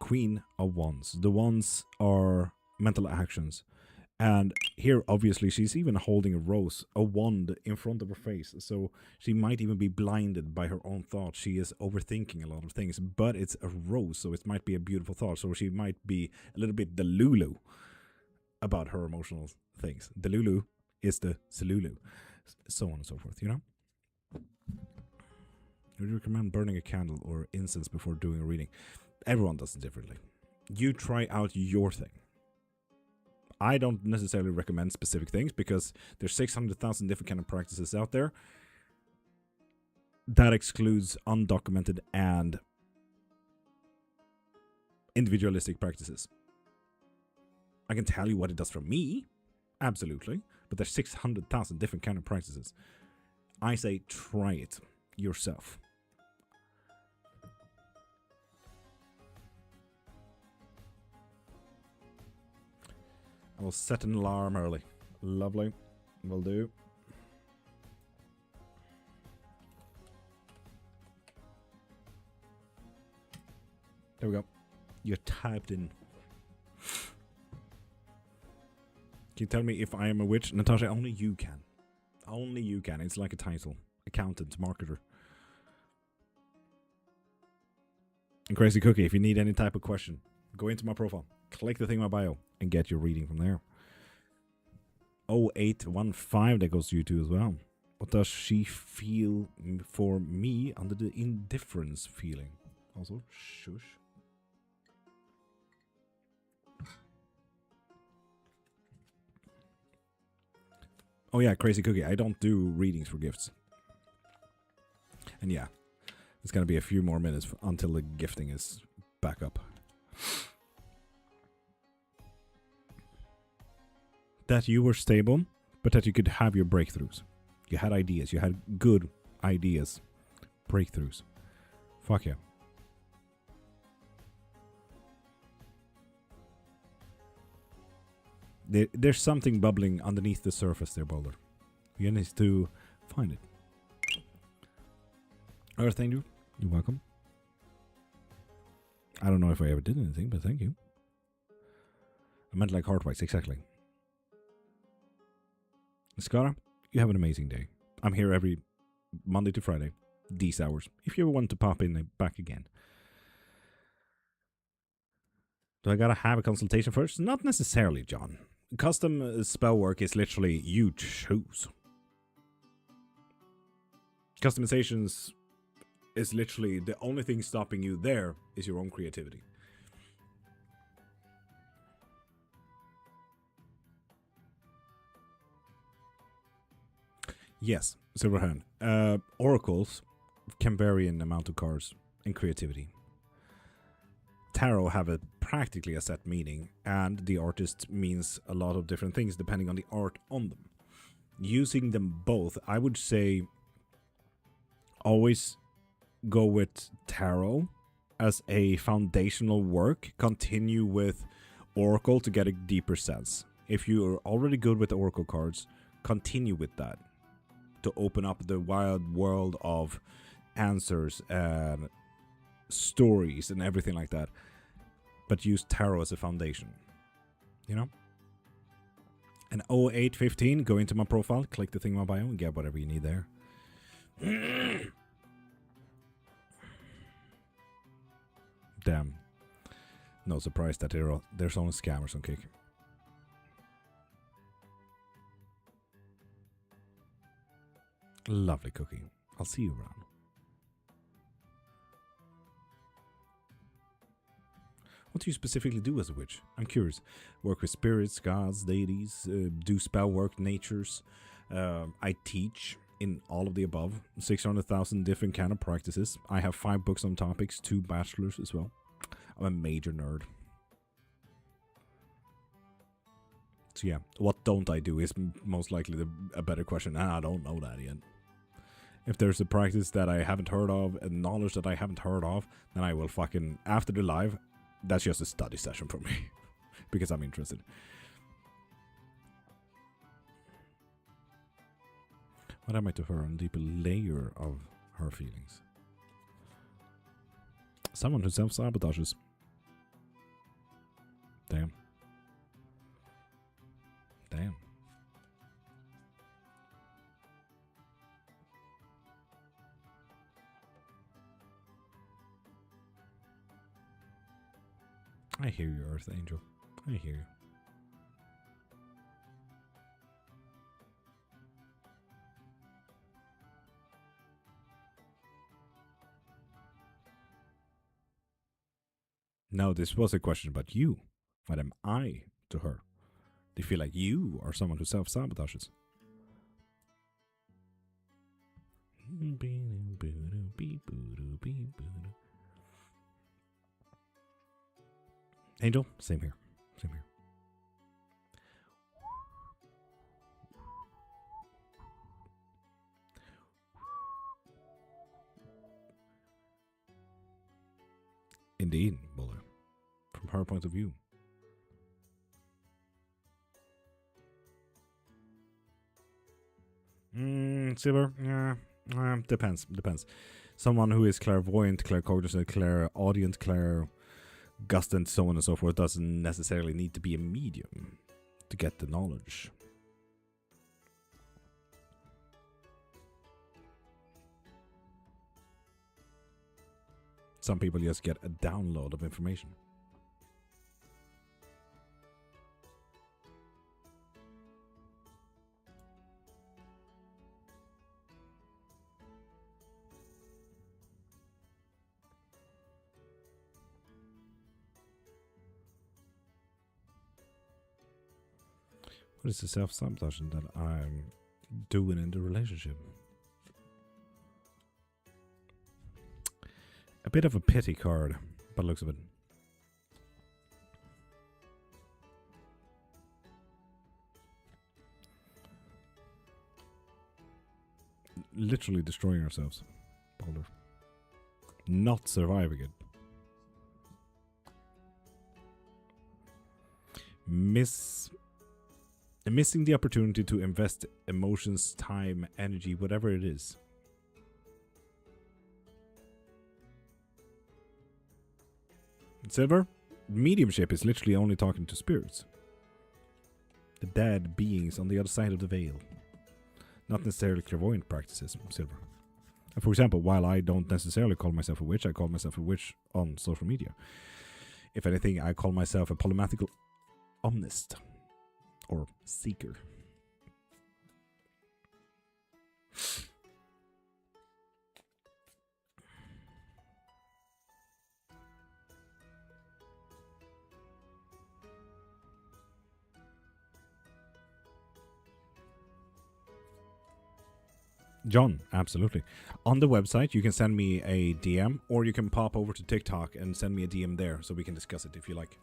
Queen of Wands. The Wands are mental actions. And here, obviously, she's even holding a rose, a wand in front of her face. So she might even be blinded by her own thoughts. She is overthinking a lot of things, but it's a rose, so it might be a beautiful thought. So she might be a little bit delulu about her emotional things. Delulu is the Selulu, so on and so forth, you know? Would you recommend burning a candle or incense before doing a reading? Everyone does it differently. You try out your thing. I don't necessarily recommend specific things because there's 600,000 different kind of practices out there. That excludes undocumented and individualistic practices. I can tell you what it does for me, absolutely, but there's 600,000 different kind of practices. I say try it yourself. We'll set an alarm early. Lovely. Will do. There we go. You're typed in. Can you tell me if I am a witch? Natasha, only you can. Only you can. It's like a title. Accountant, marketer. And Crazy Cookie, if you need any type of question, go into my profile, click the thing in my bio, and get your reading from there. 0815, that goes to you too as well. What does she feel for me under the indifference feeling? Also, shush. Oh yeah, Crazy Cookie, I don't do readings for gifts. And yeah, it's gonna be a few more minutes until the gifting is back up. That you were stable, but that you could have your breakthroughs. You had ideas, you had good ideas. Breakthroughs. Fuck yeah. There's something bubbling underneath the surface there, Boulder. You need to find it. Earth Angel, you're welcome. I don't know if I ever did anything, but thank you. I meant like heart-wise, exactly. Skara, you have an amazing day. I'm here every Monday to Friday, these hours, if you want to pop in back again. Do I gotta have a consultation first? Not necessarily, John. Custom spell work is literally you choose. Customizations is literally the only thing stopping you there is your own creativity. Yes, Silverhand. Oracles can vary in amount of cards and creativity. Tarot have practically a set meaning, and the artist means a lot of different things depending on the art on them. Using them both, I would say always go with tarot as a foundational work. Continue with Oracle to get a deeper sense. If you are already good with the Oracle cards, continue with that to open up the wild world of answers and stories and everything like that. But use tarot as a foundation, you know? And 0815, go into my profile, click the thing in my bio, and get whatever you need there. Damn. No surprise that there's only scammers on Kick. Lovely Cookie. I'll see you around. What do you specifically do as a witch? I'm curious. Work with spirits, gods, deities, do spell work, natures. I teach in all of the above. 600,000 different kind of practices. I have 5 books on topics, 2 bachelors as well. I'm a major nerd. So yeah, what don't I do is most likely a better question. And I don't know that yet. If there's a practice that I haven't heard of, and knowledge that I haven't heard of, then I will fucking, after the live, that's just a study session for me. Because I'm interested. What am I to her on a deeper layer of her feelings? Someone who self-sabotages. Damn. Damn. I hear you, Earth Angel. I hear you. No, this was a question about you. What am I to her? Do you feel like you are someone who self-sabotages? Angel, same here. Same here. Indeed, Buller. From her point of view. Silver? Yeah, depends. Someone who is clairvoyant, claircognizant, clairaudient, clairgustant, so on and so forth, doesn't necessarily need to be a medium to get the knowledge. Some people just get a download of information. What is the self-sabotaging that I'm doing in the relationship? A bit of a pity card, by the looks of it. Literally destroying ourselves. Boulder. Not surviving it. Missing the opportunity to invest emotions, time, energy, whatever it is. Silver, mediumship is literally only talking to spirits. The dead beings on the other side of the veil. Not necessarily clairvoyant practices, Silver. And for example, while I don't necessarily call myself a witch, I call myself a witch on social media. If anything, I call myself a polymathical omnist. Or seeker. John, absolutely. On the website, you can send me a DM, or you can pop over to TikTok and send me a DM there, so we can discuss it if you like.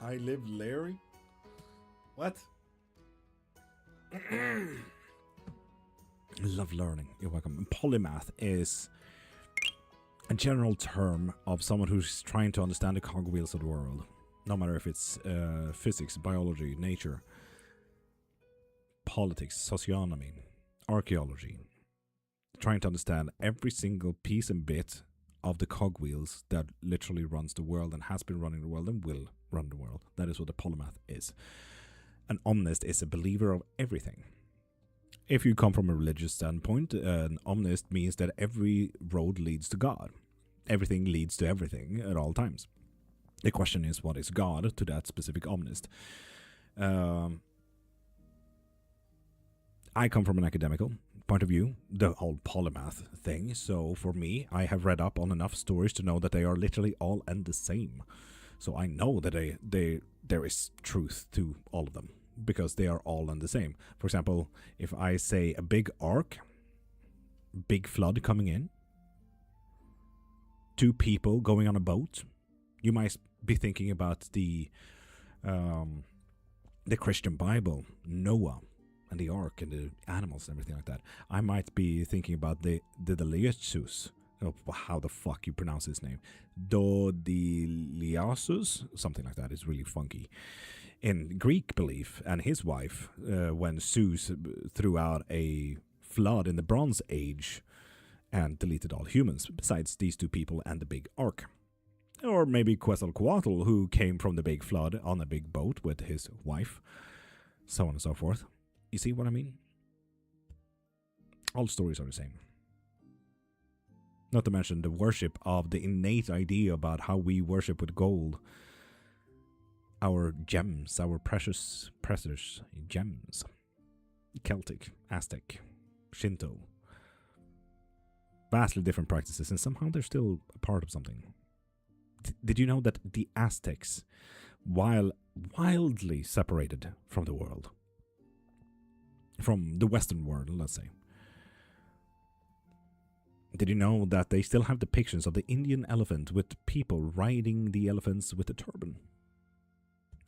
I live Larry? What? Love learning. You're welcome. Polymath is a general term of someone who's trying to understand the cogwheels of the world. No matter if it's physics, biology, nature, politics, socionomy, archaeology. Trying to understand every single piece and bit of the cogwheels that literally runs the world and has been running the world and will run the world. That is what a polymath is. An omnist is a believer of everything. If you come from a religious standpoint, an omnist means that every road leads to God. Everything leads to everything at all times. The question is, what is God to that specific omnist? I come from an academical point of view, the whole polymath thing. So for me, I have read up on enough stories to know that they are literally all and the same. So I know that there is truth to all of them because they are all and the same. For example, if I say a big ark, big flood coming in, 2 people going on a boat, you might be thinking about the Christian Bible, Noah, and the ark and the animals and everything like that. I might be thinking about the Dodeliasus. Oh, how the fuck you pronounce his name? Dodeliasus? Something like that. It's really funky. In Greek belief, and his wife, when Zeus threw out a flood in the Bronze Age and deleted all humans, besides these 2 people and the big ark. Or maybe Quetzalcoatl, who came from the big flood on a big boat with his wife, so on and so forth. You see what I mean? All stories are the same. Not to mention the worship of the innate idea about how we worship with gold. Our gems, our precious gems. Celtic, Aztec, Shinto. Vastly different practices, and somehow they're still a part of something. Did you know that the Aztecs, while wildly separated from the world, from the Western world, let's say. Did you know that they still have depictions of the Indian elephant with people riding the elephants with a turban?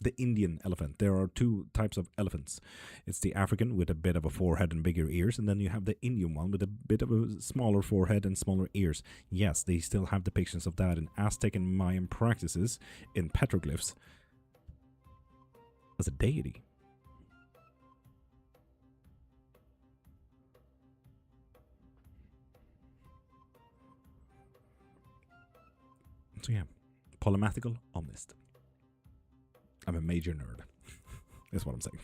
The Indian elephant. There are 2 types of elephants. It's the African with a bit of a forehead and bigger ears, and then you have the Indian one with a bit of a smaller forehead and smaller ears. Yes, they still have depictions of that in Aztec and Mayan practices, in petroglyphs, as a deity. So yeah, polymathical omnist. I'm a major nerd. That's what I'm saying.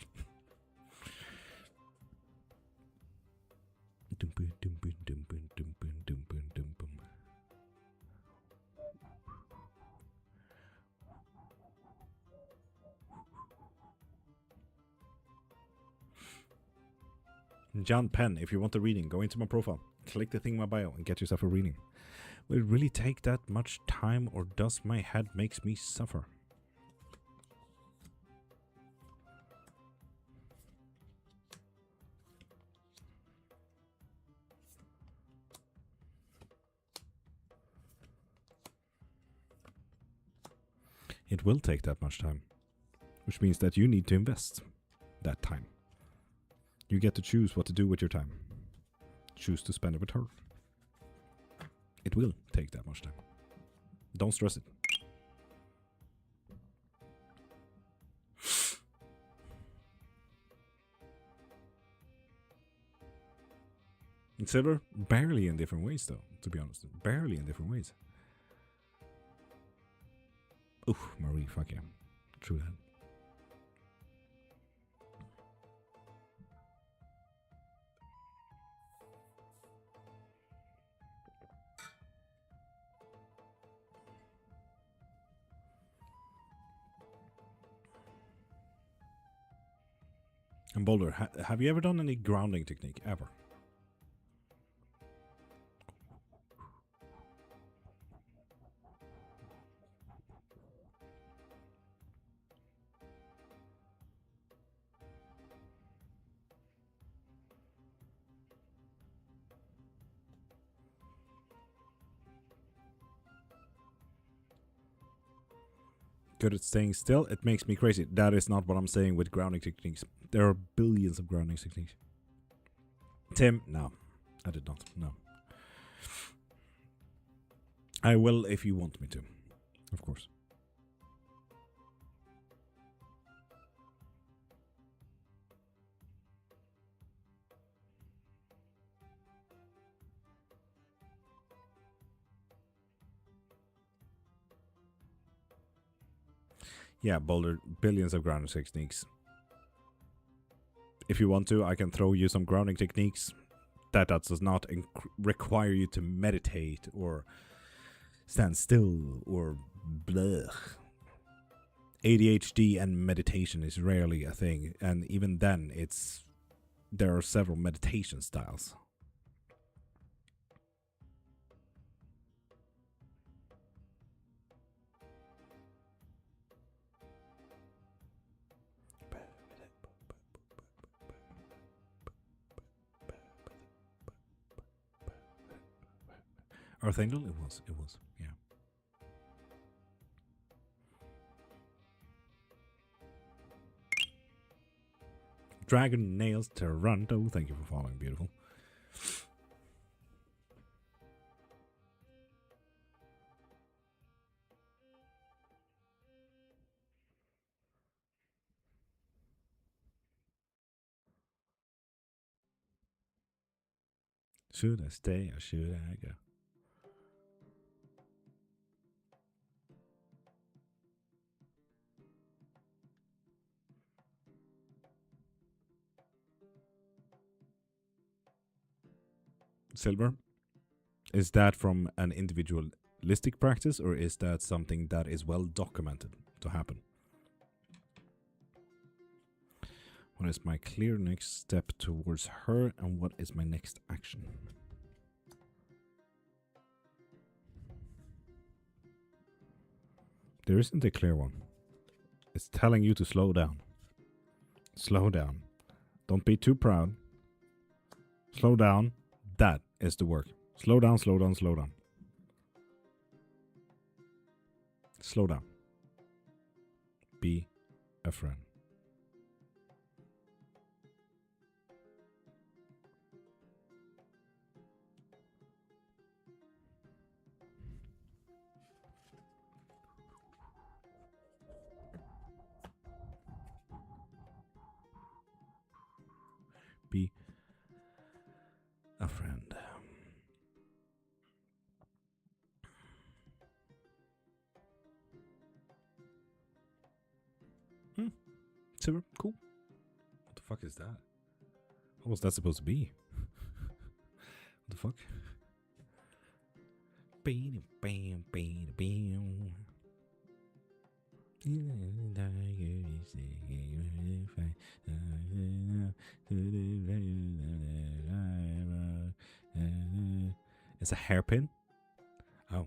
John Penn, if you want a reading, go into my profile, click the thing in my bio, and get yourself a reading. Will it really take that much time, or does my head makes me suffer? It will take that much time, which means that you need to invest that time. You get to choose what to do with your time. Choose to spend it with her. It will take that much time. Don't stress it. In silver, barely in different ways though, to be honest. Barely in different ways. Oof, Marie, fuck yeah. True that. And Boulder, have you ever done any grounding technique, ever? Good at staying still, it makes me crazy. That is not what I'm saying with grounding techniques. There are billions of grounding techniques. Tim, no. I did not, no. I will if you want me to, of course. Yeah, Boulder, billions of grounding techniques. If you want to, I can throw you some grounding techniques. That does not require you to meditate or stand still or blah. ADHD and meditation is rarely a thing, and even then, there are several meditation styles. Archangel? It was, yeah. Dragon Nails Toronto, thank you for following, beautiful. Should I stay or should I go? Silver, is that from an individualistic practice, or is that something that is well documented to happen? What is my clear next step towards her, and what is my next action? There isn't a clear one. It's telling you to slow down. Slow down. Don't be too proud. Slow down. That is the work. Slow down, slow down, slow down. Slow down. Be a friend. Be a friend. Quicksilver, cool. What the fuck is that? What was that supposed to be? What the fuck? Bam, bam, bam, bam. It's a hairpin. Oh,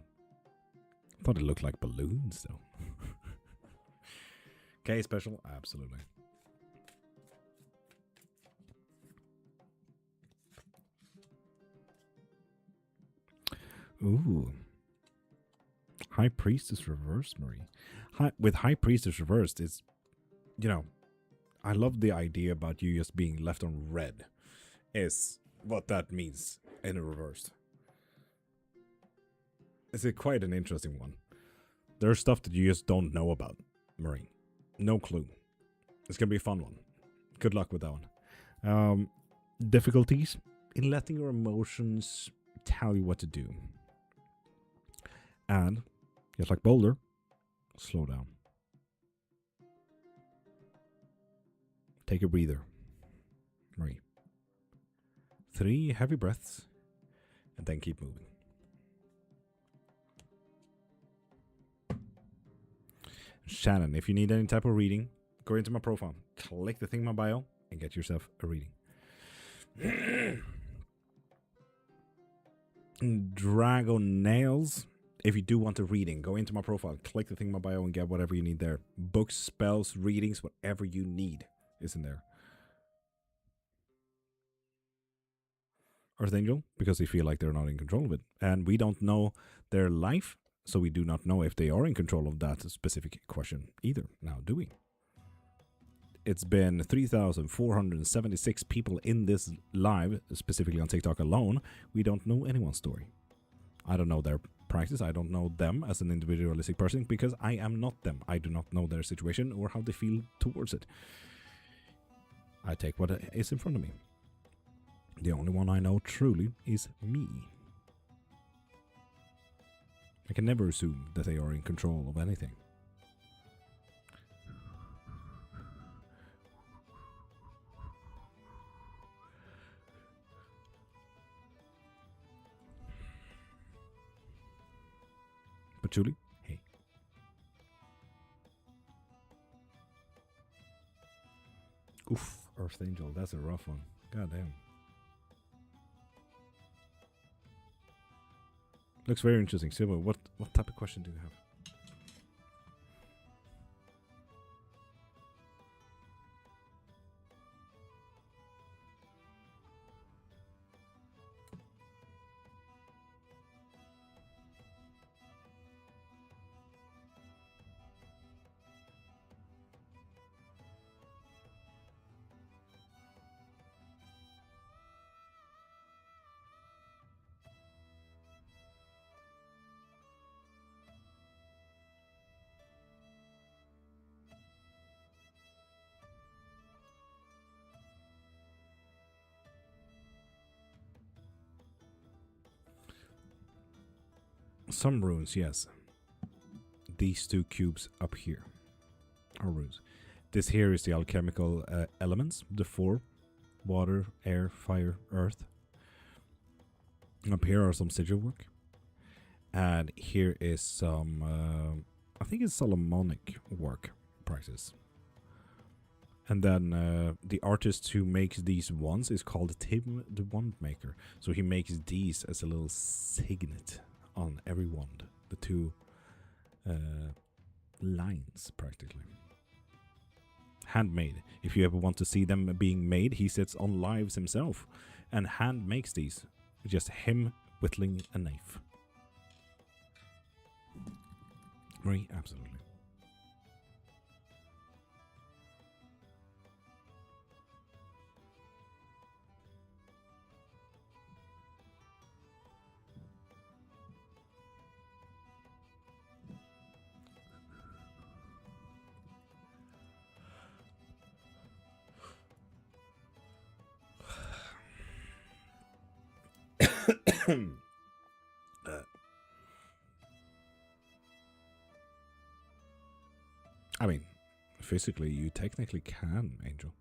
I thought it looked like balloons though. Okay, special, absolutely. Ooh. High Priestess reversed, Marie. With High Priestess reversed, it's, you know, I love the idea about you just being left on red. Is what that means in a reversed. It's quite an interesting one. There's stuff that you just don't know about, Marie. No clue. It's going to be a fun one. Good luck with that one. Difficulties in letting your emotions tell you what to do. And, just like Boulder, slow down. Take a breather. Marie. 3 heavy breaths, and then keep moving. Shannon, if you need any type of reading, go into my profile, click the thing in my bio, and get yourself a reading. Dragon Nails. If you do want a reading, go into my profile, click the thing in my bio, and get whatever you need there. Books, spells, readings, whatever you need is in there. Earth Angel, because they feel like they're not in control of it. And we don't know their life, so we do not know if they are in control of that specific question either. Now, do we? It's been 3,476 people in this live, specifically on TikTok alone. We don't know anyone's story. I don't know their practice. I don't know them as an individualistic person because I am not them. I do not know their situation or how they feel towards it. I take what is in front of me. The only one I know truly is me. I can never assume that they are in control of anything. But Julie, hey. Oof, Earth Angel, that's a rough one. God damn. Looks very interesting. Silva, what type of question do you have? Some runes, yes. These 2 cubes up here are runes. This here is the alchemical elements, the 4. Water, air, fire, earth. Up here are some sigil work. And here is some, I think it's Solomonic work practice. And then the artist who makes these wands is called Tim the Wand Maker. So he makes these as a little signet on every wand. The 2 lines, practically. Handmade. If you ever want to see them being made, he sits on lives himself and hand makes these. Just him whittling a knife. Marie, absolutely. I mean, physically, you technically can, Angel.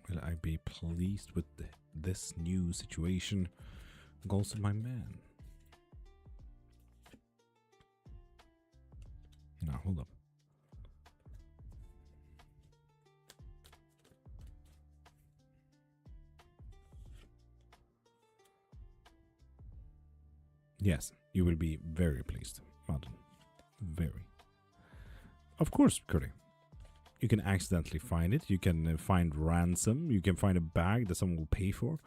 Will I be pleased with this new situation? Goals of my man. Now, hold up. Yes, you will be very pleased, Mountain. Very. Of course, Curry. You can accidentally find it. You can find ransom. You can find a bag that someone will pay for.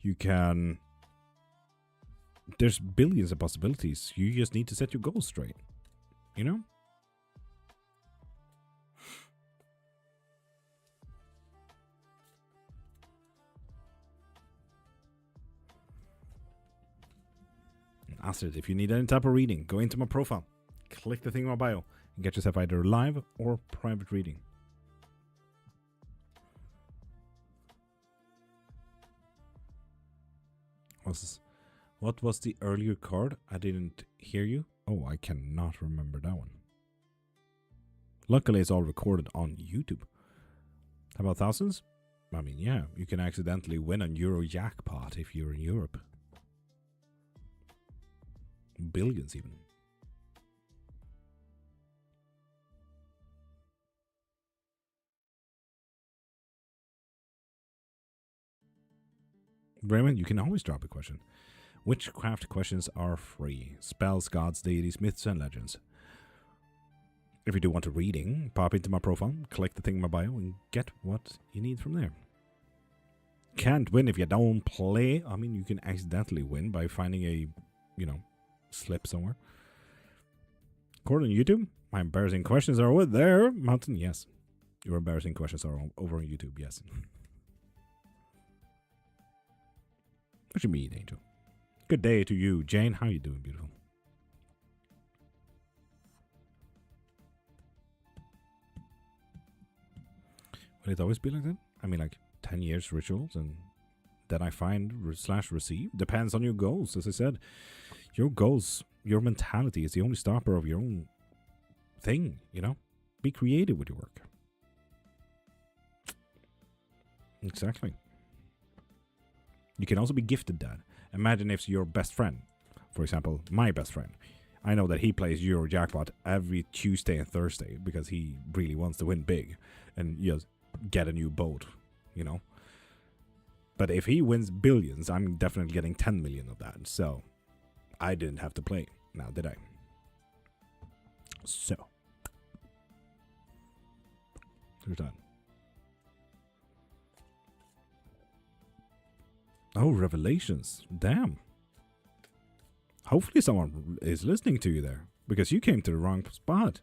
You can... There's billions of possibilities. You just need to set your goals straight. You know? Astrid, if you need any type of reading, go into my profile. Click the thing in my bio and get yourself either live or private reading. What was the earlier card? I didn't hear you. Oh, I cannot remember that one. Luckily, it's all recorded on YouTube. How about thousands? I mean, yeah, you can accidentally win on Euro Jackpot if you're in Europe. Billions even. Raymond, you can always drop a question. Witchcraft questions are free. Spells, gods, deities, myths, and legends. If you do want a reading, pop into my profile, click the thing in my bio, and get what you need from there. Can't win if you don't play. I mean, you can accidentally win by finding a, slip somewhere. According to YouTube, my embarrassing questions are over there. Mountain, yes. Your embarrassing questions are over on YouTube, yes. What you mean, Angel? Good day to you, Jane. How you doing, beautiful? Will it always be like that? I mean, like 10 years rituals and then I find / receive? Depends on your goals. As I said, your goals, your mentality is the only stopper of your own thing, Be creative with your work. Exactly. You can also be gifted that. Imagine if your best friend, for example, my best friend, I know that he plays Euro Jackpot every Tuesday and Thursday because he really wants to win big and just get a new boat, But if he wins billions, I'm definitely getting 10 million of that. So I didn't have to play now, did I? So there's that. Oh, revelations. Damn. Hopefully someone is listening to you there, because you came to the wrong spot.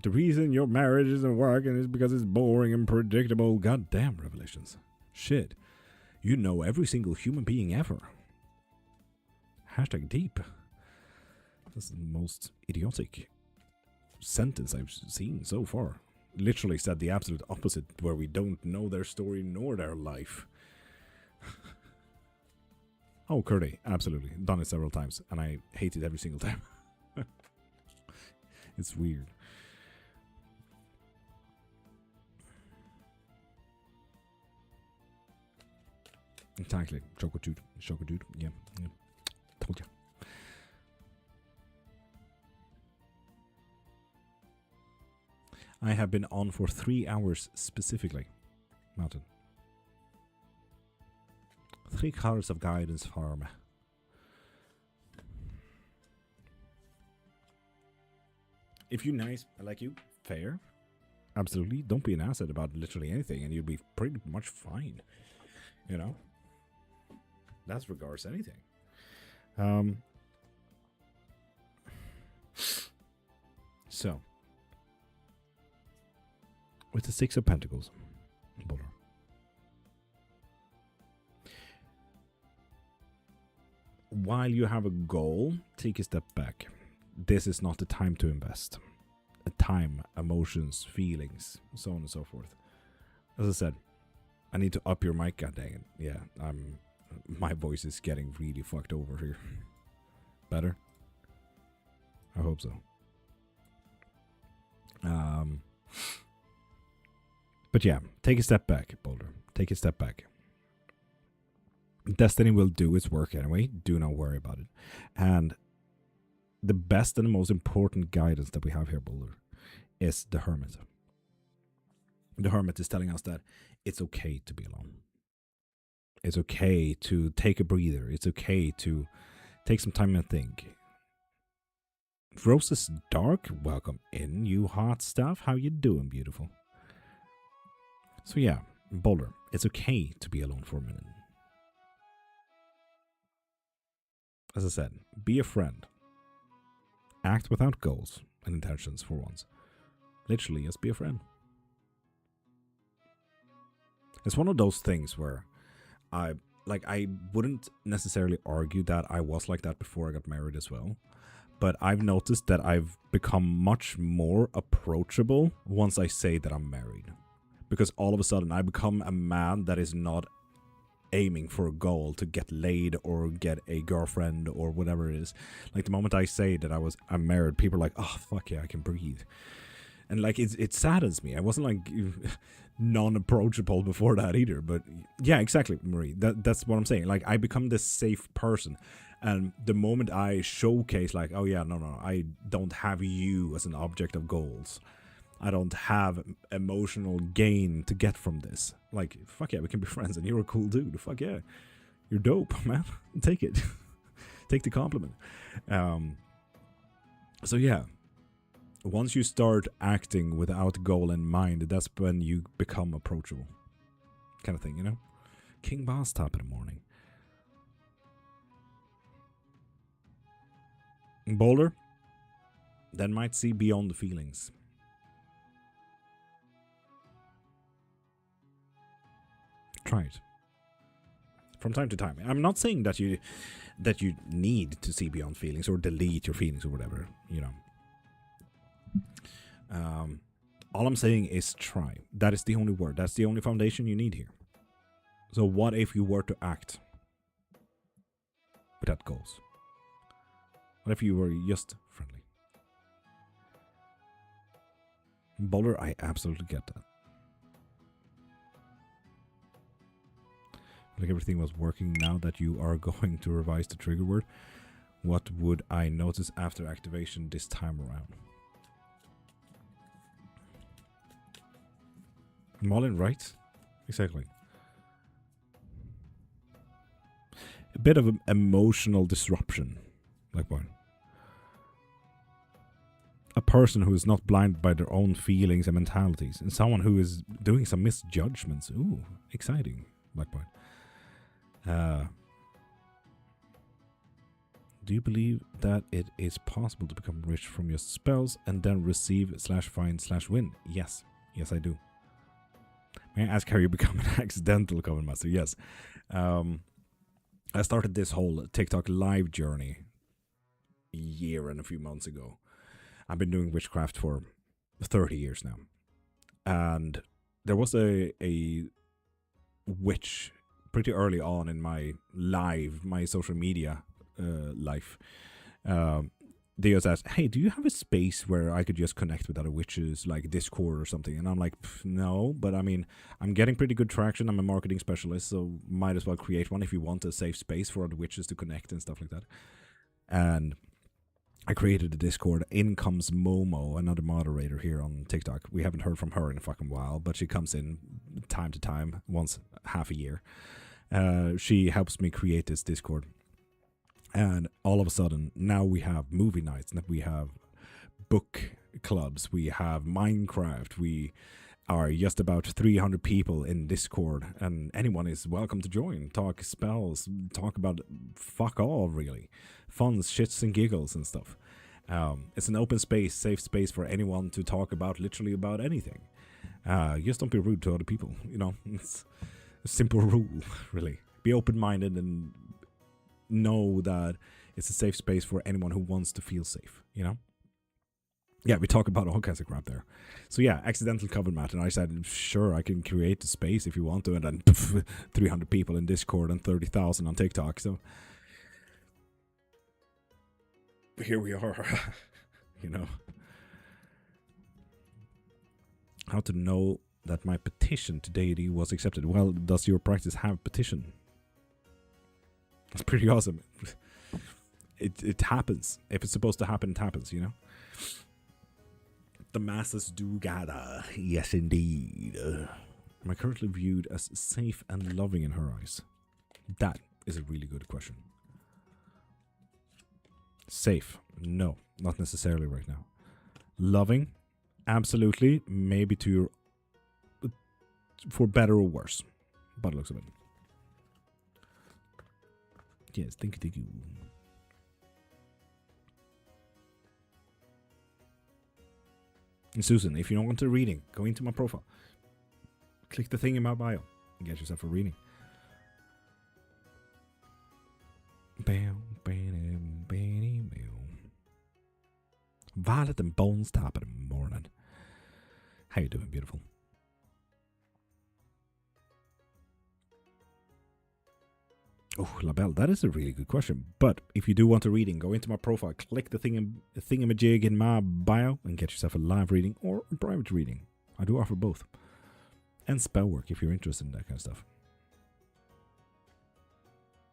The reason your marriage isn't working is because it's boring and predictable. Goddamn, revelations. Shit. You know every single human being ever. Hashtag deep. That's the most idiotic sentence I've seen so far. Literally said the absolute opposite, where we don't know their story nor their life. Oh, Curdy, absolutely. Done it several times, and I hate it every single time. It's weird. Exactly. Choco dude. Yeah. Told ya. I have been on for 3 hours specifically, Mountain. 3 hours of guidance for me. If you're nice, I like you, fair. Absolutely. Don't be an asset about literally anything, and you'll be pretty much fine. You know? That's regards to anything. So, with the Six of Pentacles, Boulder. While you have a goal, take a step back. This is not the time to invest. Time, emotions, feelings, so on and so forth. As I said, I need to up your mic, god dang it. Yeah, my voice is getting really fucked over here. Better? I hope so. But yeah, take a step back, Boulder. Take a step back. Destiny will do its work anyway. Do not worry about it. And the best and the most important guidance that we have here, Boulder, is the Hermit. The Hermit is telling us that it's okay to be alone. It's okay to take a breather. It's okay to take some time and think. Roses Dark, welcome in, you hot stuff. How you doing, beautiful? So yeah, Boulder, it's okay to be alone for a minute. As I said, be a friend. Act without goals and intentions for once. Literally, just be a friend. It's one of those things where I wouldn't necessarily argue that I was like that before I got married as well. But I've noticed that I've become much more approachable once I say that I'm married. Because all of a sudden I become a man that is not aiming for a goal to get laid or get a girlfriend or whatever it is. Like the moment I say that I'm married, people are like, oh fuck yeah, I can breathe. And like it saddens me. I wasn't like non-approachable before that either. But yeah, exactly, Marie. That's what I'm saying. Like I become this safe person. And the moment I showcase like, oh yeah, no, I don't have you as an object of goals. I don't have emotional gain to get from this. Like, fuck yeah, we can be friends and you're a cool dude. Fuck yeah. You're dope, man. Take it. Take the compliment. So yeah. Once you start acting without goal in mind, that's when you become approachable. Kind of thing, you know? King Boss top in the morning. Boulder, then might see beyond the feelings. Try it. From time to time. I'm not saying that you need to see beyond feelings or delete your feelings or whatever, you know. All I'm saying is try. That is the only word. That's the only foundation you need here. So what if you were to act without goals? What if you were just friendly? Boulder, I absolutely get that. Like everything was working now that you are going to revise the trigger word. What would I notice after activation this time around? Mullen, right? Exactly. A bit of an emotional disruption. Like what? A person who is not blinded by their own feelings and mentalities. And someone who is doing some misjudgments. Ooh, exciting. Like what? Do you believe that it is possible to become rich from your spells and then receive /find/win? Yes. Yes, I do. May I ask how you become an accidental Coven Master? Yes. I started this whole TikTok live journey a year and a few months ago. I've been doing witchcraft for 30 years now. And there was a witch pretty early on in my social media life. They just asked, hey, do you have a space where I could just connect with other witches, like Discord or something? And I'm like, no, but I mean, I'm getting pretty good traction. I'm a marketing specialist, so might as well create one if you want a safe space for other witches to connect and stuff like that. And I created a Discord. In comes Momo, another moderator here on TikTok. We haven't heard from her in a fucking while, but she comes in time to time, once half a year. She helps me create this Discord. And all of a sudden, now we have movie nights, and we have book clubs. We have Minecraft. We are just about 300 people in Discord, and anyone is welcome to join. Talk spells, talk about fuck all, really. Fun shits and giggles and stuff. It's an open space, safe space for anyone to talk about literally about anything. Just don't be rude to other people, you know. It's a simple rule, really. Be open-minded and know that it's a safe space for anyone who wants to feel safe, you know? Yeah, we talk about all kinds of crap there. So yeah, accidental cover mat, and I said, sure, I can create the space if you want to, and then 300 people in Discord and 30,000 on TikTok, so here we are, you know. How to know that my petition to deity was accepted? Well, does your practice have petition? That's pretty awesome. It happens. If it's supposed to happen, it happens, you know? The masses do gather. Yes, indeed. Am I currently viewed as safe and loving in her eyes? That is a really good question. Safe? No, not necessarily right now. Loving? Absolutely. Maybe to your... for better or worse. By the looks of it. Yes, thank you. And Susan, if you don't want a reading, go into my profile. Click the thing in my bio and get yourself a reading. Violet and Bones, top of the morning. How you doing, beautiful? Oh, LaBelle, that is a really good question. But if you do want a reading, go into my profile, click the thingamajig in my bio, and get yourself a live reading or a private reading. I do offer both. And spell work if you're interested in that kind of stuff.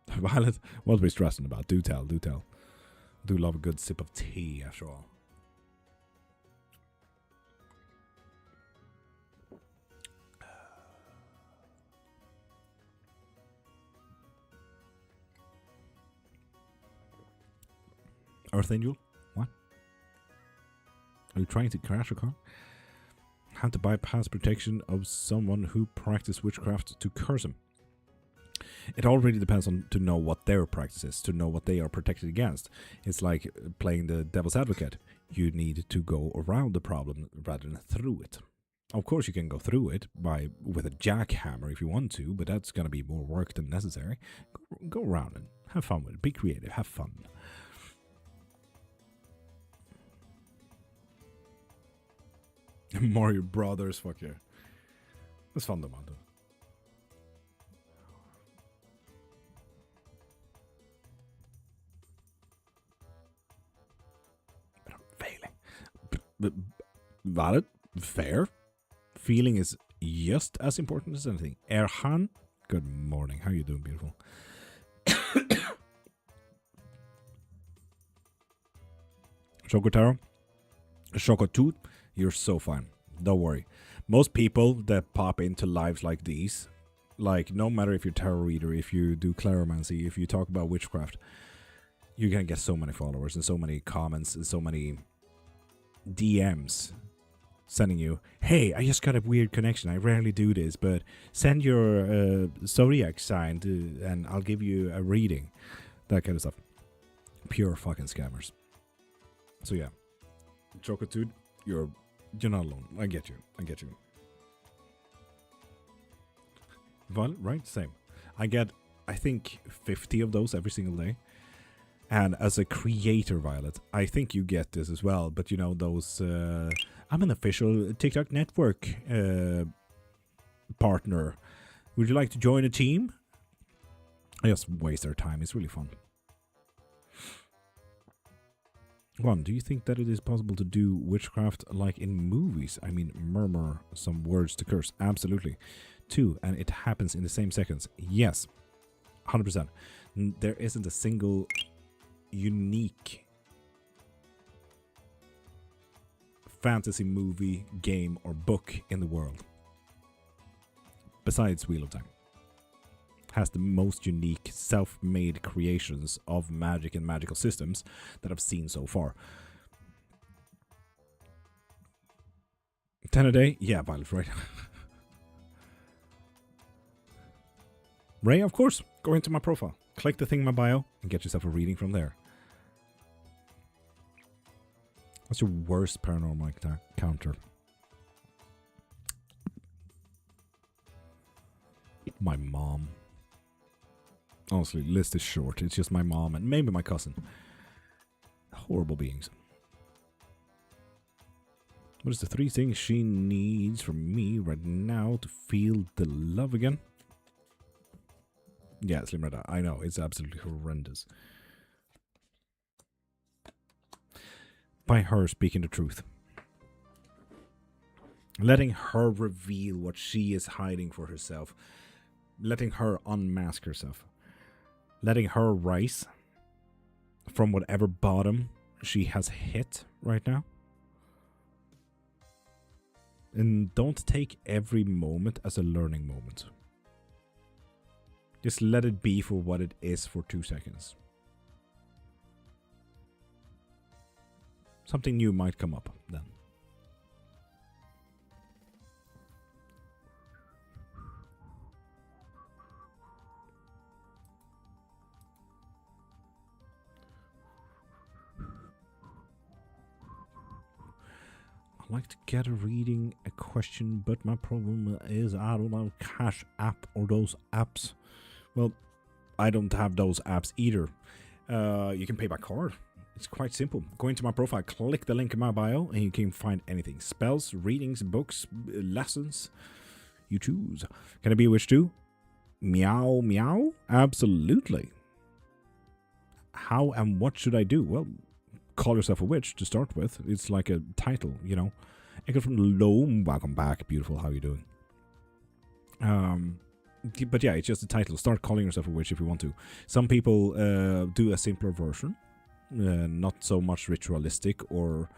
Violet, what are we stressing about? Do tell, do tell. Do love a good sip of tea, after all. Earth Angel? What? Are you trying to crash a car? How to bypass protection of someone who practices witchcraft to curse him? It all really depends on to know what their practice is, to know what they are protected against. It's like playing the devil's advocate. You need to go around the problem rather than through it. Of course you can go through it with a jackhammer if you want to, but that's going to be more work than necessary. Go around and have fun with it. Be creative. Have fun. Mario Brothers, fuck yeah. That's fun though, man. But I'm failing. Valid, fair. Feeling is just as important as anything. Erhan, good morning. How you doing, beautiful? Chocotaro, Chocotooth. You're so fine. Don't worry. Most people that pop into lives like these, like no matter if you're tarot reader, if you do claromancy, if you talk about witchcraft, you're gonna get so many followers and so many comments and so many DMs sending you, hey, I just got a weird connection. I rarely do this, but send your zodiac sign and I'll give you a reading. That kind of stuff. Pure fucking scammers. So yeah. Chocotooth, you're not alone. I get you. Violet, right? Same. I get, I think, 50 of those every single day. And as a creator, Violet, I think you get this as well. But you know, those... I'm an official TikTok network partner. Would you like to join a team? I just waste their time. It's really fun. One, do you think that it is possible to do witchcraft like in movies? I mean, murmur some words to curse. Absolutely. Two, and it happens in the same seconds. Yes. 100%. There isn't a single unique fantasy movie, game, or book in the world. Besides Wheel of Time. Has the most unique self-made creations of magic and magical systems that I've seen so far. 10 a day? Yeah, Violet, right. Ray, of course. Go into my profile. Click the thing in my bio and get yourself a reading from there. What's your worst paranormal encounter? My mom. Honestly, list is short. It's just my mom and maybe my cousin. Horrible beings. What is the 3 things she needs from me right now to feel the love again? Yeah, Slim Red. I know, it's absolutely horrendous. By her speaking the truth. Letting her reveal what she is hiding for herself. Letting her unmask herself. Letting her rise from whatever bottom she has hit right now. And don't take every moment as a learning moment. Just let it be for what it is for 2 seconds. Something new might come up then. I'd like to get a reading, a question, but my problem is I don't have Cash App or those apps. Well, I don't have those apps either. You can pay by card. It's quite simple. Go into my profile, click the link in my bio, and you can find anything. Spells, readings, books, lessons. You choose. Can I be a witch too? Meow, meow? Absolutely. How and what should I do? Well, call yourself a witch to start with. It's like a title, you know. Echo from the Loam. Welcome back. Beautiful. How are you doing? But yeah, it's just a title. Start calling yourself a witch if you want to. Some people do a simpler version. Not so much ritualistic or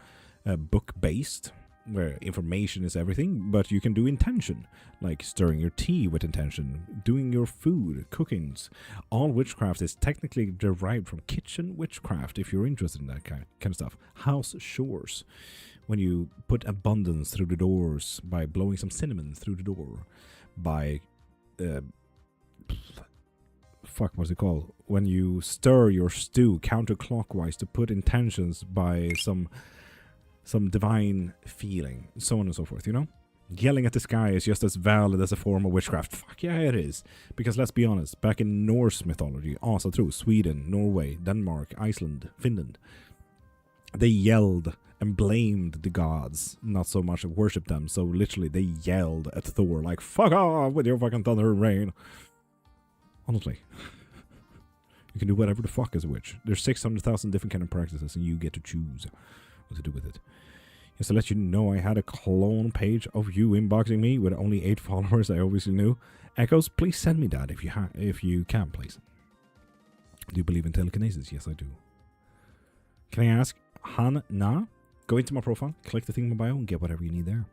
book-based, where information is everything, but you can do intention, like stirring your tea with intention, doing your food, cookings. All witchcraft is technically derived from kitchen witchcraft, if you're interested in that kind of stuff. House chores, when you put abundance through the doors by blowing some cinnamon through the door, by what's it called? When you stir your stew counterclockwise to put intentions by some divine feeling, so on and so forth, you know? Yelling at the sky is just as valid as a form of witchcraft. Fuck yeah, it is. Because let's be honest, back in Norse mythology, also through Sweden, Norway, Denmark, Iceland, Finland, they yelled and blamed the gods, not so much worshipped them. So literally they yelled at Thor like, fuck off with your fucking thunder and rain. Honestly. You can do whatever the fuck as a witch. There's 600,000 different kind of practices and you get to choose what to do with it. Just to let you know, I had a clone page of you inboxing me with only 8 followers. I obviously knew. Echoes, please send me that if you can, please. Do you believe in telekinesis? Yes, I do. Can I ask, Han Na? Go into my profile, click the thing in my bio, and get whatever you need there.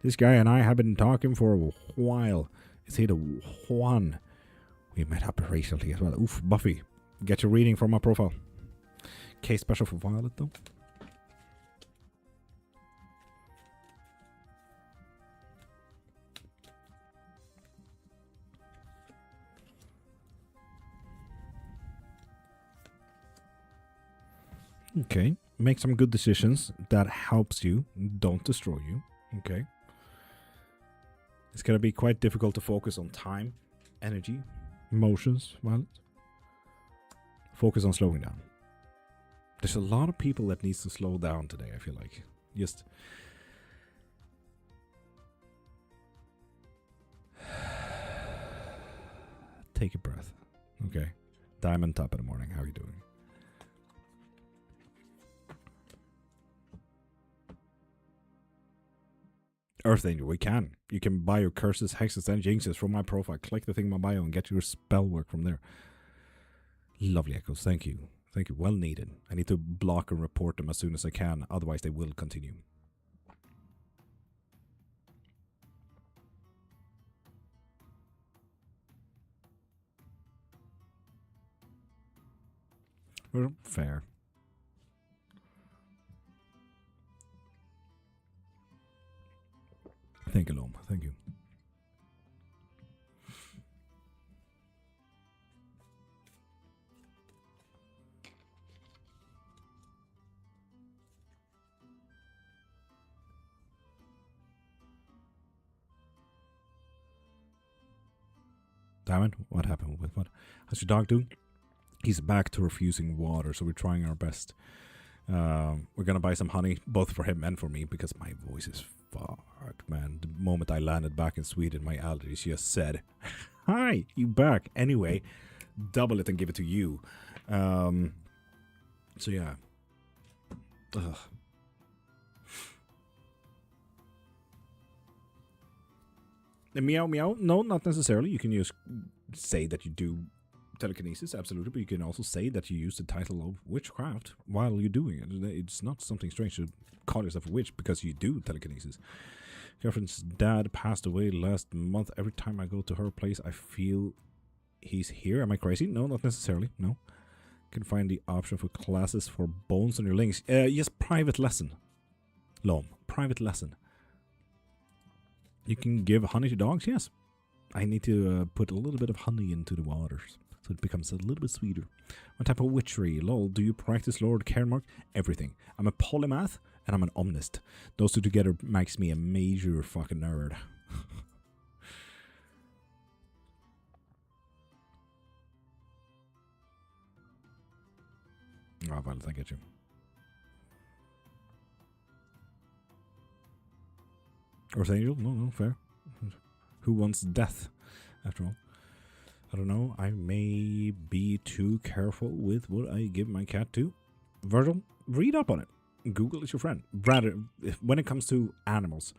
This guy and I have been talking for a while. Is he the Juan? We met up recently as well. Oof, Buffy. Get your reading from my profile. Case special for Violet, though. Okay. Make some good decisions. That helps you. Don't destroy you. Okay. It's going to be quite difficult to focus on time, energy, emotions, Violet. Focus on slowing down. There's a lot of people that needs to slow down today, I feel like. Just take a breath. Okay. Diamond top in the morning. How are you doing? Earth Angel, we can. You can buy your curses, hexes, and jinxes from my profile. Click the thing in my bio and get your spell work from there. Lovely echoes. Thank you. Thank you. Well needed. I need to block and report them as soon as I can. Otherwise, they will continue. Well, fair. Thank you, Lom. Thank you. Damn it, what happened with what? How's your dog doing? He's back to refusing water, so we're trying our best. We're gonna buy some honey, both for him and for me, because my voice is fucked, man. The moment I landed back in Sweden, my allergies just said, "Hi, you back?" Anyway, double it and give it to you. So yeah. Ugh. Meow meow. No, not necessarily. You can just say that you do telekinesis, absolutely, but you can also say that you use the title of witchcraft while you're doing it. It's not something strange to call yourself a witch because you do telekinesis. Girlfriend's dad passed away last month. Every time I go to her place, I feel he's here. Am I crazy? No, not necessarily. No. You can find the option for classes for bones on your links. Yes, private lesson. Lom, private lesson. You can give honey to dogs? Yes. I need to put a little bit of honey into the waters so it becomes a little bit sweeter. What type of witchery? Lol, do you practice Lord.Cairnmark? Everything. I'm a polymath and I'm an omnist. Those two together makes me a major fucking nerd. Oh, Violet, I get you. Earth Angel? No, fair. Who wants death, after all? I don't know. I may be too careful with what I give my cat to. Virgil, read up on it. Google is your friend. Rather, when it comes to animals,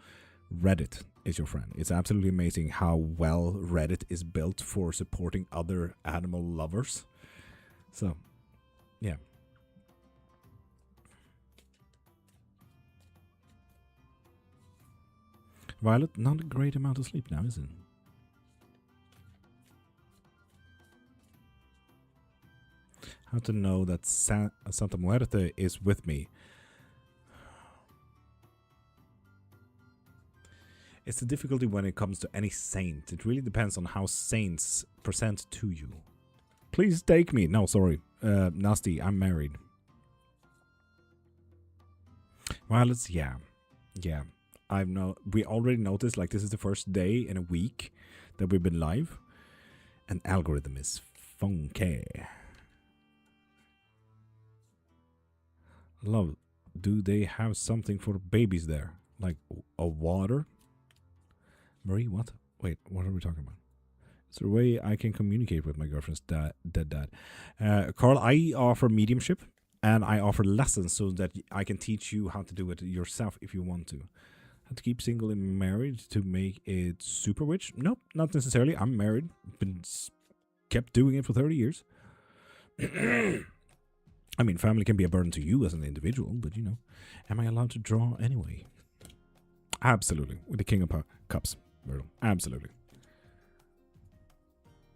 Reddit is your friend. It's absolutely amazing how well Reddit is built for supporting other animal lovers. So, yeah. Violet, not a great amount of sleep now, is it? How to know that Santa Muerte is with me? It's the difficulty when it comes to any saint. It really depends on how saints present to you. Please take me. No, sorry. Nasty, I'm married. Violet's, yeah. We already noticed, like, this is the first day in a week that we've been live. And algorithm is funky. Love, do they have something for babies there? Like a water? Marie, what? Wait, what are we talking about? Is there a way I can communicate with my girlfriend's dead dad? Carl, I offer mediumship and I offer lessons so that I can teach you how to do it yourself if you want to. Have to keep single and married to make it super witch? Nope, not necessarily. I'm married. Kept doing it for 30 years. I mean, family can be a burden to you as an individual, but you know, am I allowed to draw anyway? Absolutely. With the King of Cups, Myrtle. Absolutely.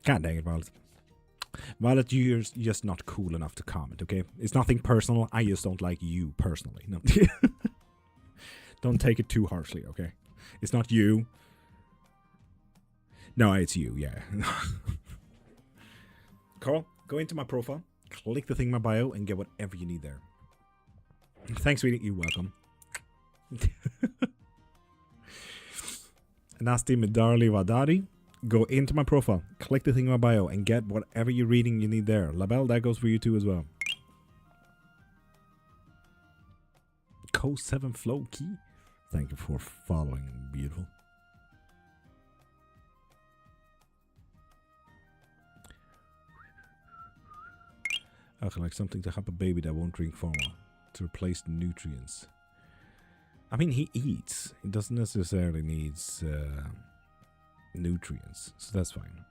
God dang it, Violet. Violet, you're just not cool enough to comment, okay? It's nothing personal. I just don't like you personally. No. Don't take it too harshly, okay? It's not you. No, it's you, yeah. Carl, go into my profile, click the thing in my bio, and get whatever you need there. Thanks, sweetie. You're welcome. Nasty Medarli Vadadi, go into my profile, click the thing in my bio, and get whatever you're reading you need there. Labelle, that goes for you too as well. Co7 Flow Key, thank you for following. Beautiful. I like something to help a baby that won't drink formula to replace nutrients. I mean, he eats. He doesn't necessarily need nutrients, so that's fine.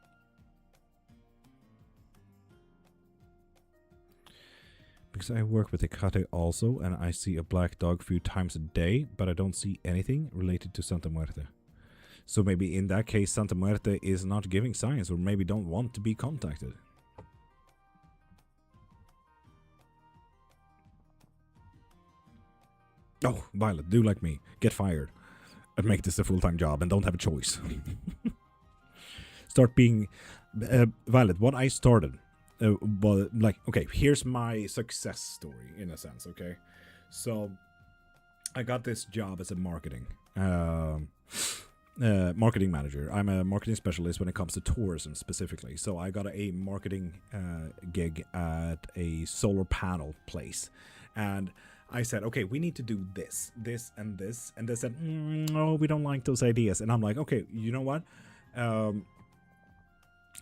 Because I work with a cat also, and I see a black dog a few times a day, but I don't see anything related to Santa Muerte. So maybe in that case, Santa Muerte is not giving signs, or maybe don't want to be contacted. Oh, Violet, do like me. Get fired. and make this a full-time job and don't have a choice. Start being Violet. What I started, well, like, okay, here's my success story in a sense. Okay, so I got this job as a marketing manager. I'm a marketing specialist when it comes to tourism specifically. So I got a marketing gig at a solar panel place, and I said, okay, we need to do this, this, and this. And they said, no, we don't like those ideas. And I'm like, okay, you know what?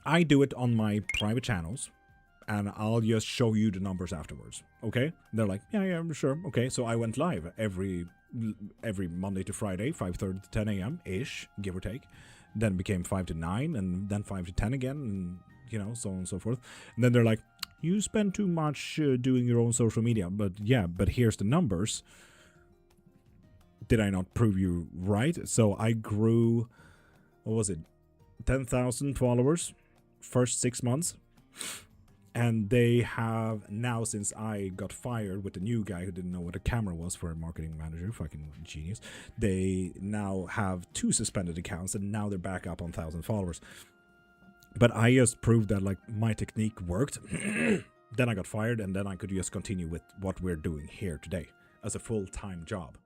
I do it on my private channels, and I'll just show you the numbers afterwards. Okay? And they're like, yeah, sure. Okay, so I went live every Monday to Friday, 5:30 to 10 a.m. ish, give or take. Then it became 5 to 9, and then 5 to 10 again, and you know, so on and so forth. And then they're like, you spend too much doing your own social media. But yeah, but here's the numbers. Did I not prove you right? So I grew, what was it, 10,000 followers first 6 months. And they have now, since I got fired with the new guy who didn't know what a camera was for a marketing manager, fucking genius, they now have 2 suspended accounts, and now they're back up on 1,000 followers. But I just proved that, like, my technique worked. Then I got fired, and then I could just continue with what we're doing here today as a full-time job.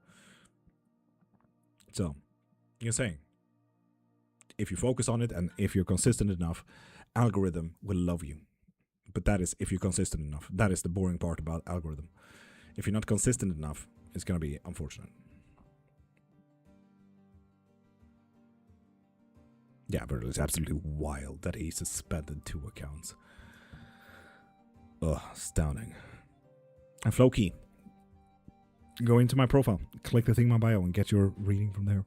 So, you're saying, if you focus on it and if you're consistent enough, algorithm will love you. But that is if you're consistent enough. That is the boring part about algorithm. If you're not consistent enough, it's going to be unfortunate. Yeah, but it's absolutely wild that he suspended 2 accounts. Ugh, astounding. And Floki, go into my profile, click the thing in my bio, and get your reading from there.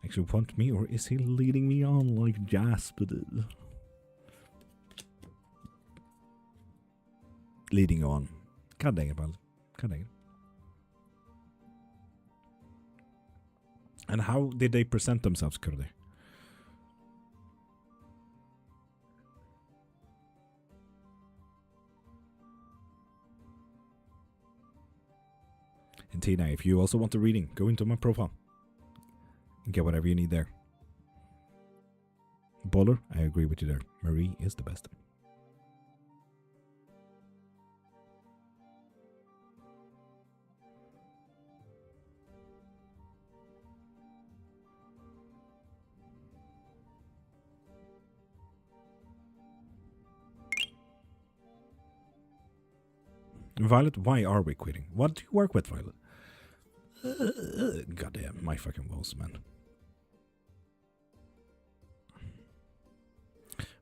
Actually, want me, or is he leading me on like Jasper did? Leading on. God dang it, man. God dang it. And how did they present themselves, Kurdi? And Tina, if you also want a reading, go into my profile and get whatever you need there. Bowler, I agree with you there. Marie is the best. Violet, why are we quitting? What do you work with, Violet? Goddamn, my fucking woes, man.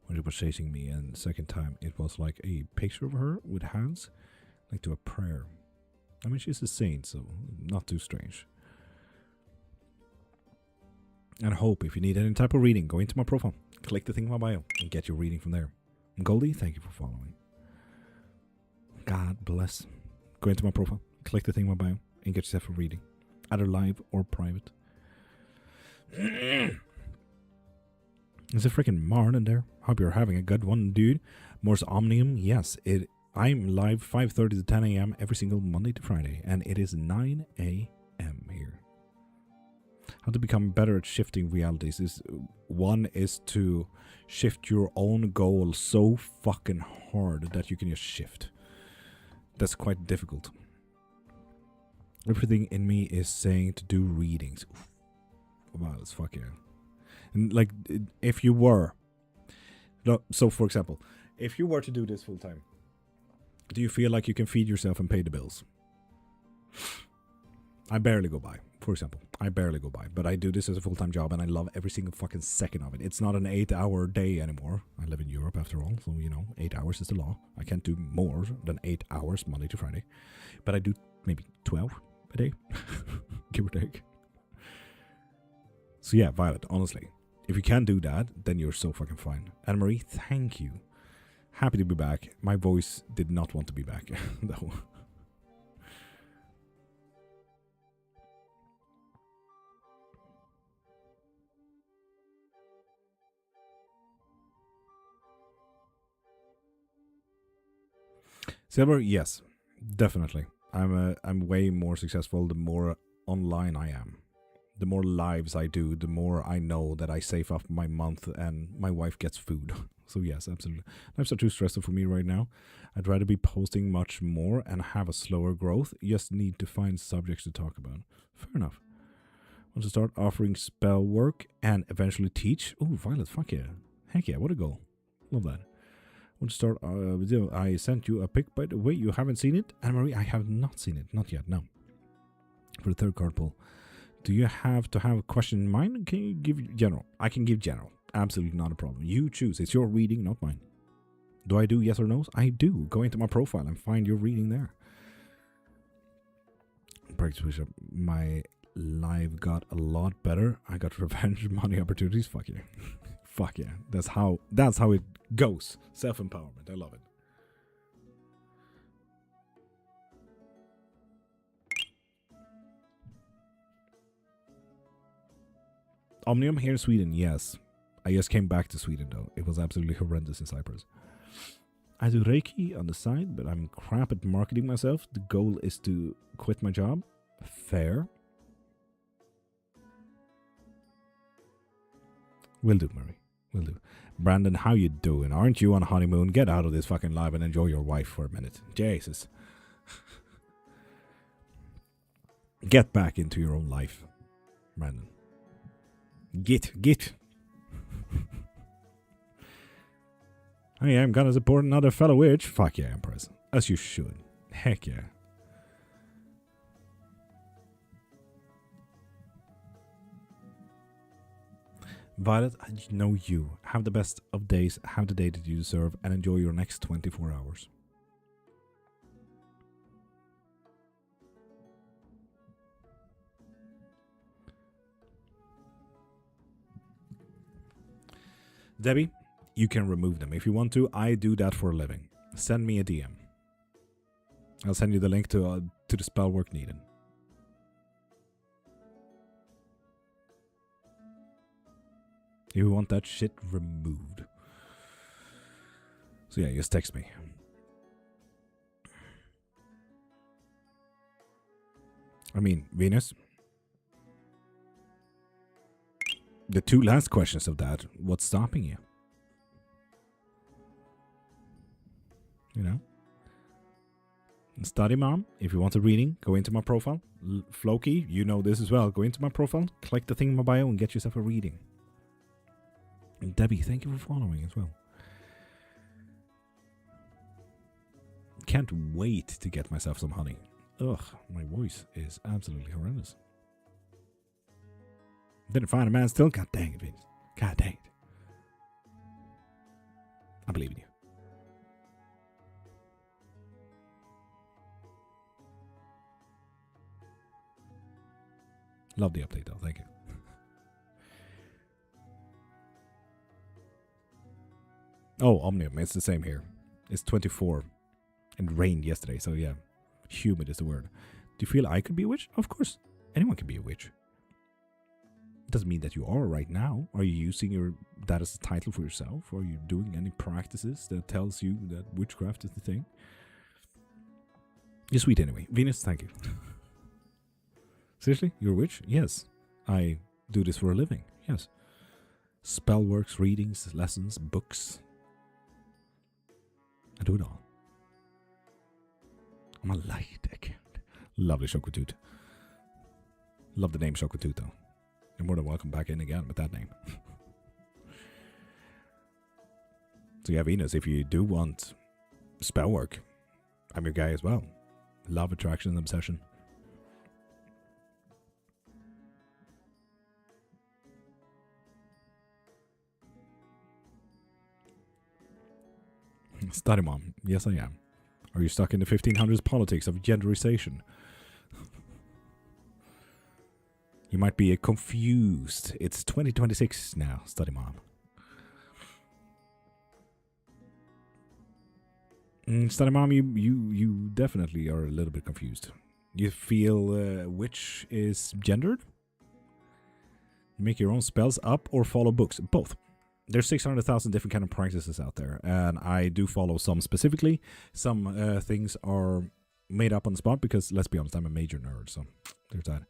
When it was chasing me, and the second time it was like a picture of her with hands, like to a prayer. I mean, she's a saint, so not too strange. And I hope if you need any type of reading, go into my profile, click the thing in my bio, and get your reading from there. And Goldie, thank you for following. God bless. Go into my profile, click the thing in my bio, and get yourself a reading, either live or private. There's a freaking Marn in there. Hope you're having a good one, dude. Morse Omnium, yes, I'm live 5:30 to 10 a.m. every single Monday to Friday, and it is 9 a.m. here. How to become better at shifting realities one is to shift your own goal so fucking hard that you can just shift. That's quite difficult. Everything in me is saying to do readings. Oof. Wow, that's fuck yeah. And like, if you were, so for example, if you were to do this full time, do you feel like you can feed yourself and pay the bills? I barely go by, for example. I barely go by, but I do this as a full-time job, and I love every single fucking second of it. It's not an 8-hour day anymore. I live in Europe after all, so, 8 hours is the law. I can't do more than 8 hours Monday to Friday, but I do maybe 12 a day, give or take. So yeah, Violet, honestly, if you can do that, then you're so fucking fine. Anna Marie, thank you. Happy to be back. My voice did not want to be back, though. Silver, yes, definitely. I'm way more successful the more online I am. the more lives I do, the more I know that I save up my month and my wife gets food. So yes, absolutely. Lives are too stressful for me right now. I'd rather be posting much more and have a slower growth. Just need to find subjects to talk about. Fair enough. Want to start offering spell work and eventually teach? Ooh, Violet, fuck yeah. Heck yeah, what a goal. Love that. Want to start video? I sent you a pic, by the way. You haven't seen it? Anne-Marie, I have not seen it. Not yet, no. For the third card pull. Do you have to have a question in mind? Can you give general? I can give general. Absolutely not a problem. You choose. It's your reading, not mine. Do I do yes or no's? I do. Go into my profile and find your reading there. Practice push-up. My life got a lot better. I got revenge money opportunities. Fuck yeah. Fuck yeah. That's how it goes. Self-empowerment. I love it. Omnium here in Sweden, yes. I just came back to Sweden though. It was absolutely horrendous in Cyprus. I do Reiki on the side, but I'm crap at marketing myself. The goal is to quit my job. Fair. Will do, Murray. Will do. Brandon, how you doing? Aren't you on a honeymoon? Get out of this fucking live and enjoy your wife for a minute. Jesus. Get back into your own life, Brandon. Get. I am gonna support another fellow witch. Fuck yeah, Empress. As you should. Heck yeah. Violet, I know you. Have the best of days. Have the day that you deserve. And enjoy your next 24 hours. Debbie, you can remove them if you want to. I do that for a living. Send me a DM. I'll send you the link to the spell work needed. If you want that shit removed. So yeah, just text me. I mean, Venus. The two last questions of that, what's stopping you? You know? Study Mom, if you want a reading, go into my profile. Floki, you know this as well. Go into my profile, click the thing in my bio and get yourself a reading. And Debbie, thank you for following as well. Can't wait to get myself some honey. Ugh, my voice is absolutely horrendous. Didn't find a man still? God dang it, Vince. God dang it. I believe in you. Love the update though, thank you. Oh, Omnium, it's the same here. It's 24. And rained yesterday, so yeah. Humid is the word. Do you feel I could be a witch? Of course. Anyone can be a witch. Doesn't mean that you are right now. Are you using that as a title for yourself? Or are you doing any practices that tells you that witchcraft is the thing? You're sweet anyway. Venus, thank you. Seriously? You're a witch? Yes. I do this for a living. Yes. Spellworks, readings, lessons, books. I do it all. I'm a light account. Lovely Chocotooth. Love the name Chocotooth though. You're more than welcome back in again with that name. So yeah, Venus, if you do want spell work, I'm your guy as well. Love, attraction, and obsession. Study Mom, yes I am. Are you stuck in the 1500s politics of genderization? You might be confused. It's 2026 now, Study Mom. Study Mom, you definitely are a little bit confused. You feel which is gendered? Make your own spells up or follow books? Both. There's 600,000 different kind of practices out there, and I do follow some specifically. Some things are made up on the spot because, let's be honest, I'm a major nerd, so there's that.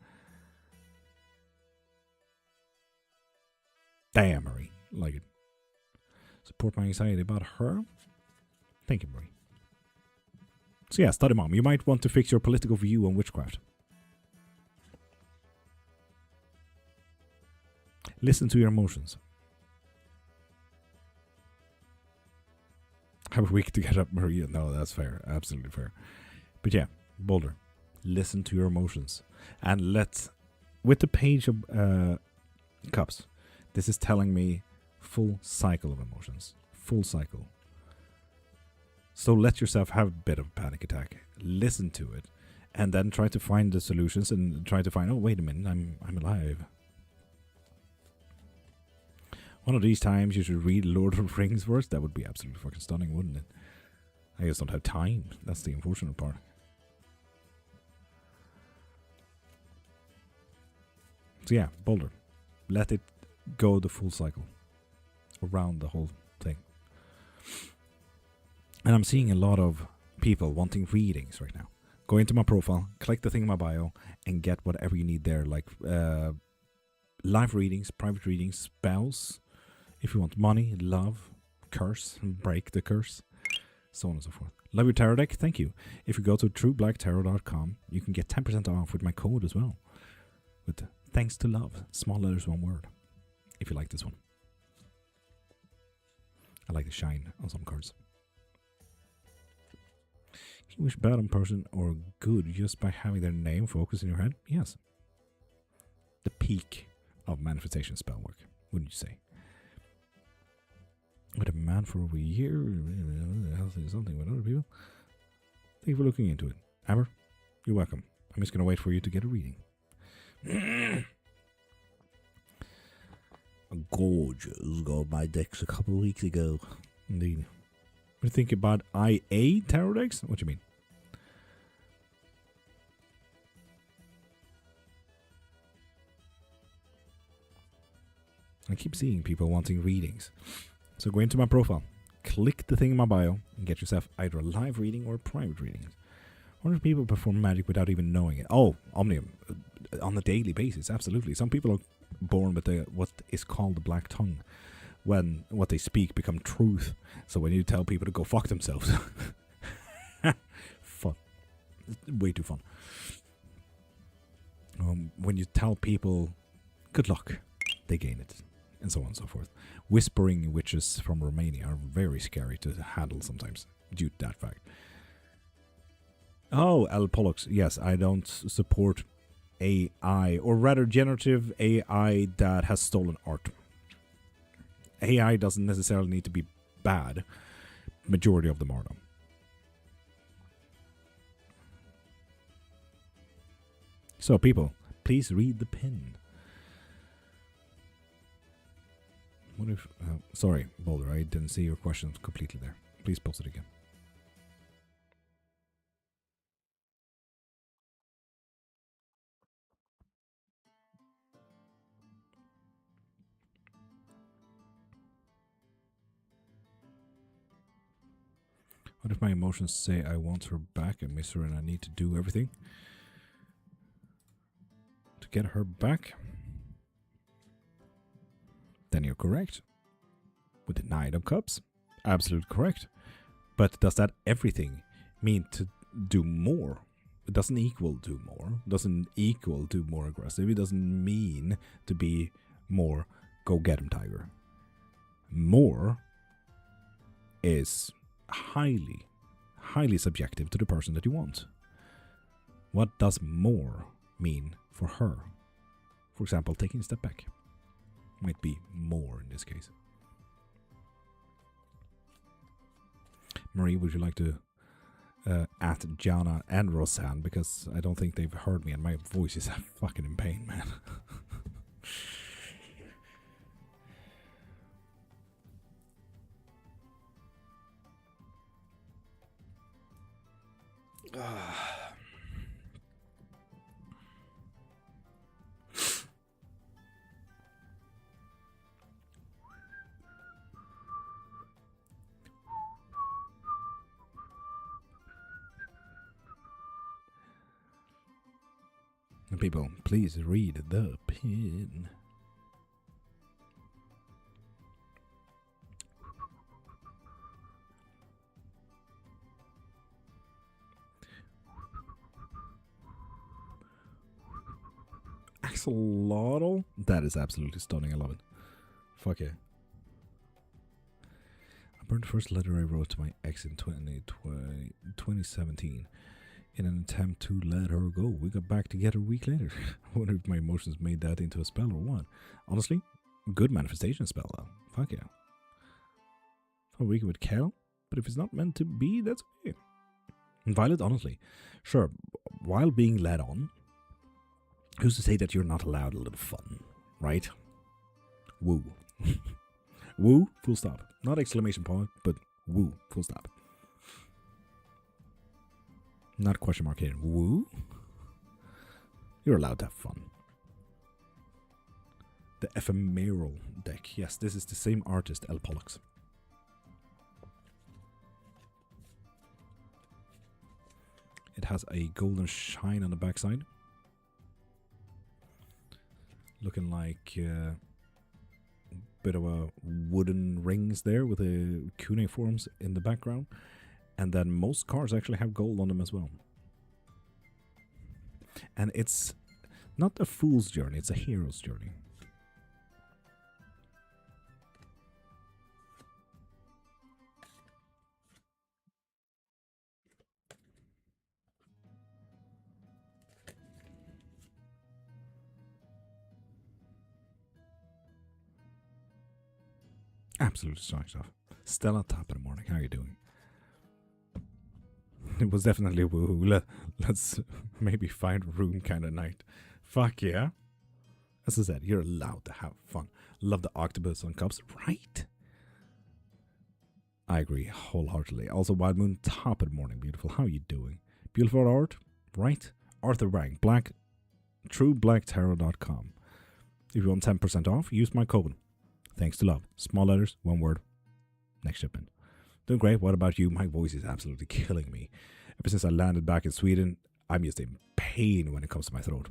Damn, Marie. Like it. Support my anxiety about her. Thank you, Marie. So yeah, study mom. You might want to fix your political view on witchcraft. Listen to your emotions. Have a week to get up, Maria. No, that's fair. Absolutely fair. But yeah, Boulder. Listen to your emotions. And with the Page of Cups, this is telling me full cycle of emotions. Full cycle. So let yourself have a bit of a panic attack. Listen to it. And then try to find the solutions and try to find, oh, wait a minute, I'm alive. One of these times you should read Lord of the Rings first. That would be absolutely fucking stunning, wouldn't it? I just don't have time. That's the unfortunate part. So yeah, Boulder. Let it go the full cycle. Around the whole thing. And I'm seeing a lot of people wanting readings right now. Go into my profile, click the thing in my bio, and get whatever you need there. Like live readings, private readings, spells. If you want money, love, curse, break the curse, so on and so forth. Love your tarot deck? Thank you. If you go to trueblacktarot.com, you can get 10% off with my code as well. With thanks to love, small letters, one word. If you like this one. I like the shine on some cards. Can you wish bad on person or good just by having their name focus in your head? Yes. The peak of manifestation spell work, wouldn't you say? With a man for over a year, something with other people. Thank you for looking into it. Amber, you're welcome. I'm just going to wait for you to get a reading. Gorgeous. Got my decks a couple of weeks ago. Indeed. What do you think about IA tarot decks? What do you mean? I keep seeing people wanting readings. So go into my profile, click the thing in my bio, and get yourself either a live reading or a private reading. 100 people perform magic without even knowing it. Oh, Omnium, on a daily basis, absolutely. Some people are born with what is called the black tongue, when what they speak become truth. So when you tell people to go fuck themselves, fun, way too fun. When you tell people good luck, they gain it. And so on and so forth. Whispering witches from Romania are very scary to handle sometimes, due to that fact. Oh, L. Pollux, yes, I don't support AI, or rather generative AI that has stolen art. AI doesn't necessarily need to be bad. Majority of them are though. So people, please read the pin. What if... sorry, Boulder, I didn't see your question completely there. Please post it again. What if my emotions say I want her back, I miss her, and I need to do everything to get her back? Then you're correct. With the Nine of Cups, absolutely correct. But does that everything mean to do more? It doesn't equal do more. It doesn't equal do more aggressive. It doesn't mean to be more go get him, tiger. More is highly, highly subjective to the person that you want. What does more mean for her? For example, taking a step back might be more in this case. Marie, would you like to at Jana and Roseanne, because I don't think they've heard me and my voice is fucking in pain, man. People, please read the pin. Axolotl. That is absolutely stunning. I love it. Fuck yeah. I burned the first letter I wrote to my ex in 2017 in an attempt to let her go. We got back together a week later. I wonder if my emotions made that into a spell or what. Honestly, good manifestation spell though. Fuck yeah. A week with Kel, but if it's not meant to be, that's okay. And Violet, honestly, sure, while being led on, who's to say that you're not allowed a little fun, right? Woo. Woo, full stop. Not exclamation point, but woo, full stop. Not question mark here. Woo? You're allowed to have fun. The ephemeral deck. Yes, this is the same artist, L. Pollux. It has a golden shine on the backside. Looking like a bit of a wooden rings there with the cuneiforms in the background. And then most cards actually have gold on them as well. And it's not a fool's journey, it's a hero's journey. Absolutely strong stuff. Stella, top of the morning. How are you doing? It was definitely a woohoo. Let's maybe find a room kind of night. Fuck yeah. As I said, you're allowed to have fun. Love the octopus on cups, right? I agree wholeheartedly. Also, Wild Moon, top of the morning. Beautiful. How are you doing? Beautiful art, right? Arthur Wang, trueblacktarot.com. If you want 10% off, use my code. Thanks to love. Small letters, one word. Next shipment. Doing great. What about you? My voice is absolutely killing me. Ever since I landed back in Sweden, I'm just in pain when it comes to my throat.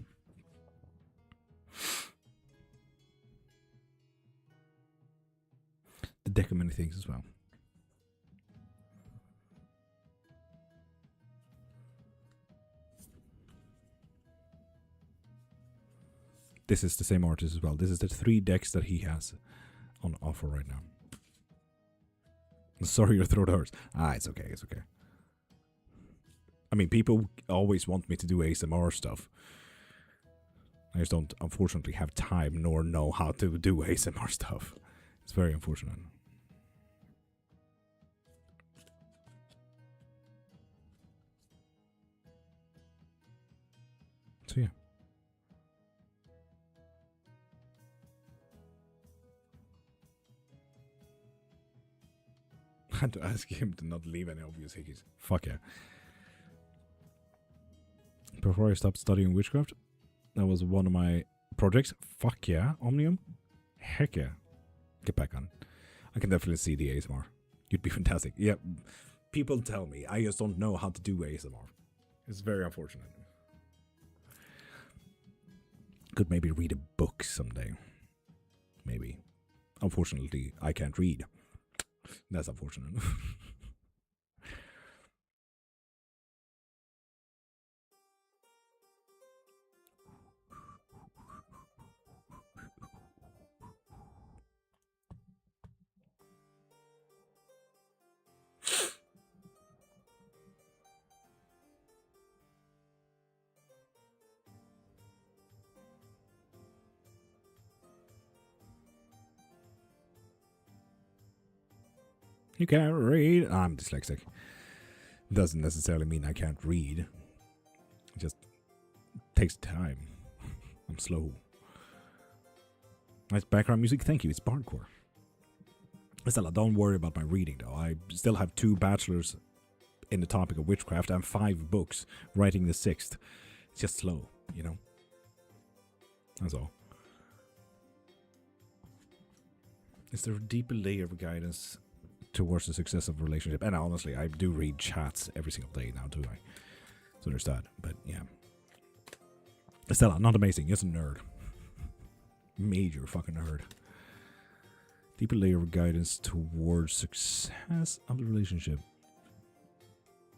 The deck of many things as well. This is the same artist as well. This is the 3 decks that he has on offer right now. Sorry, your throat hurts. It's okay, it's okay. I mean, people always want me to do ASMR stuff. I just don't, unfortunately, have time nor know how to do ASMR stuff. It's very unfortunate. So yeah. I had to ask him to not leave any obvious hickeys. Fuck yeah. Before I stopped studying witchcraft, that was one of my projects. Fuck yeah, Omnium. Heck yeah. Get back on. I can definitely see the ASMR. You'd be fantastic. Yeah, people tell me. I just don't know how to do ASMR. It's very unfortunate. Could maybe read a book someday. Maybe. Unfortunately, I can't read. That's unfortunate. You can't read. I'm dyslexic. Doesn't necessarily mean I can't read. It just takes time. I'm slow. Nice background music. Thank you. It's bardcore. Stella, don't worry about my reading though. I still have 2 bachelors in the topic of witchcraft and 5 books, writing the 6th. It's just slow, you know? That's all. Is there a deeper layer of guidance towards the success of a relationship? And honestly, I do read chats every single day now, do I? So there's that. But yeah. Stella, not amazing. Just a nerd. Major fucking nerd. Deeper layer of guidance towards success of the relationship.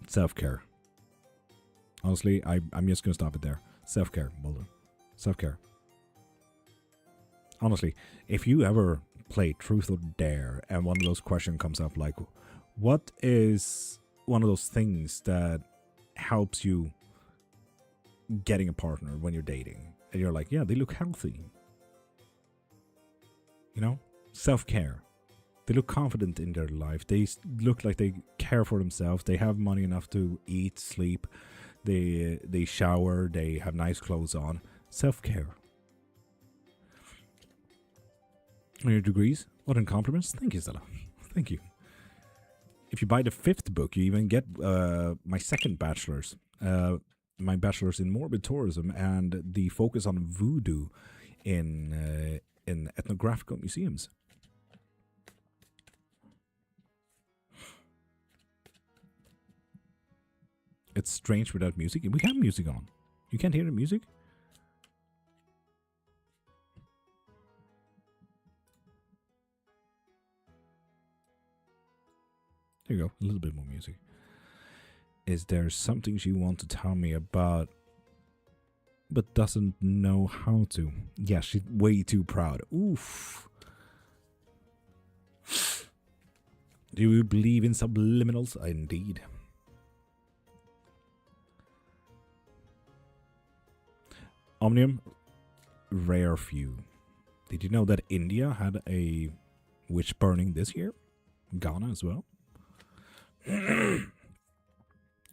Self-care. Honestly, I'm just going to stop it there. Self-care, Mulder. Self-care. Honestly, if you ever play Truth or Dare and one of those questions comes up like, what is one of those things that helps you getting a partner when you're dating? And you're like, yeah, they look healthy. You know? Self-care. They look confident in their life. They look like they care for themselves. They have money enough to eat, sleep. They shower. They have nice clothes on. Self-care. On your degrees? What in compliments? Thank you, Stella. Thank you. If you buy the 5th book, you even get my 2nd bachelor's. My bachelor's in morbid tourism and the focus on voodoo in ethnographical museums. It's strange without music. We have music on. You can't hear the music? There you go. A little bit more music. Is there something she wants to tell me about but doesn't know how to? Yeah, she's way too proud. Oof. Do you believe in subliminals? Indeed. Omnium, rare few. Did you know that India had a witch burning this year? Ghana as well?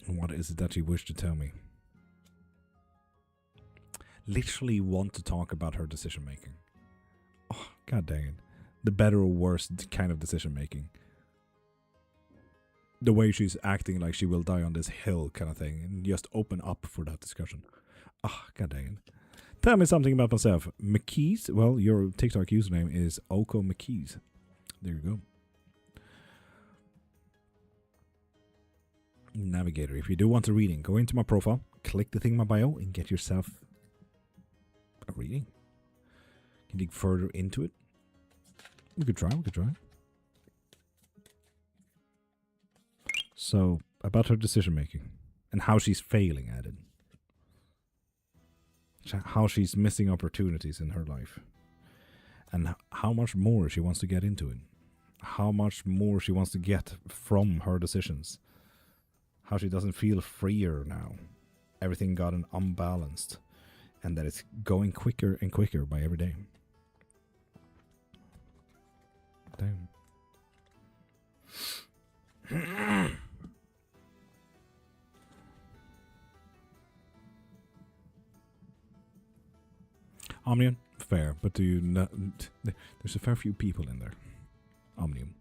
What is it that you wish to tell me? Literally want to talk about her decision making. Oh, god dang it. The better or worse kind of decision making. The way she's acting like she will die on this hill kind of thing. And just open up for that discussion. Oh, god dang it. Tell me something about myself. McKees? Well, your TikTok username is Oko McKees. There you go. Navigator. If you do want a reading, go into my profile, click the thing in my bio, and get yourself a reading. You can dig further into it. We could try. So, about her decision making and how she's failing at it. How she's missing opportunities in her life. And how much more she wants to get into it. How much more she wants to get from her decisions. How she doesn't feel freer now. Everything got unbalanced. And that it's going quicker and quicker by every day. Damn. Omnium, fair, but do you not? There's a fair few people in there. Omnium.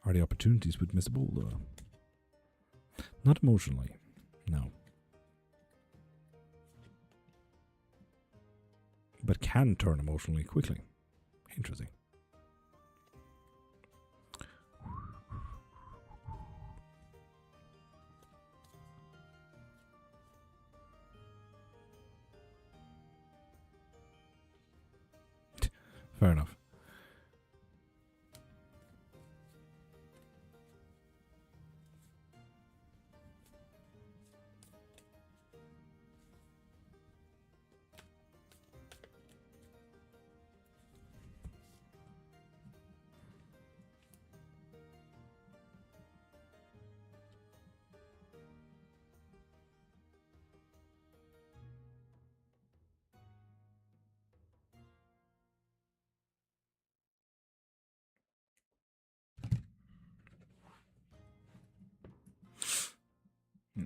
Are the opportunities with Miss Bull? Not emotionally, no. But can turn emotionally quickly. Interesting. Fair enough.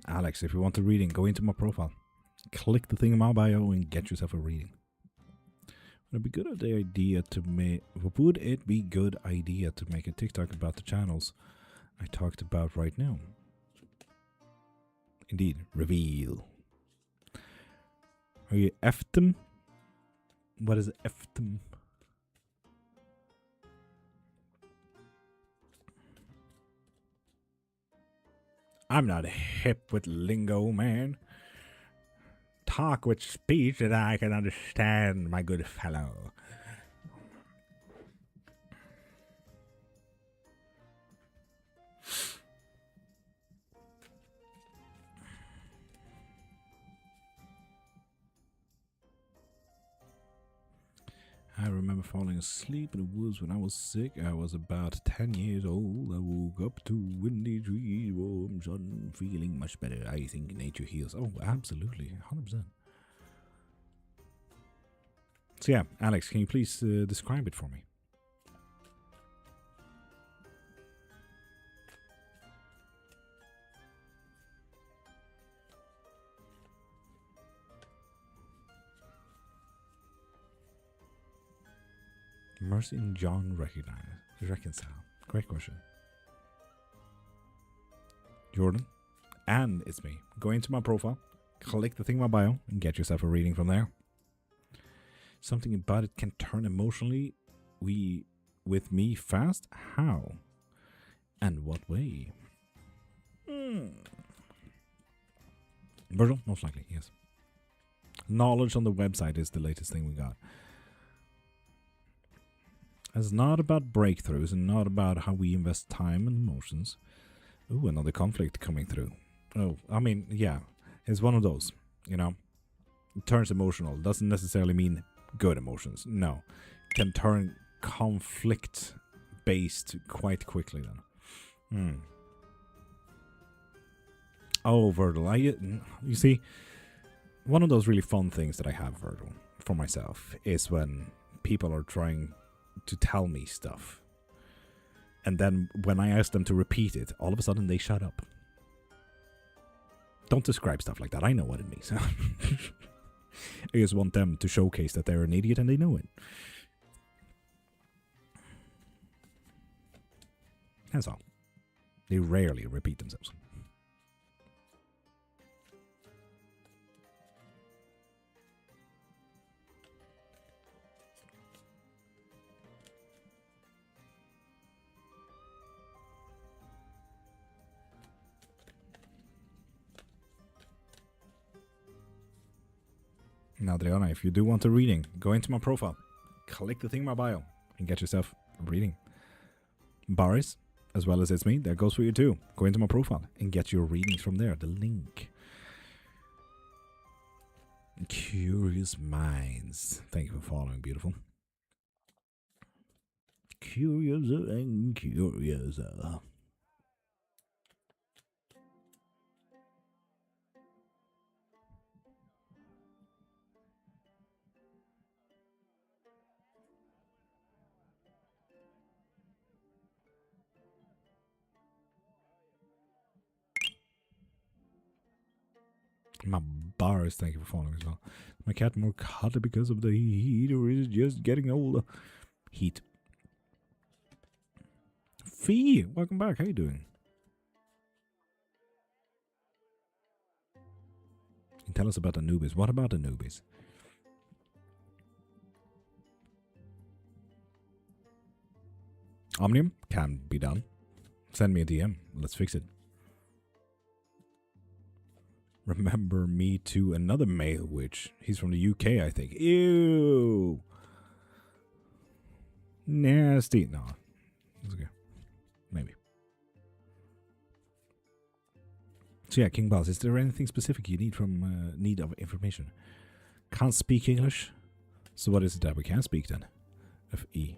Alex, if you want a reading, go into my profile. Click the thing in my bio and get yourself a reading. Would it be good idea to make a TikTok about the channels I talked about right now? Indeed, reveal. Are you Eftem? What is Eftem? I'm not hip with lingo, man. Talk with speech that I can understand, my good fellow. I remember falling asleep in the woods when I was sick. I was about 10 years old. I woke up to windy trees, warm sun, feeling much better. I think nature heals. Oh, absolutely. 100%. So yeah, Alex, can you please describe it for me? Mercy and John reconcile. Great question. Jordan, and it's me. Go into my profile, click the thing in my bio, and get yourself a reading from there. Something about it can turn emotionally with me fast. How? And what way? Virgil, most likely, yes. Knowledge on the website is the latest thing we got. It's not about breakthroughs and not about how we invest time and emotions. Ooh, another conflict coming through. Oh, I mean, yeah, it's one of those, you know. It turns emotional. Doesn't necessarily mean good emotions. No. Can turn conflict-based quite quickly then. Oh, Virgil, you see, one of those really fun things that I have, Virgil, for myself, is when people are trying to tell me stuff, and then when I ask them to repeat it, all of a sudden they shut up. Don't describe stuff like that. I know what it means. I just want them to showcase that they're an idiot and they know it. That's all. They rarely repeat themselves. Now, Adriana, if you do want a reading, go into my profile, click the thing in my bio, and get yourself a reading. Boris, as well as It's Me, that goes for you too. Go into my profile and get your readings from there, the link. Curious Minds. Thank you for following, beautiful. Curious and curious. My bars, thank you for following as well. My cat more cuddly because of the heat, or is it just getting older? Heat. Fee, welcome back. How you doing? And tell us about Anubis. What about Anubis? Omnium can be done. Send me a DM. Let's fix it. Remember me to another male witch. He's from the UK, I think. Ew. Nasty. No. It's okay. Maybe. So yeah, King Boss, is there anything specific you need from need of information? Can't speak English. So what is it that we can speak then? F-E.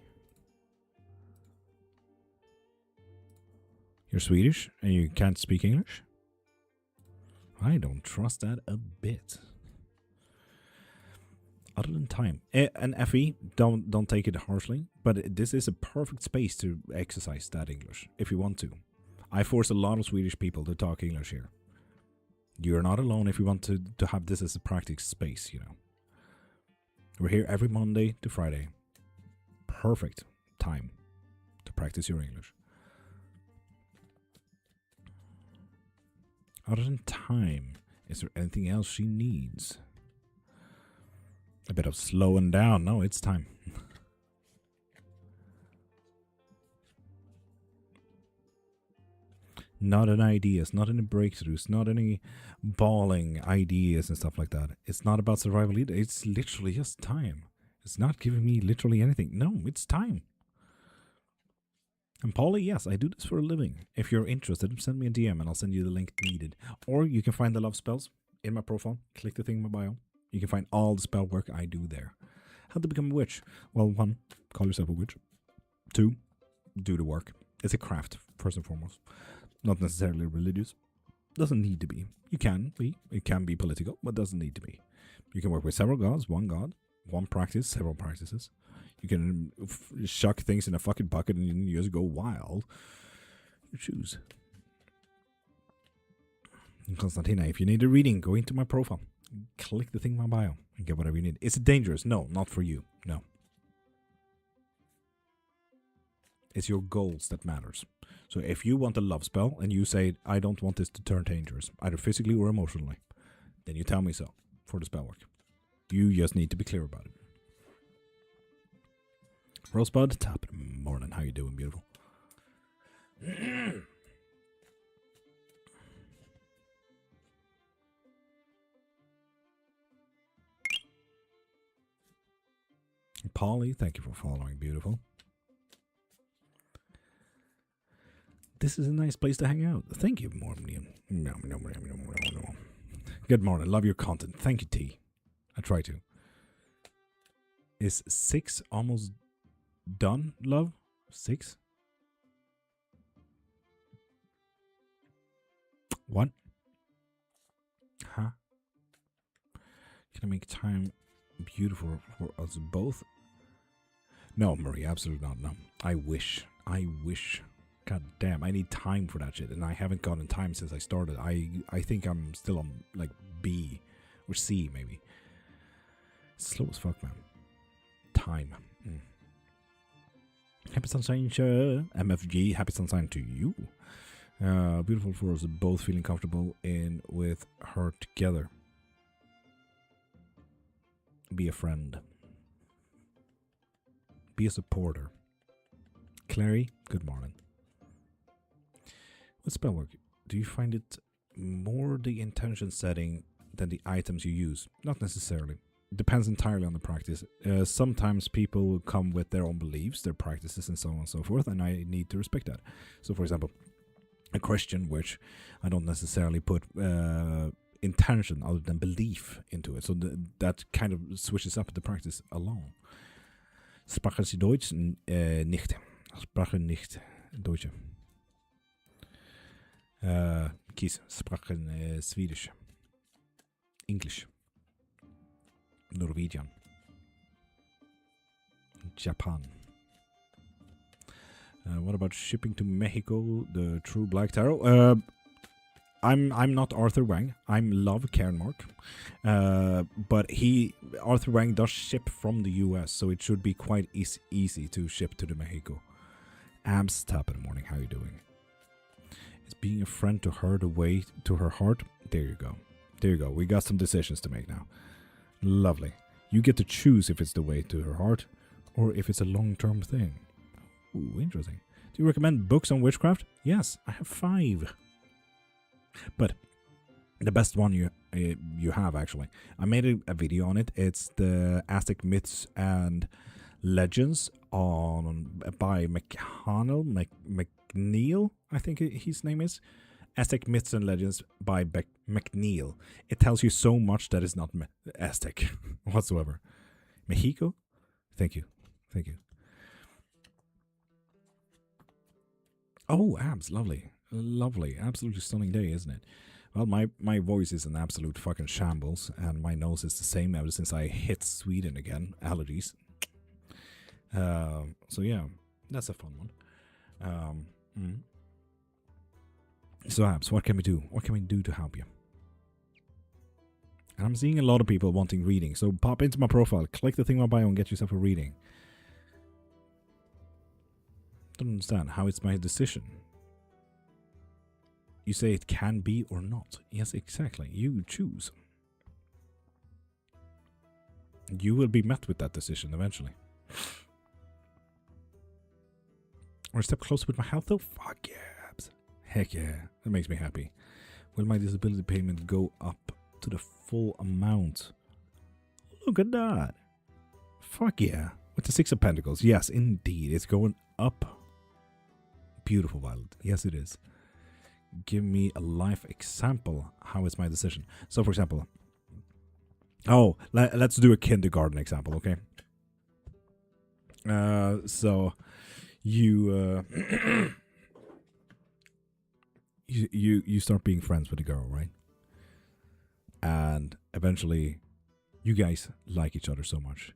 You're Swedish and you can't speak English? I don't trust that a bit. Other than time. And FE, don't take it harshly, but this is a perfect space to exercise that English, if you want to. I force a lot of Swedish people to talk English here. You're not alone if you want to have this as a practice space, you know. We're here every Monday to Friday. Perfect time to practice your English. Other than time, is there anything else she needs? A bit of slowing down. No, it's time. Not any ideas, not any breakthroughs, not any bawling ideas and stuff like that. It's not about survival either. It's literally just time. It's not giving me literally anything. No, it's time. And Polly, yes, I do this for a living. If you're interested, send me a DM and I'll send you the link needed. Or you can find the love spells in my profile. Click the thing in my bio. You can find all the spell work I do there. How to become a witch? Well, 1, call yourself a witch. 2, do the work. It's a craft, first and foremost. Not necessarily religious. Doesn't need to be. You can be. It can be political, but doesn't need to be. You can work with several gods, one god, one practice, several practices. You can shuck things in a fucking bucket and you just go wild. You choose. And Constantina, if you need a reading, go into my profile. Click the thing in my bio and get whatever you need. Is it dangerous? No, not for you. No. It's your goals that matters. So if you want a love spell and you say, I don't want this to turn dangerous, either physically or emotionally, then you tell me so for the spell work. You just need to be clear about it. Rosebud, top of the morning. How you doing, beautiful? Polly, thank you for following, beautiful. This is a nice place to hang out. Thank you, Mormon. Good morning. Love your content. Thank you, T. I try to. Is 6 almost done, love? 6? What? Huh? Can I make time beautiful for us both? No, Marie, absolutely not. No. I wish. God damn, I need time for that shit, and I haven't gotten time since I started. I think I'm still on, like, B or C, maybe. Slow as fuck, man. Time. Happy sunshine, MFG. Happy sunshine to you. Beautiful for us both feeling comfortable in with her together. Be a friend. Be a supporter. Clary, good morning. With spell work, do you find it more the intention setting than the items you use? Not necessarily. Depends entirely on the practice. Sometimes people come with their own beliefs, their practices, and so on and so forth, and I need to respect that. So, for example, a Christian witch, I don't necessarily put intention other than belief into it. So that kind of switches up the practice alone. Sprachen Sie Deutsch? Nicht. Sprachen nicht Deutsch. Kies, sprachen Swedish. English. Norwegian. Japan. What about shipping to Mexico, the true Black Tarot? I'm not Arthur Wang. I'm Lord.Cairnmark. But Arthur Wang does ship from the US, so it should be quite easy to ship to the Mexico. Abs, top of the morning. How you doing? Is being a friend to her the way to her heart? There you go. There you go. We got some decisions to make now. Lovely. You get to choose if it's the way to her heart or if it's a long-term thing. Ooh, interesting. Do you recommend books on witchcraft? Yes, I have 5. But the best one you have, actually. I made a video on it. It's the Aztec Myths and Legends by McNeil, I think his name is. Aztec Myths and Legends by McNeil. It tells you so much that it's not Aztec whatsoever. Mexico? Thank you. Thank you. Oh, abs, lovely. Lovely. Absolutely stunning day, isn't it? Well, my voice is an absolute fucking shambles, and my nose is the same ever since I hit Sweden again. Allergies. So yeah, that's a fun one. So abs, what can we do? What can we do to help you? And I'm seeing a lot of people wanting reading, so pop into my profile, click the thing in my bio and get yourself a reading. Don't understand how it's my decision. You say it can be or not. Yes, exactly. You choose. You will be met with that decision eventually. Or a step closer with my health though? Fuck yeah. Heck yeah. That makes me happy. Will my disability payment go up to the full amount? Look at that. Fuck yeah. With the 6 of Pentacles. Yes, indeed. It's going up. Beautiful, Violet. Yes, it is. Give me a life example. How is my decision? So, for example, let's do a kindergarten example, okay? So you you start being friends with the girl, right? And eventually, you guys like each other so much,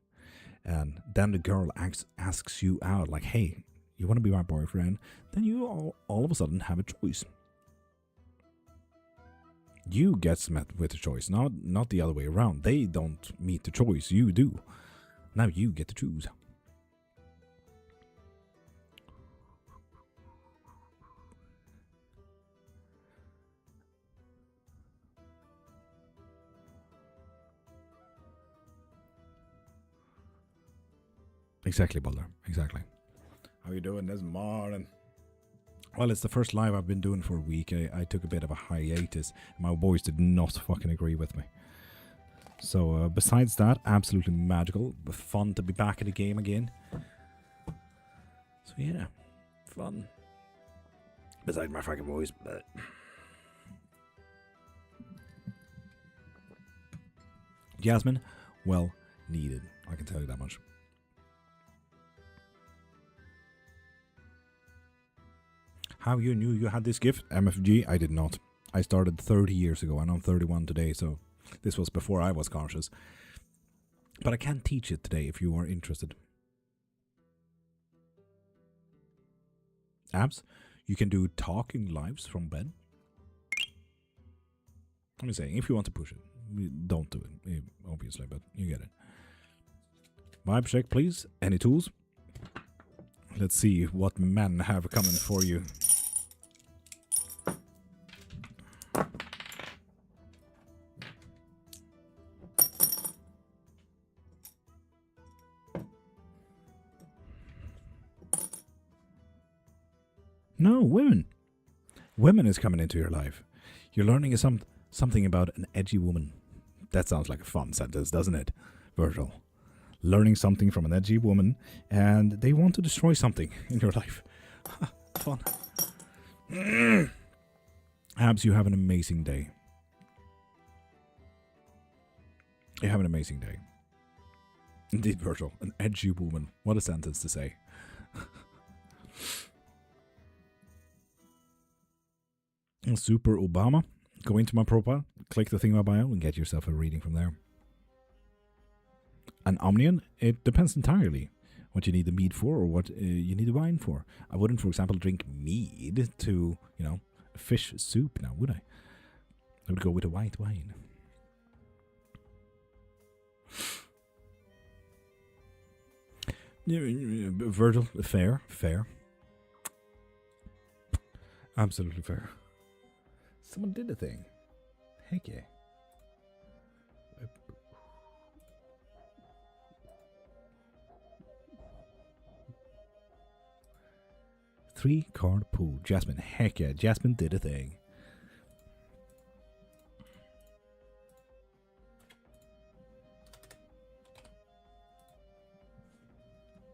and then the girl asks you out, like, "Hey, you want to be my boyfriend?" Then you all of a sudden have a choice. You get met with a choice, not the other way around. They don't meet the choice, you do. Now you get to choose. Exactly, Butler. Exactly. How you doing this morning? Well, it's the first live I've been doing for a week. I took a bit of a hiatus. My boys did not fucking agree with me. So besides that, absolutely magical. Fun to be back in the game again. So yeah, fun. Besides my fucking boys. Jasmine, well needed. I can tell you that much. How you knew you had this gift? MFG, I did not. I started 30 years ago and I'm 31 today, so this was before I was conscious. But I can teach it today if you are interested. Abs, you can do talking lives from bed. I'm just saying, if you want to push it, don't do it, obviously, but you get it. Vibe check, please. Any tools? Let's see what men have coming for you. No, women. Women is coming into your life. You're learning something about an edgy woman. That sounds like a fun sentence, doesn't it, Virgil? Learning something from an edgy woman, and they want to destroy something in your life. Fun. Abs, you have an amazing day. You have an amazing day. Indeed, Virgil, an edgy woman. What a sentence to say. Super Obama. Go into my profile, click the thing in my bio, and get yourself a reading from there. An Omnian, it depends entirely what you need the mead for or what you need the wine for. I wouldn't, for example, drink mead to, fish soup now, would I? I would go with a white wine. Virgil, fair. Absolutely fair. Someone did a thing. Heck yeah. Three-card pool. Jasmine, heck yeah. Jasmine did a thing.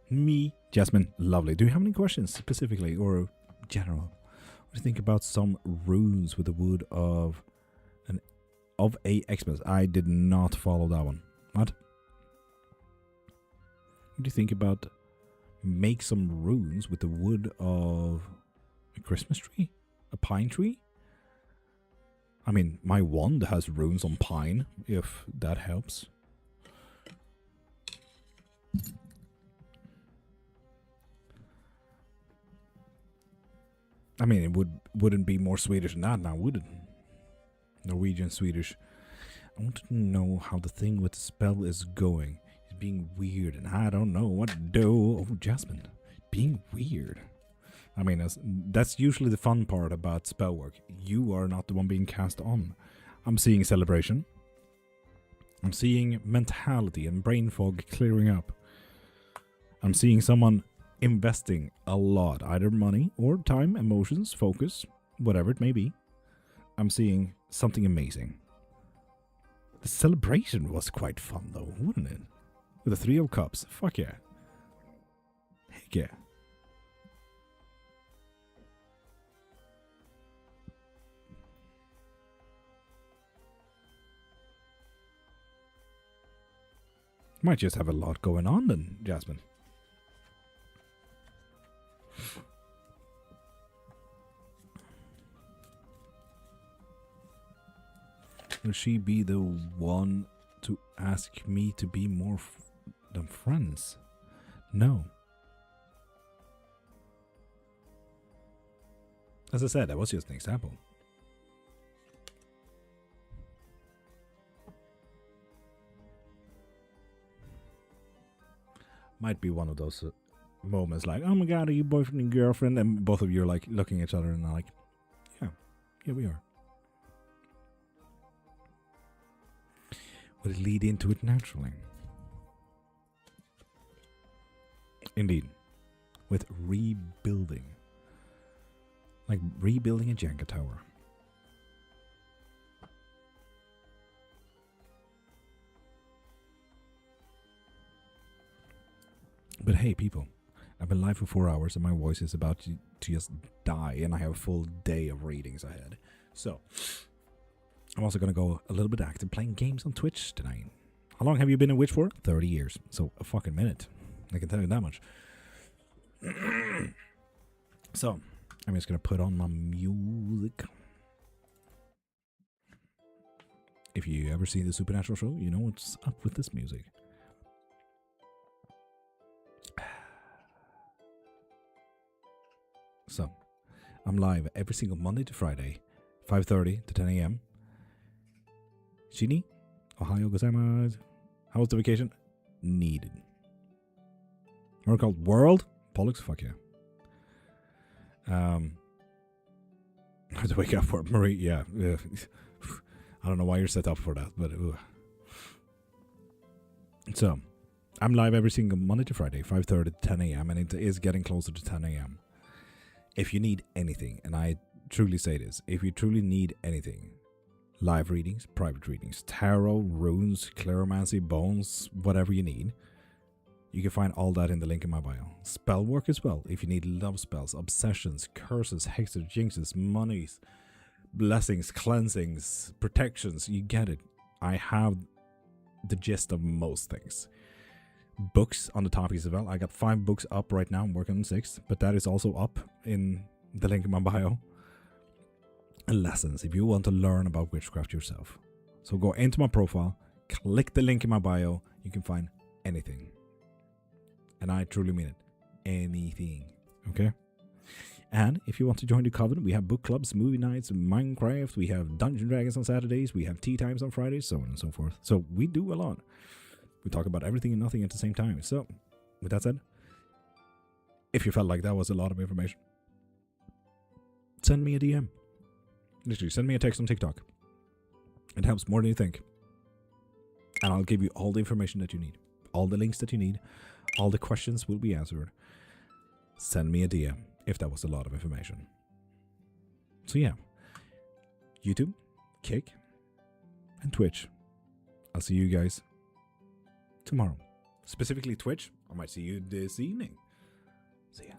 Me, Jasmine, lovely. Do you have any questions specifically or general? What do you think about some runes with the wood of a Xmas? I did not follow that one. What? What do you think about make some runes with the wood of a Christmas tree? A pine tree? I mean, my wand has runes on pine, if that helps. I mean, it wouldn't be more Swedish than that now, would it? Norwegian, Swedish. I want to know how the thing with the spell is going. It's being weird, and I don't know what to do. Oh, Jasmine, being weird. I mean, that's usually the fun part about spell work. You are not the one being cast on. I'm seeing celebration. I'm seeing mentality and brain fog clearing up. I'm seeing someone investing a lot, either money or time, emotions, focus, whatever it may be. I'm seeing something amazing. The celebration was quite fun though, wouldn't it? With the 3 of Cups. Fuck yeah. Heck yeah. Might just have a lot going on then, Jasmine. Will she be the one to ask me to be more than friends? No. As I said, that was just an example. Might be one of those moments like, oh my god, are you boyfriend and girlfriend? And both of you are like looking at each other and are like, yeah, we are. Would it lead into it naturally? Indeed. With rebuilding. Like rebuilding a Jenga tower. But hey, people, I've been live for 4 hours and my voice is about to just die, and I have a full day of readings ahead. So, I'm also going to go a little bit active playing games on Twitch tonight. How long have you been in Witch for? 30 years. So, a fucking minute. I can tell you that much. So, I'm just going to put on my music. If you ever see the Supernatural show, you know what's up with this music. So, I'm live every single Monday to Friday, 5:30 to 10 a.m. Shini, Ohio gozaimasu. How was the vacation? Needed. More called World? Pollux? Fuck yeah. I have to wake up for it. Marie, yeah. I don't know why you're set up for that, but... So, I'm live every single Monday to Friday, 5:30 to 10 a.m. and it is getting closer to 10 a.m. If you need anything, and I truly say this, if you truly need anything, live readings, private readings, tarot, runes, cleromancy, bones, whatever you need, you can find all that in the link in my bio. Spell work as well, if you need love spells, obsessions, curses, hexes, jinxes, monies, blessings, cleansings, protections, you get it. I have the gist of most things. Books on the topics as well. I got 5 books up right now. I'm working on 6, but that is also up in the link in my bio. And lessons if you want to learn about witchcraft yourself. So go into my profile, click the link in my bio. You can find anything. And I truly mean it. Anything. Okay? And if you want to join the Covenant, we have book clubs, movie nights, Minecraft. We have Dungeon Dragons on Saturdays. We have tea times on Fridays, so on and so forth. So we do a lot. We talk about everything and nothing at the same time. So, with that said, if you felt like that was a lot of information, send me a DM. Literally, send me a text on TikTok. It helps more than you think. And I'll give you all the information that you need. All the links that you need. All the questions will be answered. Send me a DM if that was a lot of information. So yeah. YouTube, Kick, and Twitch. I'll see you guys tomorrow. Specifically Twitch. I might see you this evening. See ya.